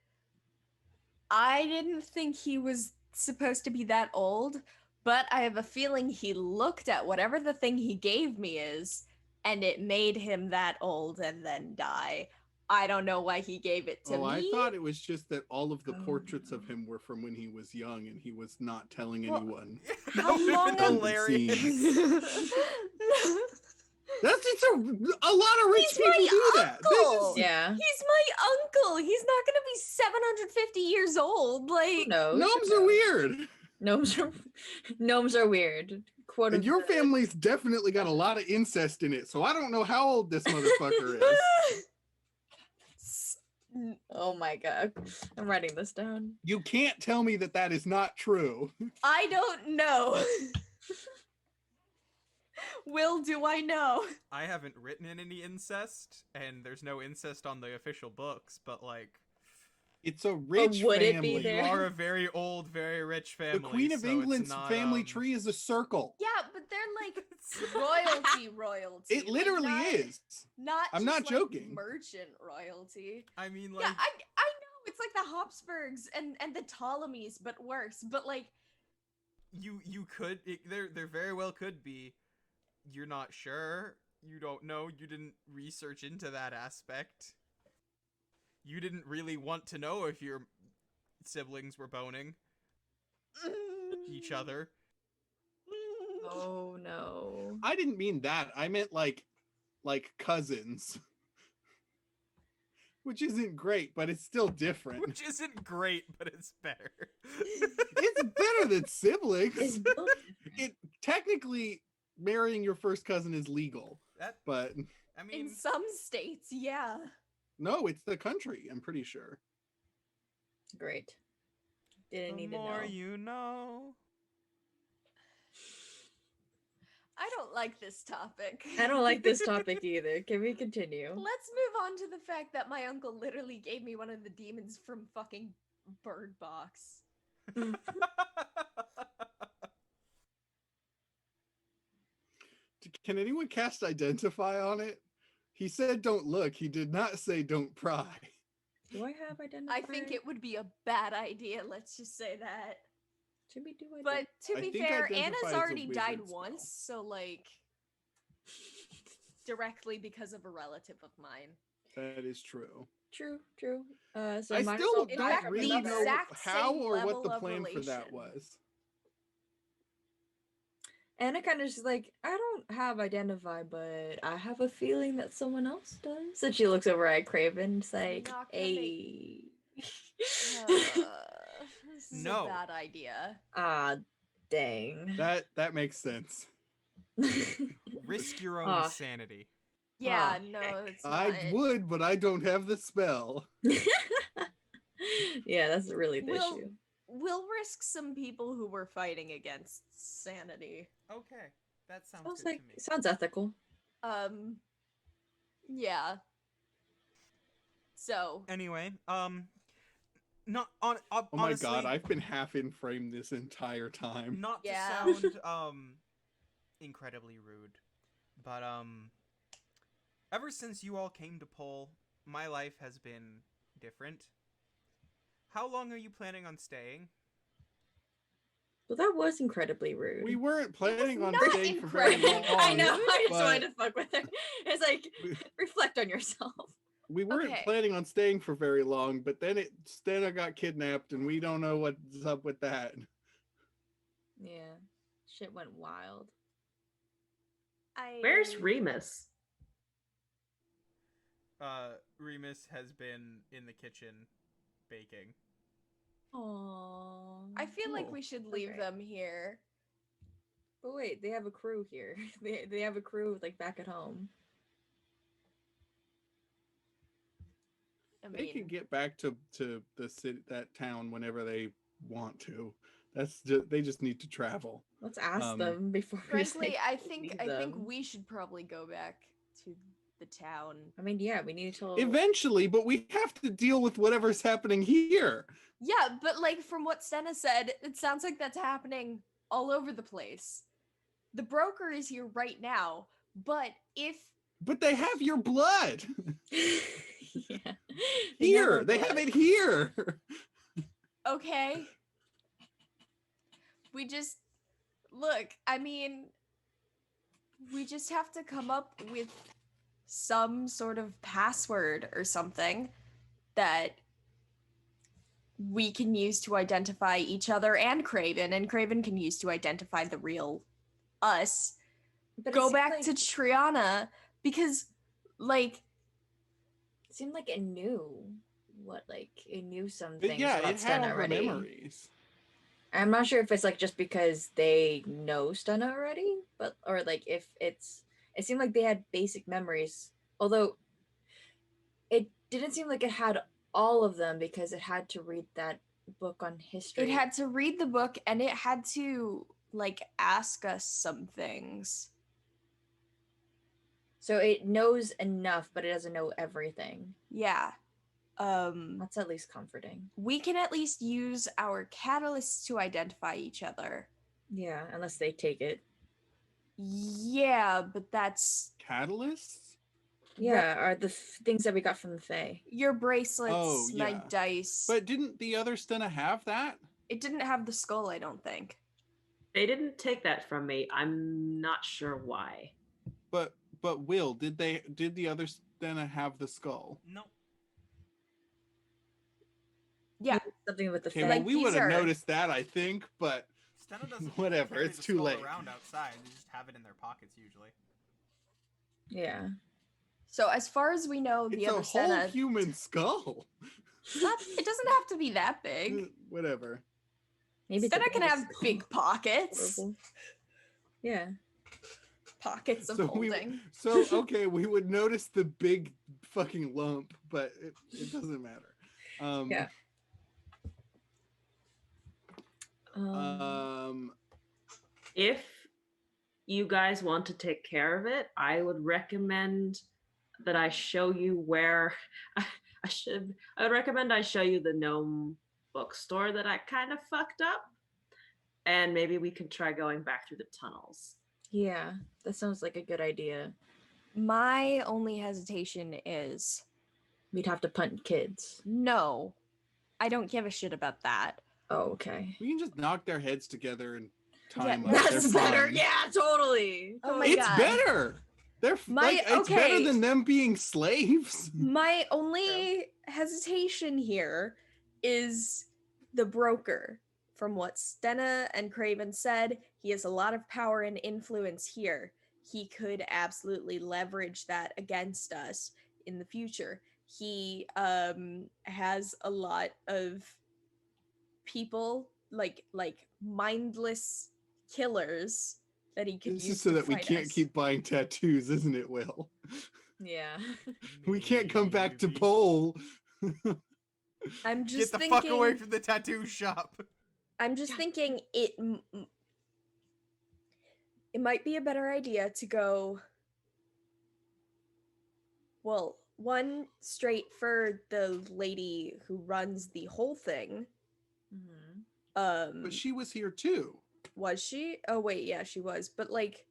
I didn't think he was supposed to be that old, but I have a feeling he looked at whatever the thing he gave me is, and it made him that old and then die. I don't know why he gave it to me. I thought it was just that all of the Oh, portraits of no. him were from when he was young and he was not telling Well, anyone. That how would've long been have- hilarious. It's a lot of rich He's people my do that. This uncle! is- Yeah. He's my uncle. He's not gonna be 750 years old. Who Like, knows? Gnomes are weird. Gnomes are weird. Quote And your unquote. family's definitely got a lot of incest in it, so I don't know how old this motherfucker is. Oh my god. I'm writing this down. You can't tell me that that is not true. I don't know. Will, do I know? I haven't written in any incest, and there's no incest on the official books, but like, It's a rich would it family. be you there? are a very old, very rich family. The Queen of so it's England's not, family tree is a circle. Yeah, but they're like royalty. It literally like, is. Not I'm just, not like, joking. merchant royalty. I mean, like, Yeah, I know it's like the Habsburgs and the Ptolemies, but worse. But like, you could, there very well could be. You're not sure. You don't know. You didn't research into that aspect. You didn't really want to know if your siblings were boning each other. Oh no. I didn't mean that. I meant like cousins. Which isn't great, but it's still different. Which isn't great, but it's better. It's better than siblings. It's built It technically marrying your first cousin is legal, That, but I mean, in some states, yeah. no, it's the country, I'm pretty sure. great. Didn't the need to more know. you know. I don't like this topic. I don't like this topic either. Can we continue? Let's move on to the fact that my uncle literally gave me one of the demons from fucking Bird Box. Can anyone cast identify on it? He said don't look. He did not say don't pry. Do I have identifier? I think it would be a bad idea, let's just say that. Should we do it? But to I be think fair, identify Anna's is a already died wizard spell. once, so like directly because of a relative of mine. That is true. True. So I might as still well In don't fact, die the really know exact how same or what level the of plan for that relation. was. Anna kind of just like, I don't have identify, but I have a feeling that someone else does. And she looks over at Craven, it's like, not gonna hey. This is No. a bad idea. Ah, dang. That makes sense. Risk your own Ah. sanity. Yeah, Ah, no, heck. it's not. I would, but I don't have the spell. Yeah, that's really the We'll, issue. we'll risk some people who were fighting against sanity. Okay, that sounds Sounds good like to me. sounds ethical. Yeah. So, Anyway, not on. Oh my honestly, god, I've been half in frame this entire time. not to Yeah. sound incredibly rude, but ever since you all came to Pole, my life has been different. How long are you planning on staying? Well, that was incredibly rude. We weren't planning on not staying for very long. incredible. I know. I just but wanted to fuck with her. It's like, reflect on yourself. We weren't Okay. planning on staying for very long, but then Stenna got kidnapped, and we don't know what's up with that. Yeah. Shit went wild. Where's Remus? Remus has been in the kitchen baking. Aww. I feel like Oh, we should leave okay. them here. But wait, they have a crew here. They have a crew like back at home. I They can mean, get back to the city, that town, whenever they want to. That's just, they just need to travel. Let's ask Um, them before frankly, we say I think them. we should probably go back to the town. I mean, yeah, we need to. Eventually, but we have to deal with whatever's happening here. Yeah, but like from what Stenna said, it sounds like that's happening all over the place. The broker is here right now, but if But they have your blood Yeah. here. They have it here. okay, we just look, I mean, we just have to come up with some sort of password or something that we can use to identify each other and Craven can use to identify the real us. But Go back to Triana because, like, it seemed like it knew it knew some But things yeah, about it had Stenna all her already. memories. I'm not sure if it's like just because they know Stenna already, but or like if it seemed like they had basic memories. Although it didn't seem like it had all of them because it had to read that book on history. it had to read the book and it had to, like, ask us some things. So it knows enough, but it doesn't know everything. Yeah. That's at least comforting. We can at least use our catalysts to identify each other. Yeah, unless they take it. Yeah, but that's Catalysts? Yeah, are the things that we got from the Fae. your bracelets, Oh, my yeah. dice. But didn't the other Stenna have that? It didn't have the skull, I don't think. They didn't take that from me. I'm not sure why. But Will, did the other Stenna have the skull? No. Yeah. Something with the Okay, Fae. well, Like, we these would have are- noticed that, I think, but Stenna doesn't whatever, carry it's the too skull late. around outside. They just have it in their pockets usually. Yeah. So as far as we know, the It's other a whole Stenna, human skull. it doesn't have to be that big. Whatever. Maybe it's a Stenna can big have skull. big pockets. Horrible. Yeah. Pockets of holding. So okay, we would notice the big fucking lump, but it doesn't matter. Yeah. If you guys want to take care of it, I would recommend that I show you where I would recommend I show you the gnome bookstore that I kind of fucked up. And maybe we can try going back through the tunnels. Yeah, that sounds like a good idea. My only hesitation is We'd have to punt kids. no. I don't give a shit about that. Oh, okay. We can just knock their heads together and tie Yeah, them up. That's They're better. fine. Yeah, totally. Oh my It's God. better. It's better okay. than them being slaves. My only hesitation here is the broker. From what Stenna and Craven said, he has a lot of power and influence here. He could absolutely leverage that against us in the future. He has a lot of people, like mindless killers that he could This use is so to that we fight can't us. keep buying tattoos, isn't it, Will? Yeah. We can't come back to Maybe. Pole. I'm Get just the thinking, fuck away from the tattoo shop. I'm just thinking it might be a better idea to go, well, one straight for the lady who runs the whole thing. Mm-hmm. But she was here too. Was she? Oh wait, yeah, she was. But like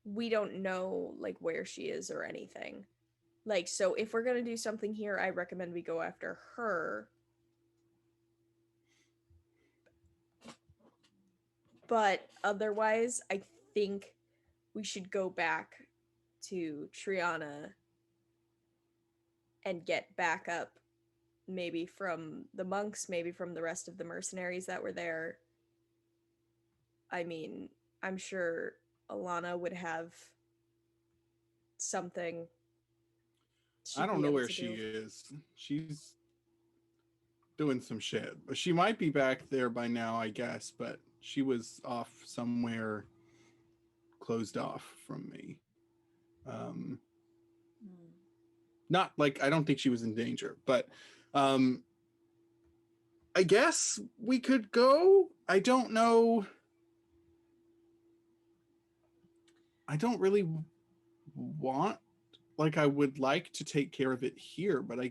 we don't know like where she is or anything. Like, so if we're gonna do something here, I recommend we go after her. But otherwise, I think we should go back to Triana and get backup, maybe from the monks, maybe from the rest of the mercenaries that were there. I mean, I'm sure Alana would have something I she'd don't be know able where to she do. is. She's doing some shit. But she might be back there by now, I guess, but she was off somewhere closed off from me. Um Hmm. Not like I don't think she was in danger, but um I guess we could go. I don't know. I don't really want I would like to take care of it here, but I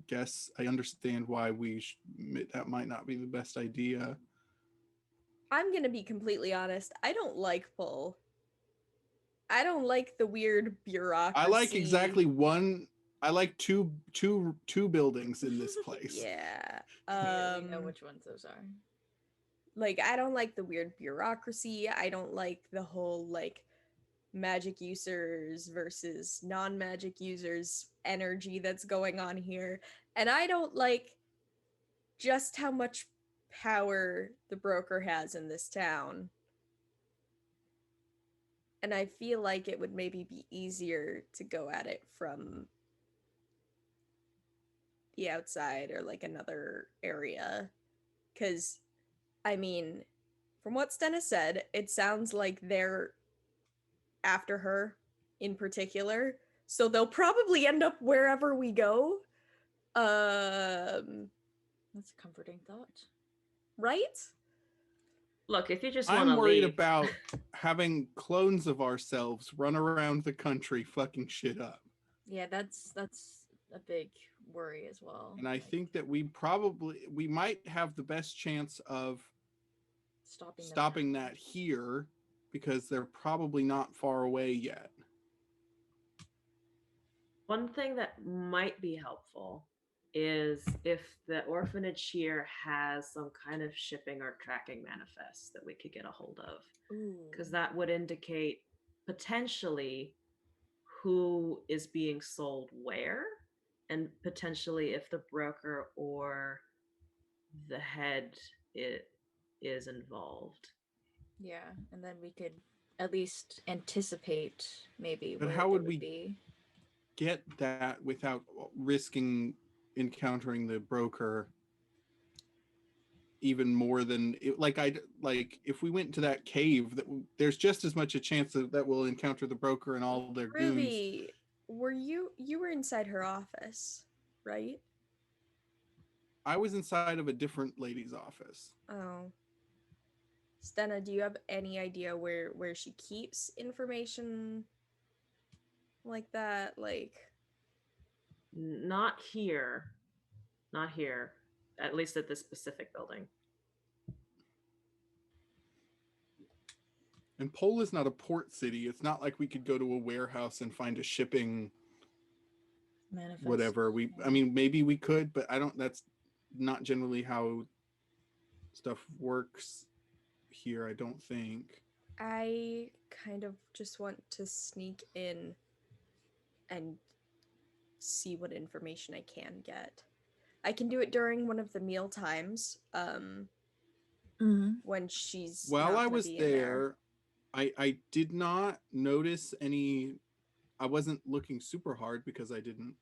guess I understand why that might not be the best idea. I'm gonna be completely honest. I don't like Pull. I don't like the weird I like bureaucracy. exactly one. I like two buildings in this place. Yeah. Yeah, we know which ones those are. Like I don't like the weird bureaucracy. I don't like the whole like magic users versus non-magic users energy that's going on here. And I don't like just how much power the broker has in this town. And I feel like it would maybe be easier to go at it from the outside or like another area. Because, I mean, from what Stenna said, it sounds like they're after her in particular. So they'll probably end up wherever we go. That's a comforting thought. Right? Look, if you just want I'm to worried leave, about having clones of ourselves run around the country fucking shit up. Yeah, that's a big worry as well. And I Like think that we might have the best chance of stopping them stopping that here because they're probably not far away yet. one thing that might be helpful is if the orphanage here has some kind of shipping or tracking manifest that we could get a hold of, Ooh. because that would indicate potentially who is being sold where, and potentially if the broker or the head it is involved. Yeah, and then we could at least anticipate maybe But where how they would would we be. get that without risking encountering the broker even more than if we went to that cave that there's just as much a chance that we'll encounter the broker and all their goons. Ruby, you were inside her office, right? I was inside of a different lady's office. Oh. Stenna, do you have any idea where she keeps information like that? Like Not here. Not here. At least at this specific building. And Pole is not a port city. It's not like we could go to a warehouse and find a shipping Manifest. whatever. I mean, maybe we could, but I don't. That's not generally how stuff works here. I don't think. I kind of just want to sneak in and see what information I can get. I can do it during one of the meal times, Mm-hmm. when she's While not I gonna was be in there. there, I did not notice any. I wasn't looking super hard because I didn't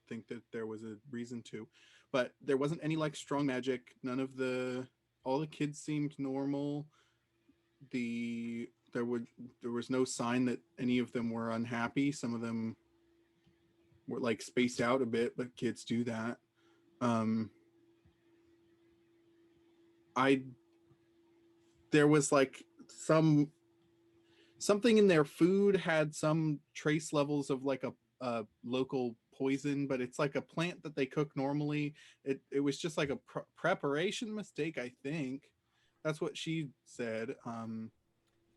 think that there was a reason to, but there wasn't any like strong magic. None of the all the kids seemed normal. There would there was no sign that any of them were unhappy. Some of them were like spaced out a bit, but kids do that. Um, I there was like something in their food had some trace levels of like a local poison, but it's like a plant that they cook normally. It was just like a preparation mistake, I think. That's what she said.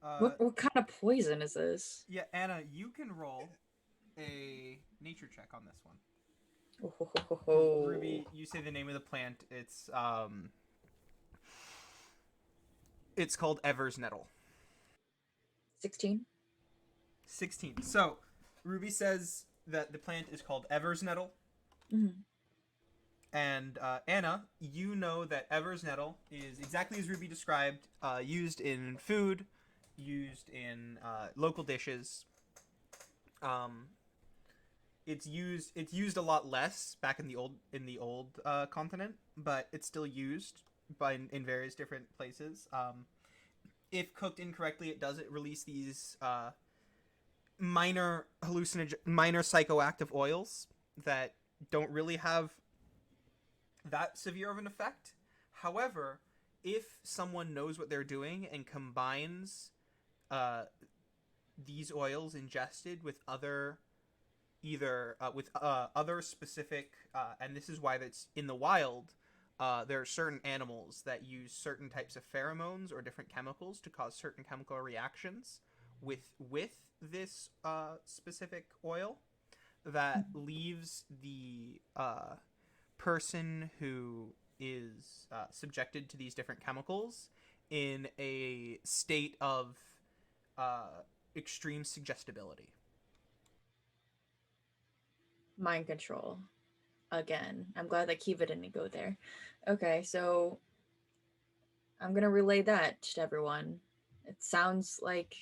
What kind of poison is this? Yeah, Anna, you can roll a nature check on this one. Ruby, you say the name of the plant. It's called Ever's Nettle. 16. 16. So, Ruby says that the plant is called Ever's Nettle. Mm-hmm. And Anna, you know that Ever's Nettle is exactly as Ruby described, used in food used in local dishes. It's used a lot less back in the old continent, but it's still used in various different places. If cooked incorrectly, it does release these minor psychoactive oils that don't really have that severe of an effect. However, if someone knows what they're doing and combines uh, these oils ingested with other specific, and this is why that's in the wild. There are certain animals that use certain types of pheromones or different chemicals to cause certain chemical reactions with this specific oil that leaves the person who is subjected to these different chemicals in a state of extreme suggestibility. Mind control. Again. I'm glad that Kiva didn't go there. Okay, so I'm gonna relay that to everyone. It sounds like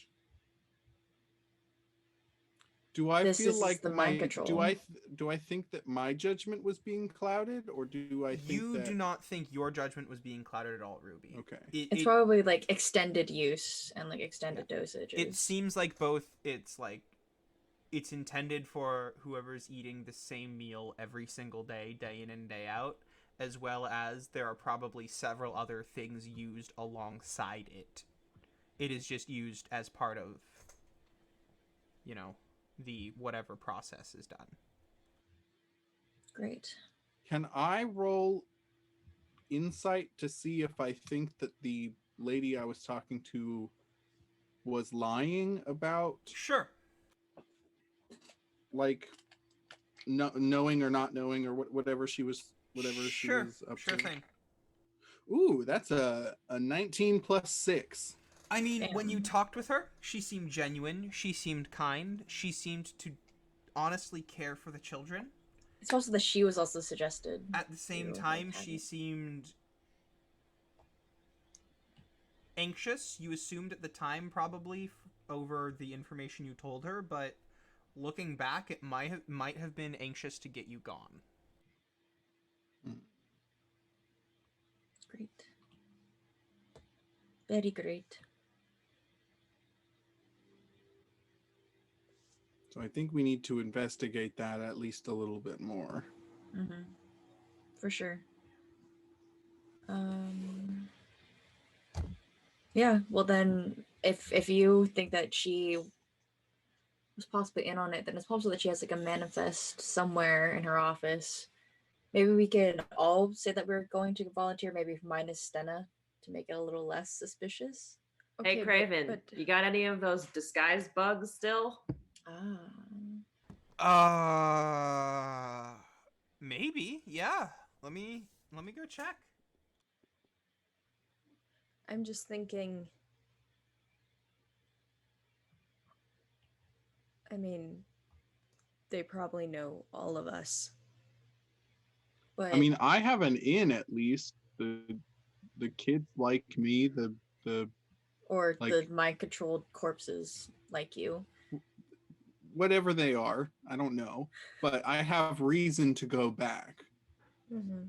Do I this feel is like the mind control. do I think that my judgment was being clouded, or do I think You that do not think your judgment was being clouded at all, Ruby. Okay. It's probably like extended use and like extended dosages. It seems like both. It's intended for whoever's eating the same meal every single day, day in and day out, as well as there are probably several other things used alongside it. It is just used as part of, the whatever process is done. Great. Can I roll insight to see if I think that the lady I was talking to was lying about, Sure. like, knowing or not knowing, or whatever she was Sure. up Sure to? thing. Ooh, that's a 19 plus 6. I mean, when you Damn. talked with her, she seemed genuine. She seemed kind. She seemed to honestly care for the children. It's also that she was also suggested. At the same to, time, like, have she it. seemed anxious. You assumed at the time, probably over the information you told her, but looking back, it might have been anxious to get you gone. Great. Very great. So I think we need to investigate that at least a little bit more. Mm-hmm. For sure. Yeah, well then if you think that she was possibly in on it, then it's possible that she has like a manifest somewhere in her office. Maybe we could all say that we're going to volunteer, maybe minus Stenna, to make it a little less suspicious. Hey, Craven, you got any of those disguise bugs still? Maybe. Yeah. Let me go check. I'm just thinking. I mean, they probably know all of us. But I mean, I have an in at least. The kids like me. The or like, the mind controlled corpses like you. whatever they are, I don't know, but I have reason to go back. Mm-hmm.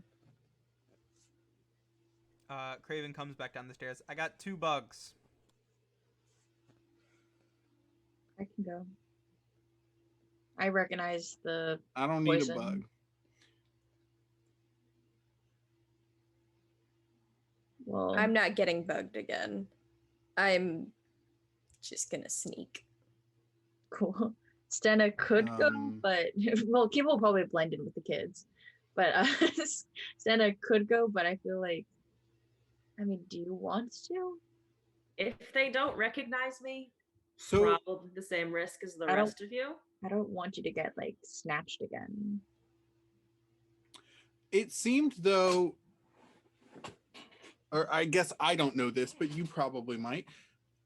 Craven comes back down the stairs. I got 2 bugs. I can go. I recognize the I don't poison. need a bug. Well, I'm not getting bugged again. I'm just gonna sneak. cool. Stenna could go, but well, Kiva will probably blend in with the kids. But Stenna could go, but I feel like, I mean, do you want to? If they don't recognize me, So probably the same risk as the I don't- rest of you. I don't want you to get like snatched again. it seemed though, or I guess I don't know this, but you probably might.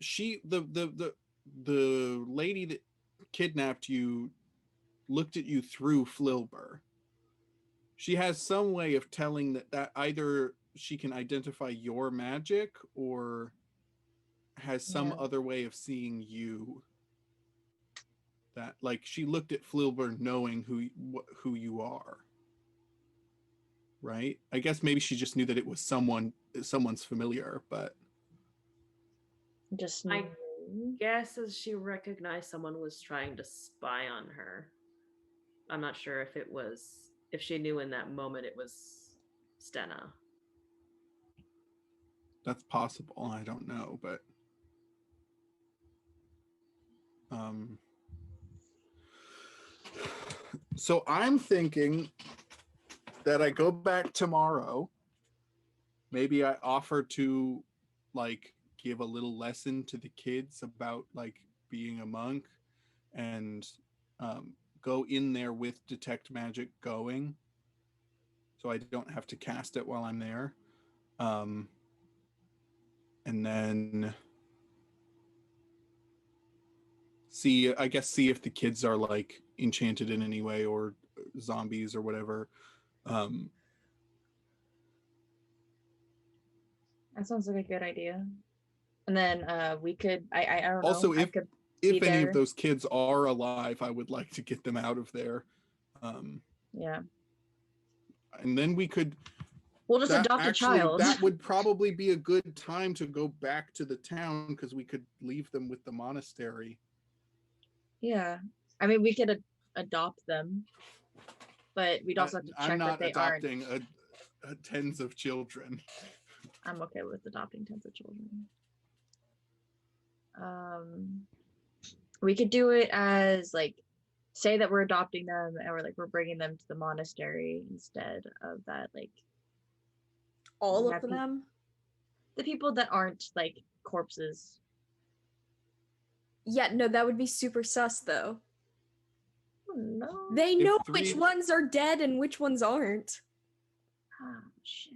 The lady that kidnapped you looked at you through Flilber. She has some way of telling that either she can identify your magic, or has some Yeah. other way of seeing you. That like she looked at Flilber knowing who you are. Right? I guess maybe she just knew that it was someone's familiar, but Just I guess as she recognized someone was trying to spy on her. I'm not sure if she knew in that moment it was Stenna. that's possible. I don't know, but um so I'm thinking that I go back tomorrow. Maybe I offer to like give a little lesson to the kids about like being a monk and go in there with detect magic going so I don't have to cast it while I'm there. Um, and then see if the kids are like enchanted in any way or zombies or whatever. Um, that sounds like a good idea. And then we could I don't also, know. I could if be any of there. those kids are alive, I would like to get them out of there. Yeah. And then we could We'll just that adopt a actually child. that would probably be a good time to go back to the town because we could leave them with the monastery. Yeah. I mean, we could adopt them, but we'd also have to I'm check that not they aren't. adopting tens of children. I'm okay with adopting tons of children. We could do it as like, say that we're adopting them, and we're bringing them to the monastery instead of that. Like All that of them? the people that aren't like corpses. Yeah, no, that would be super sus though. Oh, no. They If know three- which ones are dead and which ones aren't. Oh shit.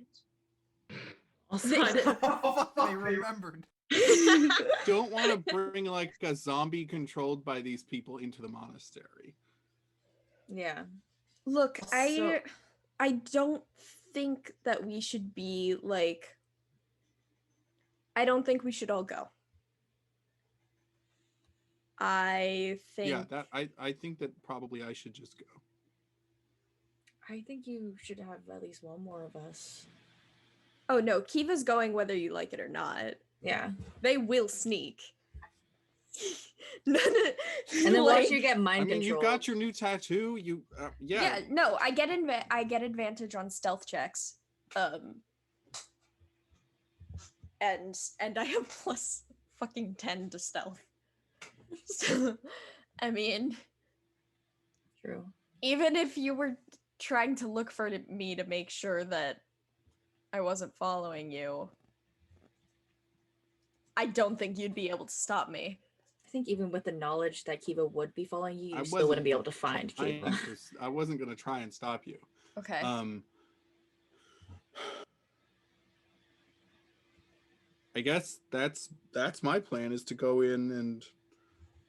Also, They remembered. Don't want to bring like a zombie controlled by these people into the monastery. Yeah. Look, So- I don't think that we should be like I don't think we should all go. I think Yeah, that I think that probably I should just go. I think you should have at least one more of us. Oh no, Kiva's going whether you like it or not. Yeah. They will sneak. And then like, once you get mind I mean, you control. got your new tattoo. You yeah, no, I get advantage on stealth checks. And I have plus fucking 10 to stealth. So, I mean, True. even if you were trying to look for me to make sure that I wasn't following you, I don't think you'd be able to stop me. I think even with the knowledge that Kiva would be following you, I you still wouldn't be able wasn't to find trying Kiva. I wasn't going to try and stop you. Okay. I guess that's my plan is to go in and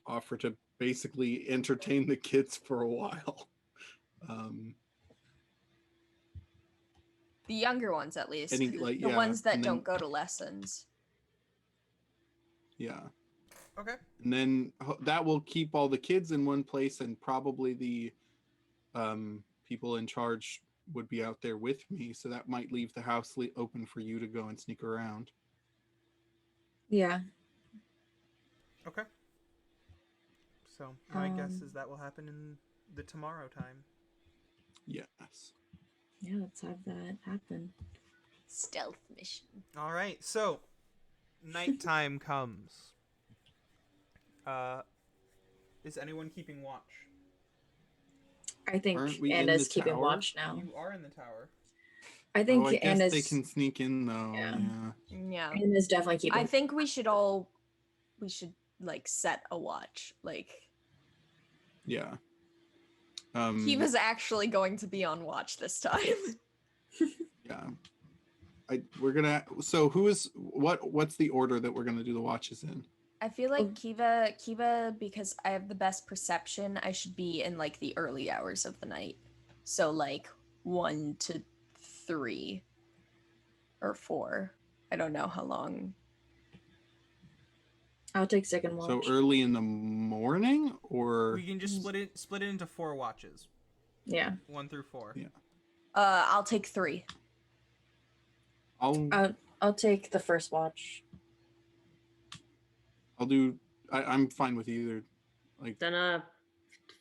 offer to basically entertain the kids for a while. The younger ones, at least. Any, like, the yeah, ones that and then- don't go to lessons. Yeah. Okay. And then that will keep all the kids in one place, and probably the people in charge would be out there with me. So that might leave the house open for you to go and sneak around. Yeah. Okay. So my guess is that will happen in the tomorrow time. Yes. Yeah, let's have that happen. Stealth mission. All right. So nighttime comes. Is anyone keeping watch? I think Aren't we in Anna's the keeping tower? watch now. You are in the tower. I think I guess Anna's they can sneak in though. Yeah. Yeah. Anna's definitely keeping. I think we should like set a watch. Like Yeah. he was actually going to be on watch this time. Yeah. We're gonna. So what's the order that we're gonna do the watches in? I feel like Kiva, because I have the best perception, I should be in like the early hours of the night. So like 1 to 3 or 4. I don't know how long. I'll take second watch. So early in the morning, or We can just split it into 4 watches. Yeah. 1 through 4. Yeah. I'll take 3. I'll take the first watch. I'll do. I'm fine with either. Like, Stenna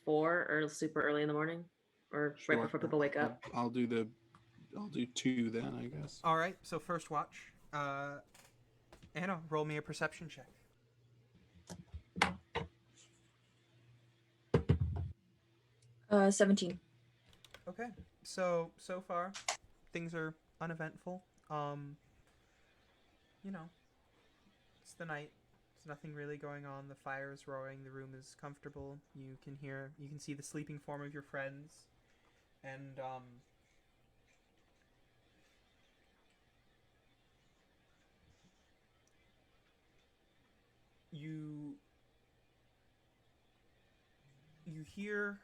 4 or super early in the morning, or sure, right before people wake up. I'll do 2 then, I guess. All right, so first watch. Anna, roll me a perception check. 17. Okay, so far, things are uneventful. You know, it's the night. There's nothing really going on. The fire is roaring. The room is comfortable. You can see the sleeping form of your friends, and you hear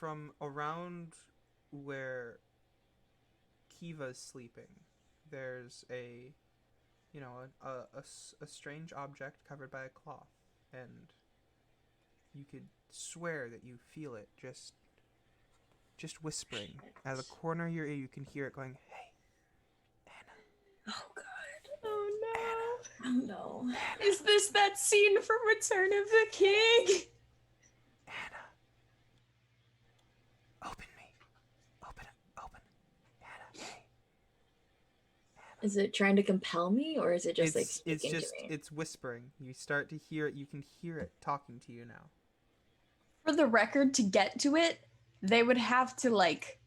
from around where Kiva's sleeping. There's a strange object covered by a cloth, and you could swear that you feel it just whispering. Out of the corner of your ear, you can hear it going, "Hey, Anna." Oh god. Oh no. Oh no. Is this that scene from Return of the King? Anna. Open me. Open. Anna, hey. Is it trying to compel me, or is it just like It's speaking just to me? it's whispering. You start to hear it. You can hear it talking to you now. For the record, to get to it, they would have to like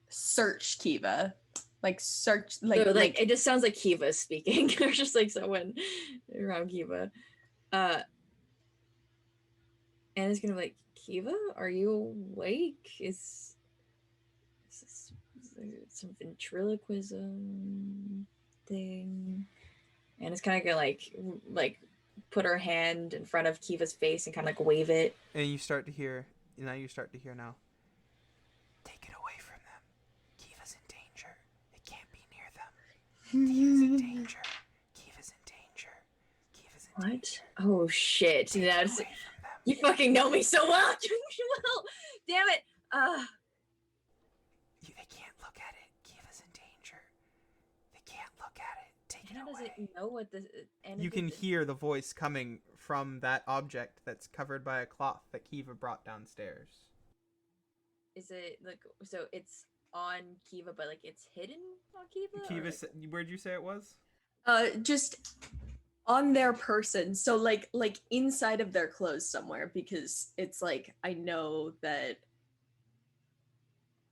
search Kiva. Like search So, like it just sounds like Kiva speaking. There's just like someone around Kiva. Anna's gonna be like, Kiva, are you awake? Is this some ventriloquism thing? Anna's kind of gonna like put her hand in front of Kiva's face and kind of like wave it. And you start to hear now. Take it away from them. Kiva's in danger. It can't be near them. Kiva's in danger. Kiva's in danger. Kiva's in danger. What? Oh shit! Take That's, it away from them. you fucking know me so well. Well, damn it. They can't look at it. Kiva's in danger. They can't look at it. Take it Anna away. doesn't know what this. Anna You can doesn't- hear the voice coming from that object that's covered by a cloth that Kiva brought downstairs. Is it like so? It's on Kiva, but like it's hidden on Kiva. Kiva, Or, like, where'd you say it was? just on their person. So like inside of their clothes somewhere, because it's like I know that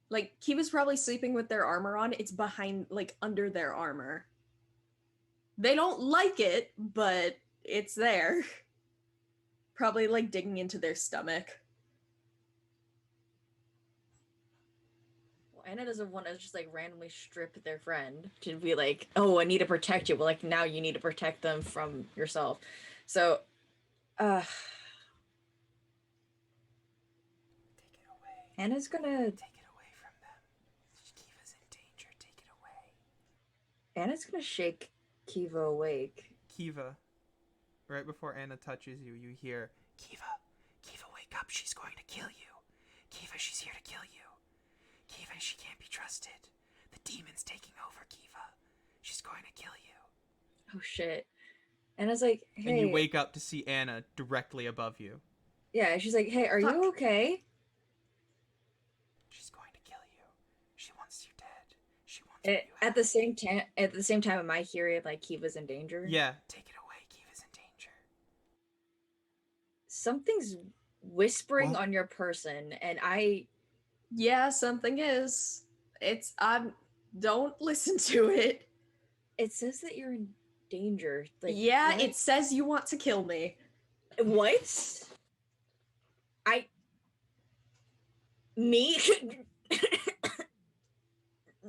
like Kiva's probably sleeping with their armor on. It's behind like under their armor. They don't like it, but it's there. Probably like digging into their stomach. well, Anna doesn't want to just like randomly strip their friend to be like, oh, I need to protect you. Well, like now you need to protect them from yourself. So, Take it away. Anna's gonna Take it away from them. Kiva's in danger. Take it away. shake Kiva awake. Kiva, right before Anna touches you, you hear, Kiva, wake up. She's going to kill you. Kiva, she's here to kill you. Kiva, she can't be trusted. The demon's taking over, Kiva. She's going to kill you. Oh shit. Anna's like, hey. And you wake up to see Anna directly above you. Yeah, she's like, hey, are Fuck. you okay? She's going to kill you. She wants you dead. She wants you At the same time, am I hearing like Kiva's in danger? Yeah. Take it away. Kiva's in danger. Something's whispering What? on your person, and Yeah, something is. It's don't listen to it. it says that you're in danger. Like, Yeah, what? it says you want to kill me. What? Me?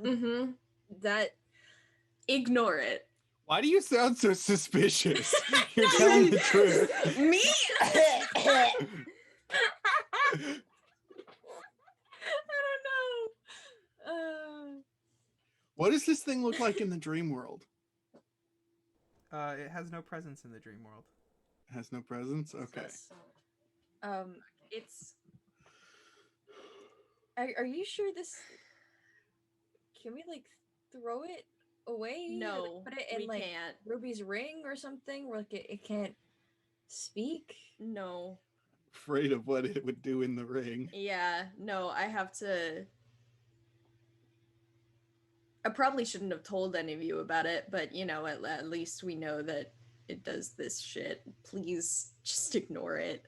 Mm-hmm. That Ignore it. Why do you sound so suspicious? You're telling the truth. Me? I don't know. What does this thing look like in the dream world? It has no presence in the dream world. Has no presence. Okay. Um, It's are you sure this? Can we like throw it away? no, Like, put it in we like can't. Ruby's ring or something, where like it can't speak. No. Afraid of what it would do in the ring. Yeah, no, I have to. I probably shouldn't have told any of you about it, but you know, at least we know that it does this shit. Please just ignore it.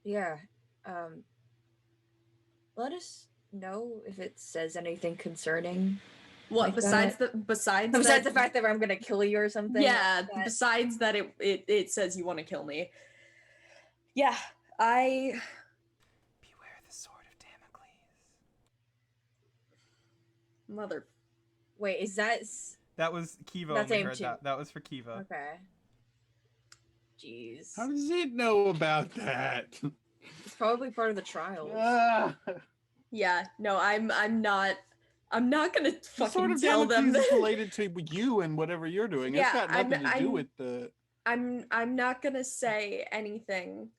Yeah. Um, let us know if it says anything concerning. What Like besides that? besides Besides that, the fact that I'm gonna kill you or something. yeah, like that. besides that it says you want to kill me. Yeah, I Beware the sword of Damocles. mother. Wait, is that That was Kiva That's only aim heard two. that. That was for Kiva. okay? Jeez, How does it know about that? it's probably part of the trials. Yeah, no, I'm not gonna The fucking sword of tell them Damocles is that. related to you and whatever you're doing. It's Yeah, got nothing to do I'm- with the. I'm not gonna say anything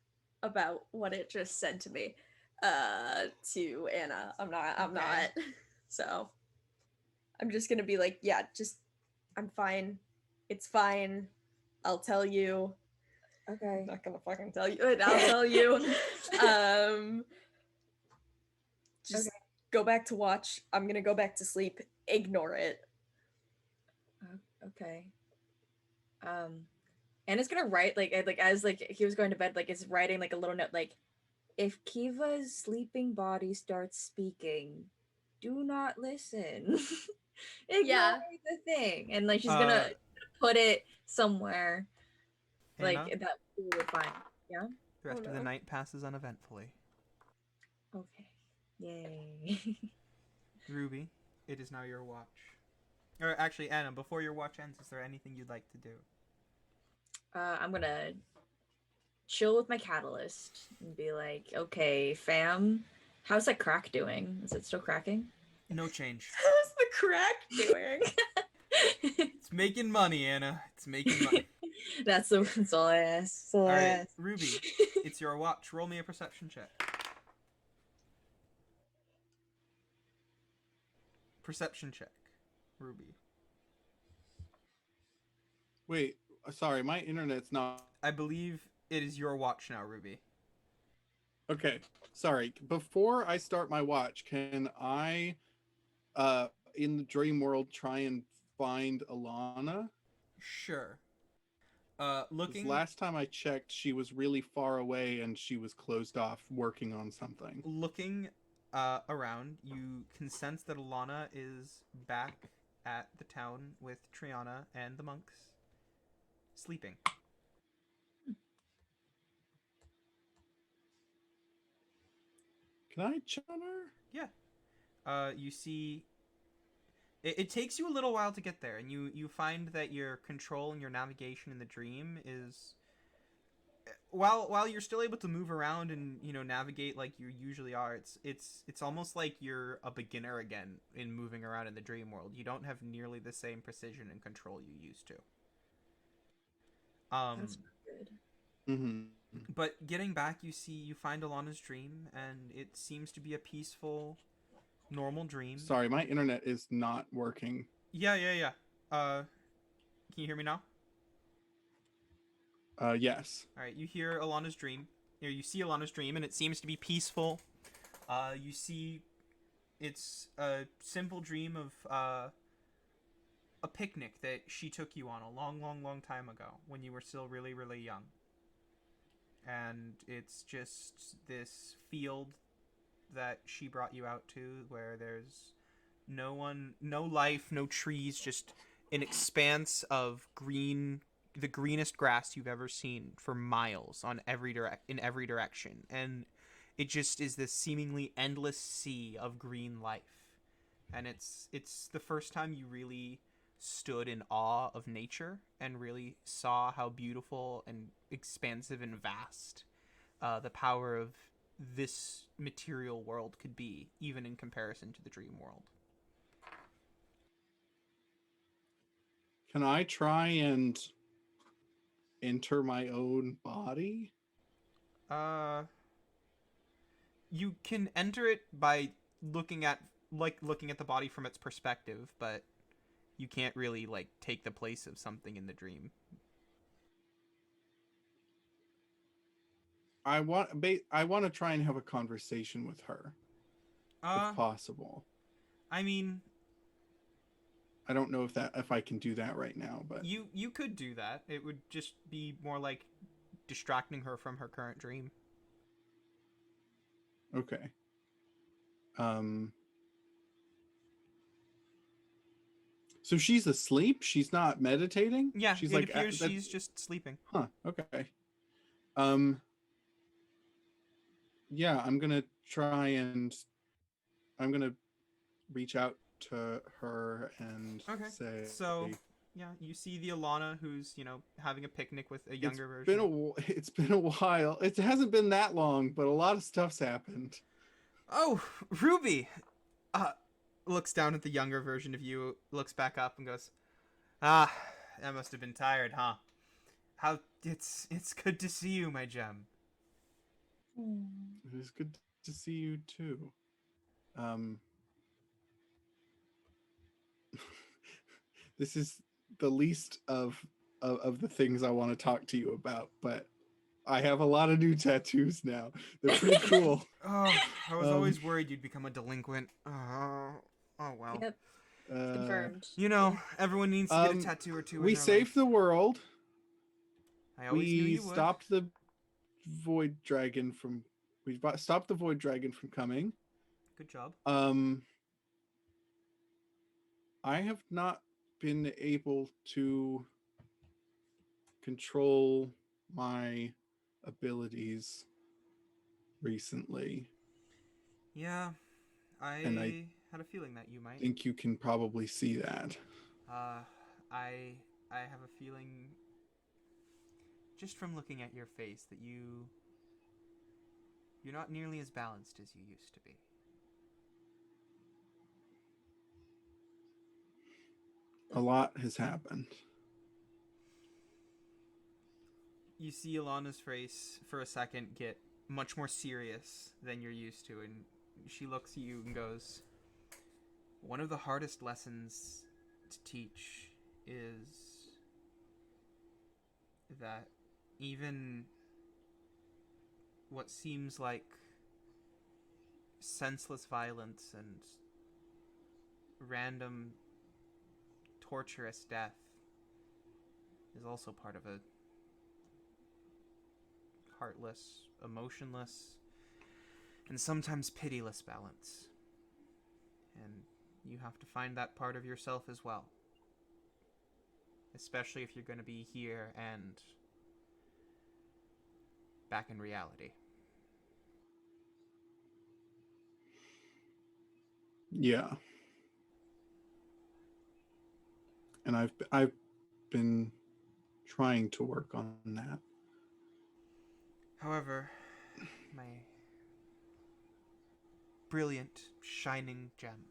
about what it just said to me to Anna. I'm Okay. not. So I'm just gonna be like, yeah, just I'm fine. It's fine. I'll tell you. Okay. I'm not gonna fucking tell you. But I'll tell you. Just Okay. go back to watch. I'm gonna go back to sleep. Ignore it. Okay. And it's gonna write like as like he was going to bed, like it's writing like a little note like, if Kiva's sleeping body starts speaking, do not listen. Ignore Yeah. the thing, and like she's Uh, gonna put it somewhere like Anna, that we would find. Yeah. the rest Oh, of the no. night passes uneventfully. Okay. Yay. Ruby, it is now your watch. Or actually, Anna, before your watch ends, is there anything you'd like to do? I'm gonna chill with my catalyst and be like, okay, fam, how's that crack doing? Is it still cracking? No change. How's the crack doing? It's making money, Anna. It's making money. That's all I ask. That's all All I right, ask. Ruby, it's your watch. Roll me a perception check. Perception check, Ruby. Wait, sorry, my internet's not. I believe it is your watch now, Ruby. Okay, sorry. Before I start my watch, can I, in the dream world, try and find Alana? Sure. 'Cause Looking last time I checked, she was really far away and she was closed off working on something. around, you can sense that Alana is back at the town with Triana and the monks, sleeping. Can I check on her? Yeah. You see, it takes you a little while to get there, and you find that your control and your navigation in the dream is, while you're still able to move around and navigate like you usually are, it's almost like you're a beginner again in moving around in the dream world. You don't have nearly the same precision and control you used to. That's not good. Mm-hmm. But getting back, you find Alana's dream, and it seems to be a peaceful, normal dream. Sorry, my internet is not working. Yeah. Can you hear me now? Yes. All right, you hear Alana's dream, or you see Alana's dream, and it seems to be peaceful. You see, it's a simple dream of a picnic that she took you on a long time ago when you were still really, really young. And it's just this field that she brought you out to, where there's no one, no life, no trees, just an expanse of green, the greenest grass you've ever seen for miles in every direction, and it just is this seemingly endless sea of green life. And it's the first time you really stood in awe of nature and really saw how beautiful and expansive and vast the power of this material world could be, even in comparison to the dream world. Can I try and enter my own body? Uh, you can enter it by looking at the body from its perspective, but you can't really like take the place of something in the dream. I want to try and have a conversation with her if Uh, possible. I mean, I don't know if I can do that right now, but you could do that. It would just be more like distracting her from her current dream. okay. Um so she's asleep? She's not meditating? Yeah, She's it like appears that, she's just sleeping. huh, okay. Um yeah, I'm going to reach out to her and Okay. say So, yeah, you see the Alana who's, having a picnic with a it's younger version. it's been a while. It hasn't been that long, but a lot of stuff's happened. Oh, Ruby! Uh, looks down at the younger version of you, looks back up and goes, "Ah, that must have been tired, huh? How it's good to see you, my gem." It is good to see you too. Um this is the least of the things I want to talk to you about, but I have a lot of new tattoos now. They're pretty cool. Oh, I was Um, always worried you'd become a delinquent. Oh well. Yep, uh, confirmed. Everyone needs to get a tattoo or two in we their saved life. the world. I always knew We you would. stopped the void dragon from. We stopped the void dragon from coming. Good job. I have not been able to control my abilities recently, Yeah, and I I had a feeling that you might. think you can probably see that. Uh, I have a feeling just from looking at your face that you're not nearly as balanced as you used to be. A lot has happened. You see Alana's face for a second get much more serious than you're used to, and she looks at you and goes, "One of the hardest lessons to teach is that even what seems like senseless violence and random torturous death is also part of a heartless, emotionless, and sometimes pitiless balance. And you have to find that part of yourself as well. Especially if you're going to be here and back in reality." Yeah, and I've been trying to work on that. However, my brilliant, shining gem,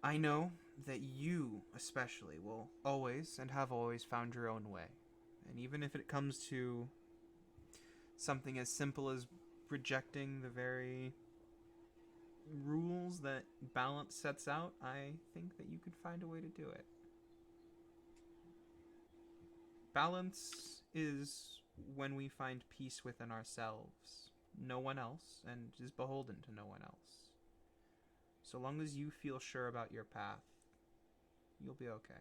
I know that you, especially, will always and have always found your own way. And even if it comes to something as simple as rejecting the very rules that balance sets out, I think that you could find a way to do it. Balance is when we find peace within ourselves, no one else, and is beholden to no one else. So long as you feel sure about your path, you'll be okay.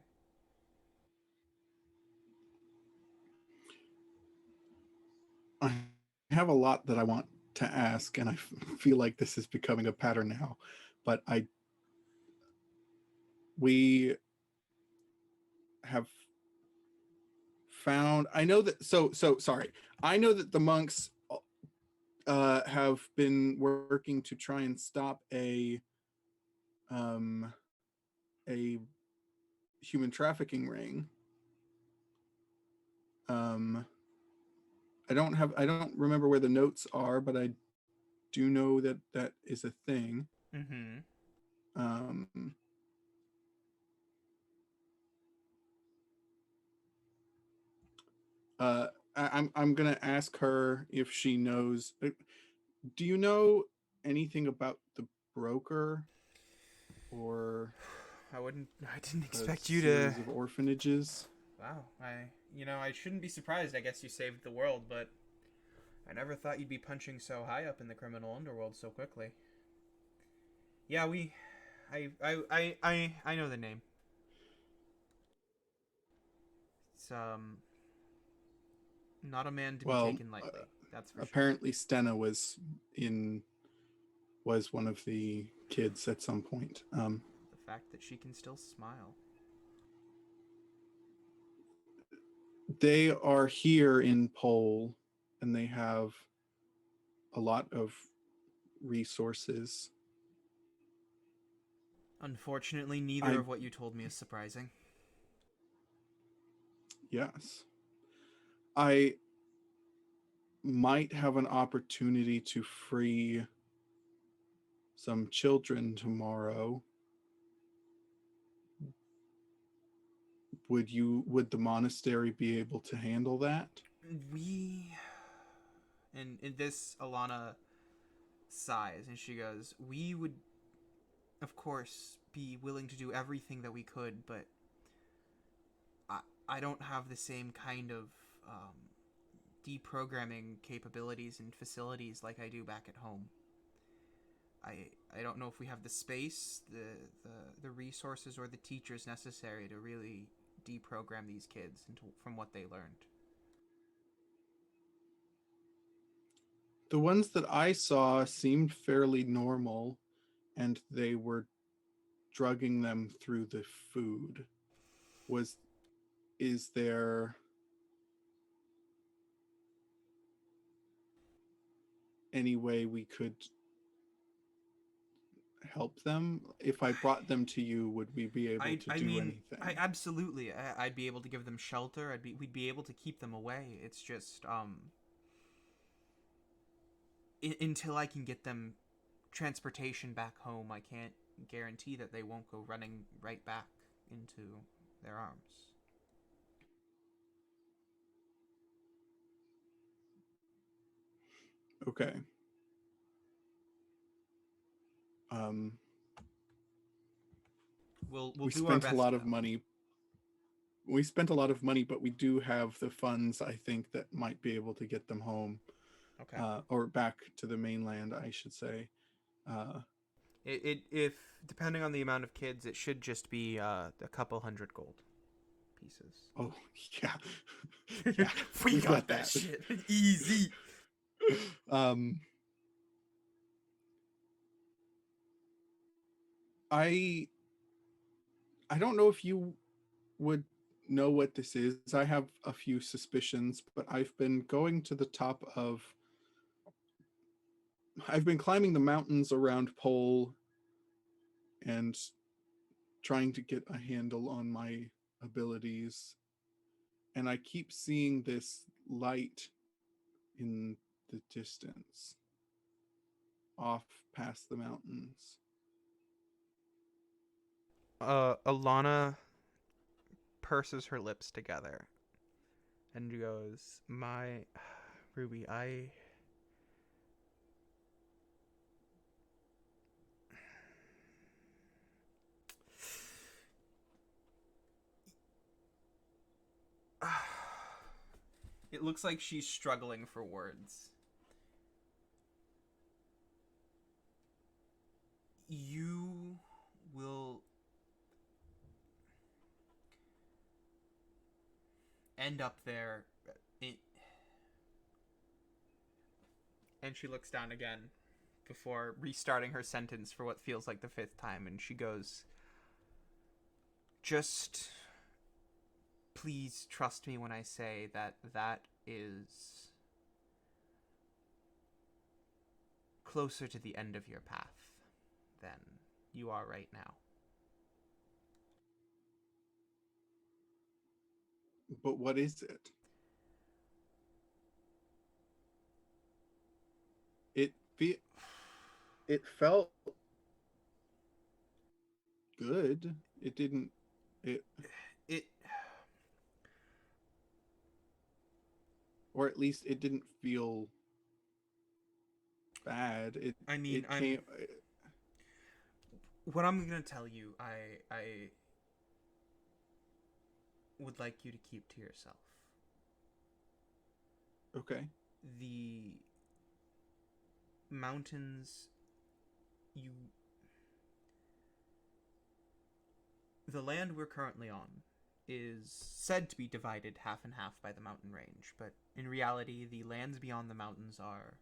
I have a lot that I want to ask, and I feel like this is becoming a pattern now. But we have found. I know that. So sorry. I know that the monks have been working to try and stop a human trafficking ring. Um, I don't remember where the notes are, but I do know that that is a thing. Mm-hmm. Um, uh, I'm gonna ask her if she knows. Do you know anything about the broker or I wouldn't. I didn't a expect you to. series of orphanages? Wow. I shouldn't be surprised. I guess you saved the world, but I never thought you'd be punching so high up in the criminal underworld so quickly. Yeah, we. I know the name. It's not a man to be Well, taken lightly. That's for sure. apparently Stenna in was one of the kids at some point. The fact that she can still smile. They are here in Pole, and they have a lot of resources. Unfortunately, neither I of what you told me is surprising. Yes, I might have an opportunity to free some children tomorrow. Would the monastery be able to handle that? We. And in this, Alana sighs and she goes, "We would, of course, be willing to do everything that we could, but I don't have the same kind of deprogramming capabilities and facilities like I do back at home. I don't know if we have the space, the resources, or the teachers necessary to really deprogram these kids from what they learned." The ones that I saw seemed fairly normal, and they were drugging them through the food. Was is there any way we could help them? If I brought them to you, would we be able to I do mean, anything? I absolutely. I'd be able to give them shelter. We'd be able to keep them away. It's just until I can get them transportation back home, I can't guarantee that they won't go running right back into their arms. Okay. Um, We'll we do our spent a best lot of though. money. We spent a lot of money, but we do have the funds, I think, that might be able to get them home, Okay. or back to the mainland, I should say. Uh, It if depending on the amount of kids, it should just be a couple hundred gold pieces. oh, yeah. Yeah, We we've got got that that. shit easy. um, I I don't know if you would know what this is. I have a few suspicions, but I've been going to the top of. I've been climbing the mountains around Pole and trying to get a handle on my abilities, and I keep seeing this light in the distance off past the mountains. Alana purses her lips together and goes, "My Ruby, I It looks like she's struggling for words. You will end up there. In... And she looks down again before restarting her sentence for what feels like the fifth time. And she goes, "Just please trust me when I say that that is closer to the end of your path than you are right now." But what is it? It fe- it felt good. It didn't. It It or at least it didn't feel bad. I mean, It came. what I'm gonna tell you, I would like you to keep to yourself. Okay. The mountains, you, the land we're currently on is said to be divided half and half by the mountain range, but in reality, the lands beyond the mountains are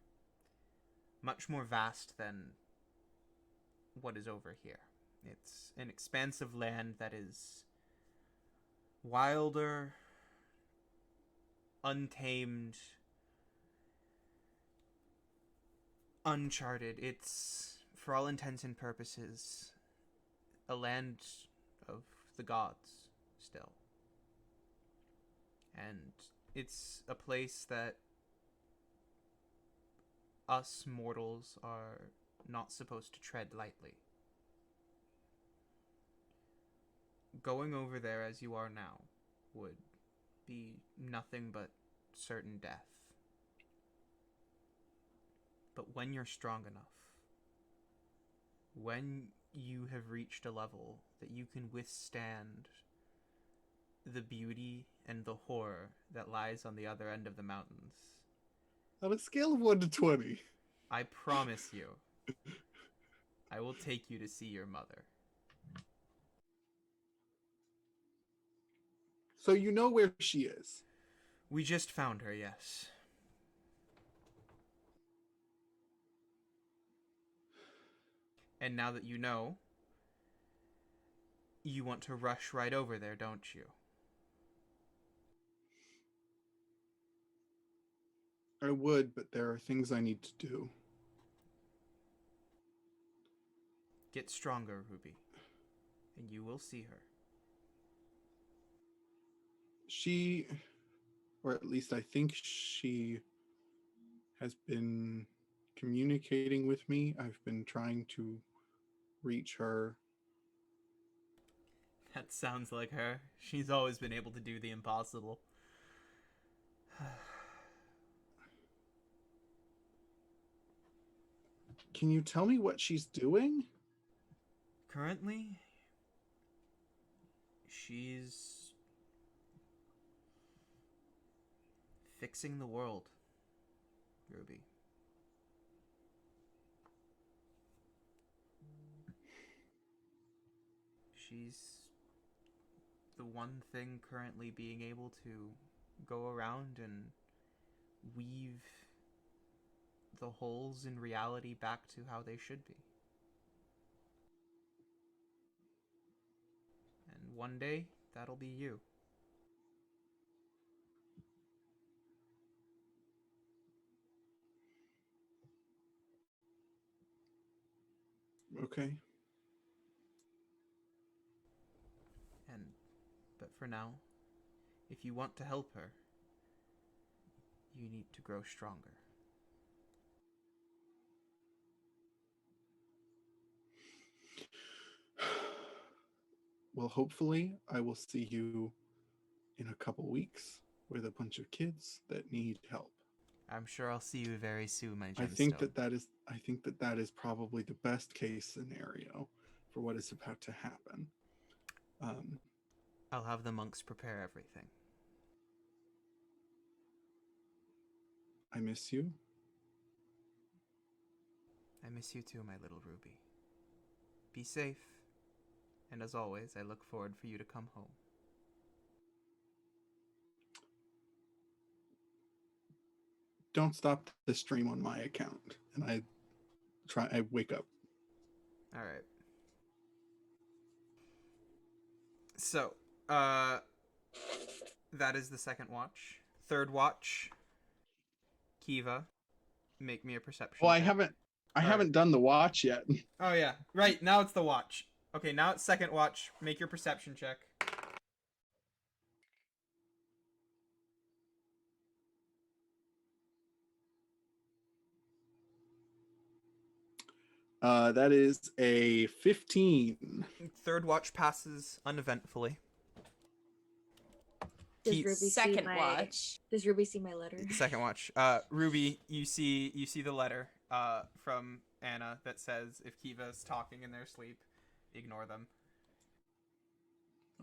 much more vast than what is over here. It's an expansive land that is wilder, untamed, uncharted. It's, for all intents and purposes, a land of the gods still. And it's a place that us mortals are not supposed to tread lightly. Going over there as you are now would be nothing but certain death. But when you're strong enough, when you have reached a level that you can withstand the beauty and the horror that lies on the other end of the mountains, On a scale of 1 to 20. I promise you, I will take you to see your mother. So you know where she is. We just found her, yes. And now that you know, you want to rush right over there, don't you? I would, but there are things I need to do. Get stronger, Ruby, and you will see her. She, or at least I think she, has been communicating with me. I've been trying to reach her. That sounds like her. She's always been able to do the impossible. Can you tell me what she's doing? Currently, she's fixing the world, Ruby. She's the one thing currently being able to go around and weave the holes in reality back to how they should be. And one day, that'll be you. Okay. But for now, if you want to help her, you need to grow stronger. Well, hopefully, I will see you in a couple weeks with a bunch of kids that need help. I'm sure I'll see you very soon, my gemstone. I think that is probably the best case scenario for what is about to happen. I'll have the monks prepare everything. I miss you. I miss you too, my little Ruby. Be safe. And as always, I look forward for you to come home. Don't stop the stream on my account. And I wake up. All right. So, that is the second watch. Third watch, Kiva, make me a perception Well, check. I haven't done the watch yet. Oh yeah, right, now it's the watch. Okay, now it's second watch. Make your perception check. That is a 15. Third watch passes uneventfully. Does Keep- Ruby see Second my watch. Does Ruby see my letter? Second watch. Ruby, you see the letter from Anna that says if Kiva's talking in their sleep, ignore them.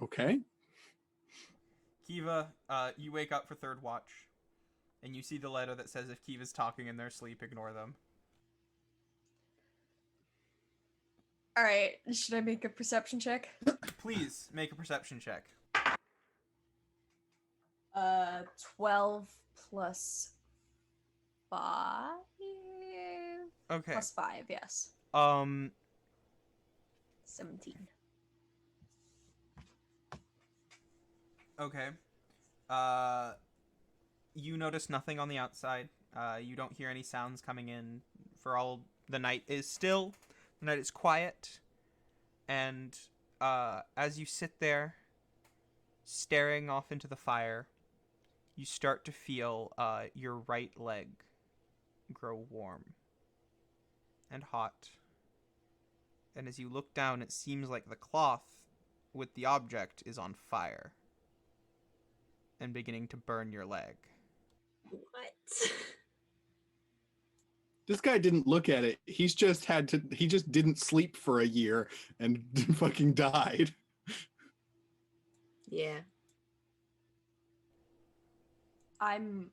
Okay. Kiva, you wake up for third watch, and you see the letter that says if Kiva's talking in their sleep, ignore them. All right, should I make a perception check? Please make a perception check. 12 plus 5. Okay. Plus 5, yes. 17. Okay. You notice nothing on the outside. You don't hear any sounds coming in. For all the night is still. The night is quiet. And as you sit there, staring off into the fire, you start to feel your right leg grow warm and hot. And as you look down, it seems like the cloth with the object is on fire and beginning to burn your leg. What? This guy didn't look at it. He just didn't sleep for a year and fucking died. Yeah. I'm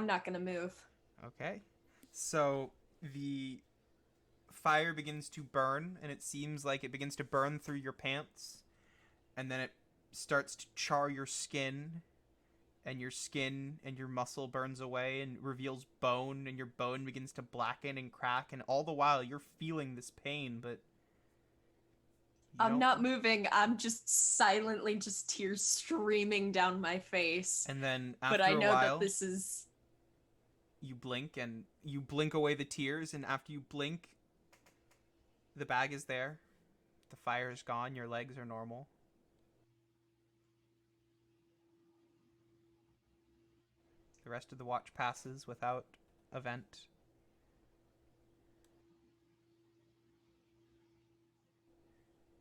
not gonna move. Okay. So the fire begins to burn, and it seems like it begins to burn through your pants, and then it starts to char your skin, and your muscle burns away and reveals bone, and your bone begins to blacken and crack, and all the while you're feeling this pain, but I'm not moving. I'm just silently, just tears streaming down my face. And then after but I a know while, that this is. you blink away the tears, and after you blink, the bag is there. The fire is gone. Your legs are normal. The rest of the watch passes without event.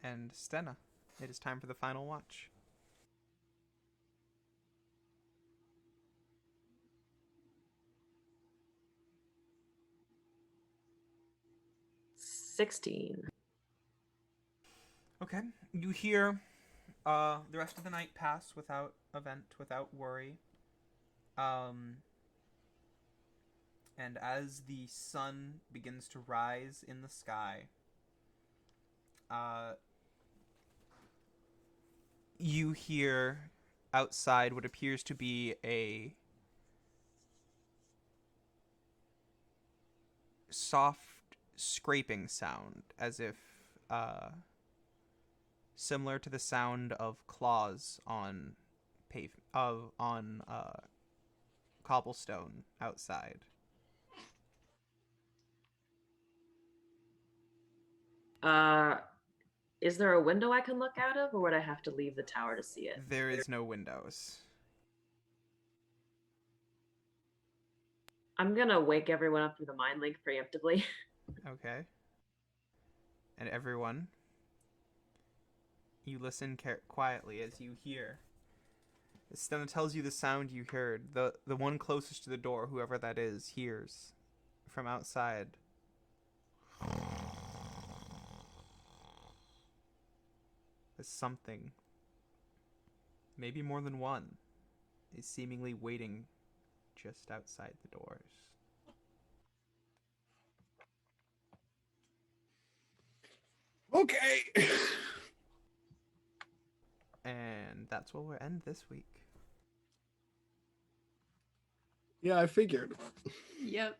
And Stenna, it is time for the final watch. $16. Okay, you hear the rest of the night pass without event, without worry. And as the sun begins to rise in the sky, you hear outside what appears to be a soft scraping sound, as if similar to the sound of claws on cobblestone outside. Is there a window I can look out of, or would I have to leave the tower to see it? There is no windows. I'm gonna wake everyone up through the mind link preemptively. Okay. And everyone, you listen quietly as you hear. Stenna tells you the sound you heard. The one closest to the door, whoever that is, hears from outside. There's something, maybe more than one, is seemingly waiting just outside the doors. Okay. And that's where we'll end this week. Yeah, I figured. Yep.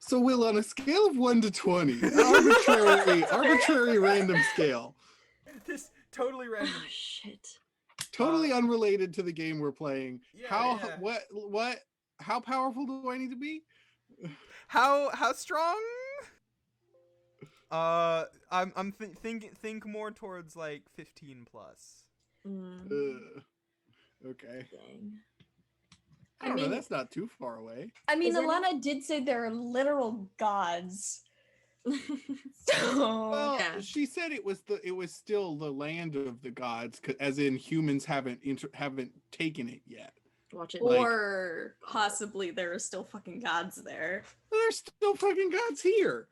So, Will, on a scale of 1 to 20, arbitrary random scale, This totally random. Oh, shit. totally unrelated to the game we're playing. Yeah. How powerful do I need to be? How strong? I'm think more towards like 15 plus. Okay. Dang. I don't know. That's not too far away. I mean, Is any- Alana did say there are literal gods. So Well, Yeah. she said it was still the land of the gods, as in humans haven't taken it yet. Watch it. Like- or possibly there are still fucking gods there. There's still fucking gods here.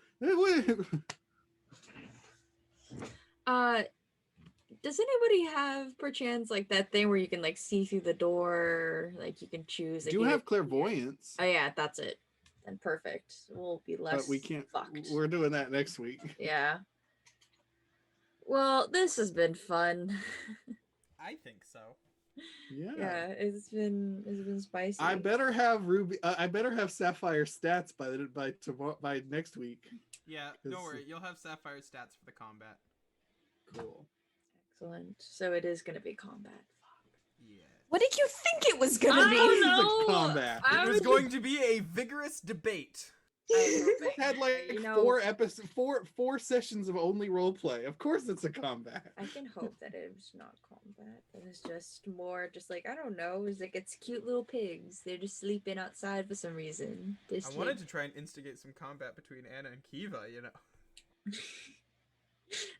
Does anybody have perchance like that thing where you can like see through the door? Like you can choose. Like, Do either- have clairvoyance, Oh yeah, that's it. Then perfect. We'll be less. but we can't. Fucked. We're doing that next week. Yeah. Well, this has been fun. I think so. Yeah, it's been spicy. I better have Ruby. I better have Sapphire stats by next week. Yeah, 'Cause- don't worry. You'll have Sapphire stats for the combat. Cool. Excellent. So it is gonna be combat. Yeah. What did you think it was gonna I be? don't This is a know. combat. I It was going to be a vigorous debate. It had like You know- 4 episodes, four sessions of only role play. Of course, it's a combat. I can hope that it was not combat. It was just more, just like I don't know. It was like it's cute little pigs. They're just sleeping outside for some reason. They I sleep. wanted to try and instigate some combat between Anna and Kiva, you know.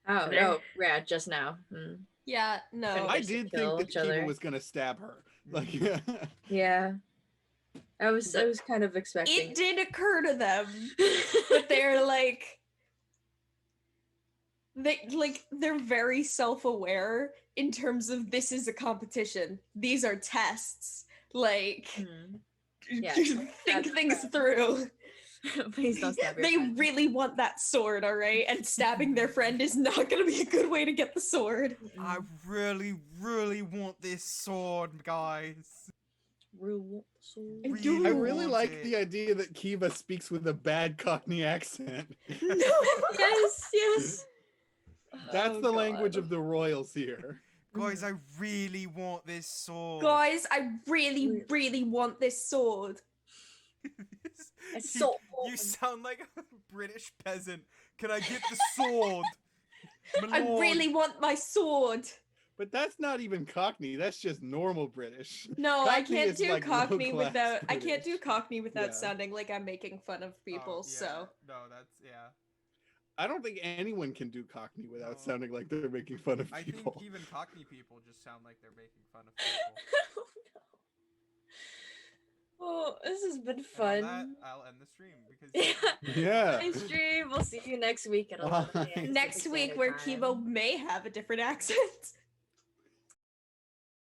Oh There. no! Yeah, just now. Yeah, no. I Just to did kill think that each other. Kiva was gonna stab her. Like, Yeah, I was kind of expecting. It did occur to them, but they're they're very self-aware in terms of this is a competition. These are tests. Like Hmm. Yeah, think that's things correct. through. Please don't stab your They friend. really want that sword, all right? And stabbing their friend is not going to be a good way to get the sword. I really, really want this sword, guys. Real sword. I do. I really want like it. the idea that Kiva speaks with a bad Cockney accent. No. Yes. That's Oh, the language God. of the royals here. Guys, I really want this sword. Guys, I really, really want this sword. It's you, so you old. sound like a British peasant. Can I get the sword? My I lord. really want my sword. But that's not even Cockney. That's just normal British. No, I Cockney can't is do like Cockney low-class without. I can't do British. Cockney without Yeah. sounding like I'm making fun of people. Oh, yeah. So No, that's yeah. I don't think anyone can do Cockney without No. sounding like they're making fun of I people. think even Cockney people just sound like they're making fun of people. Oh, this has been And fun. on that, I'll end the stream because Yeah. Yeah. Nice stream. We'll see you next week at Bye. 11 a.m. next Pacific week, Standard where Time. Kibo may have a different accent.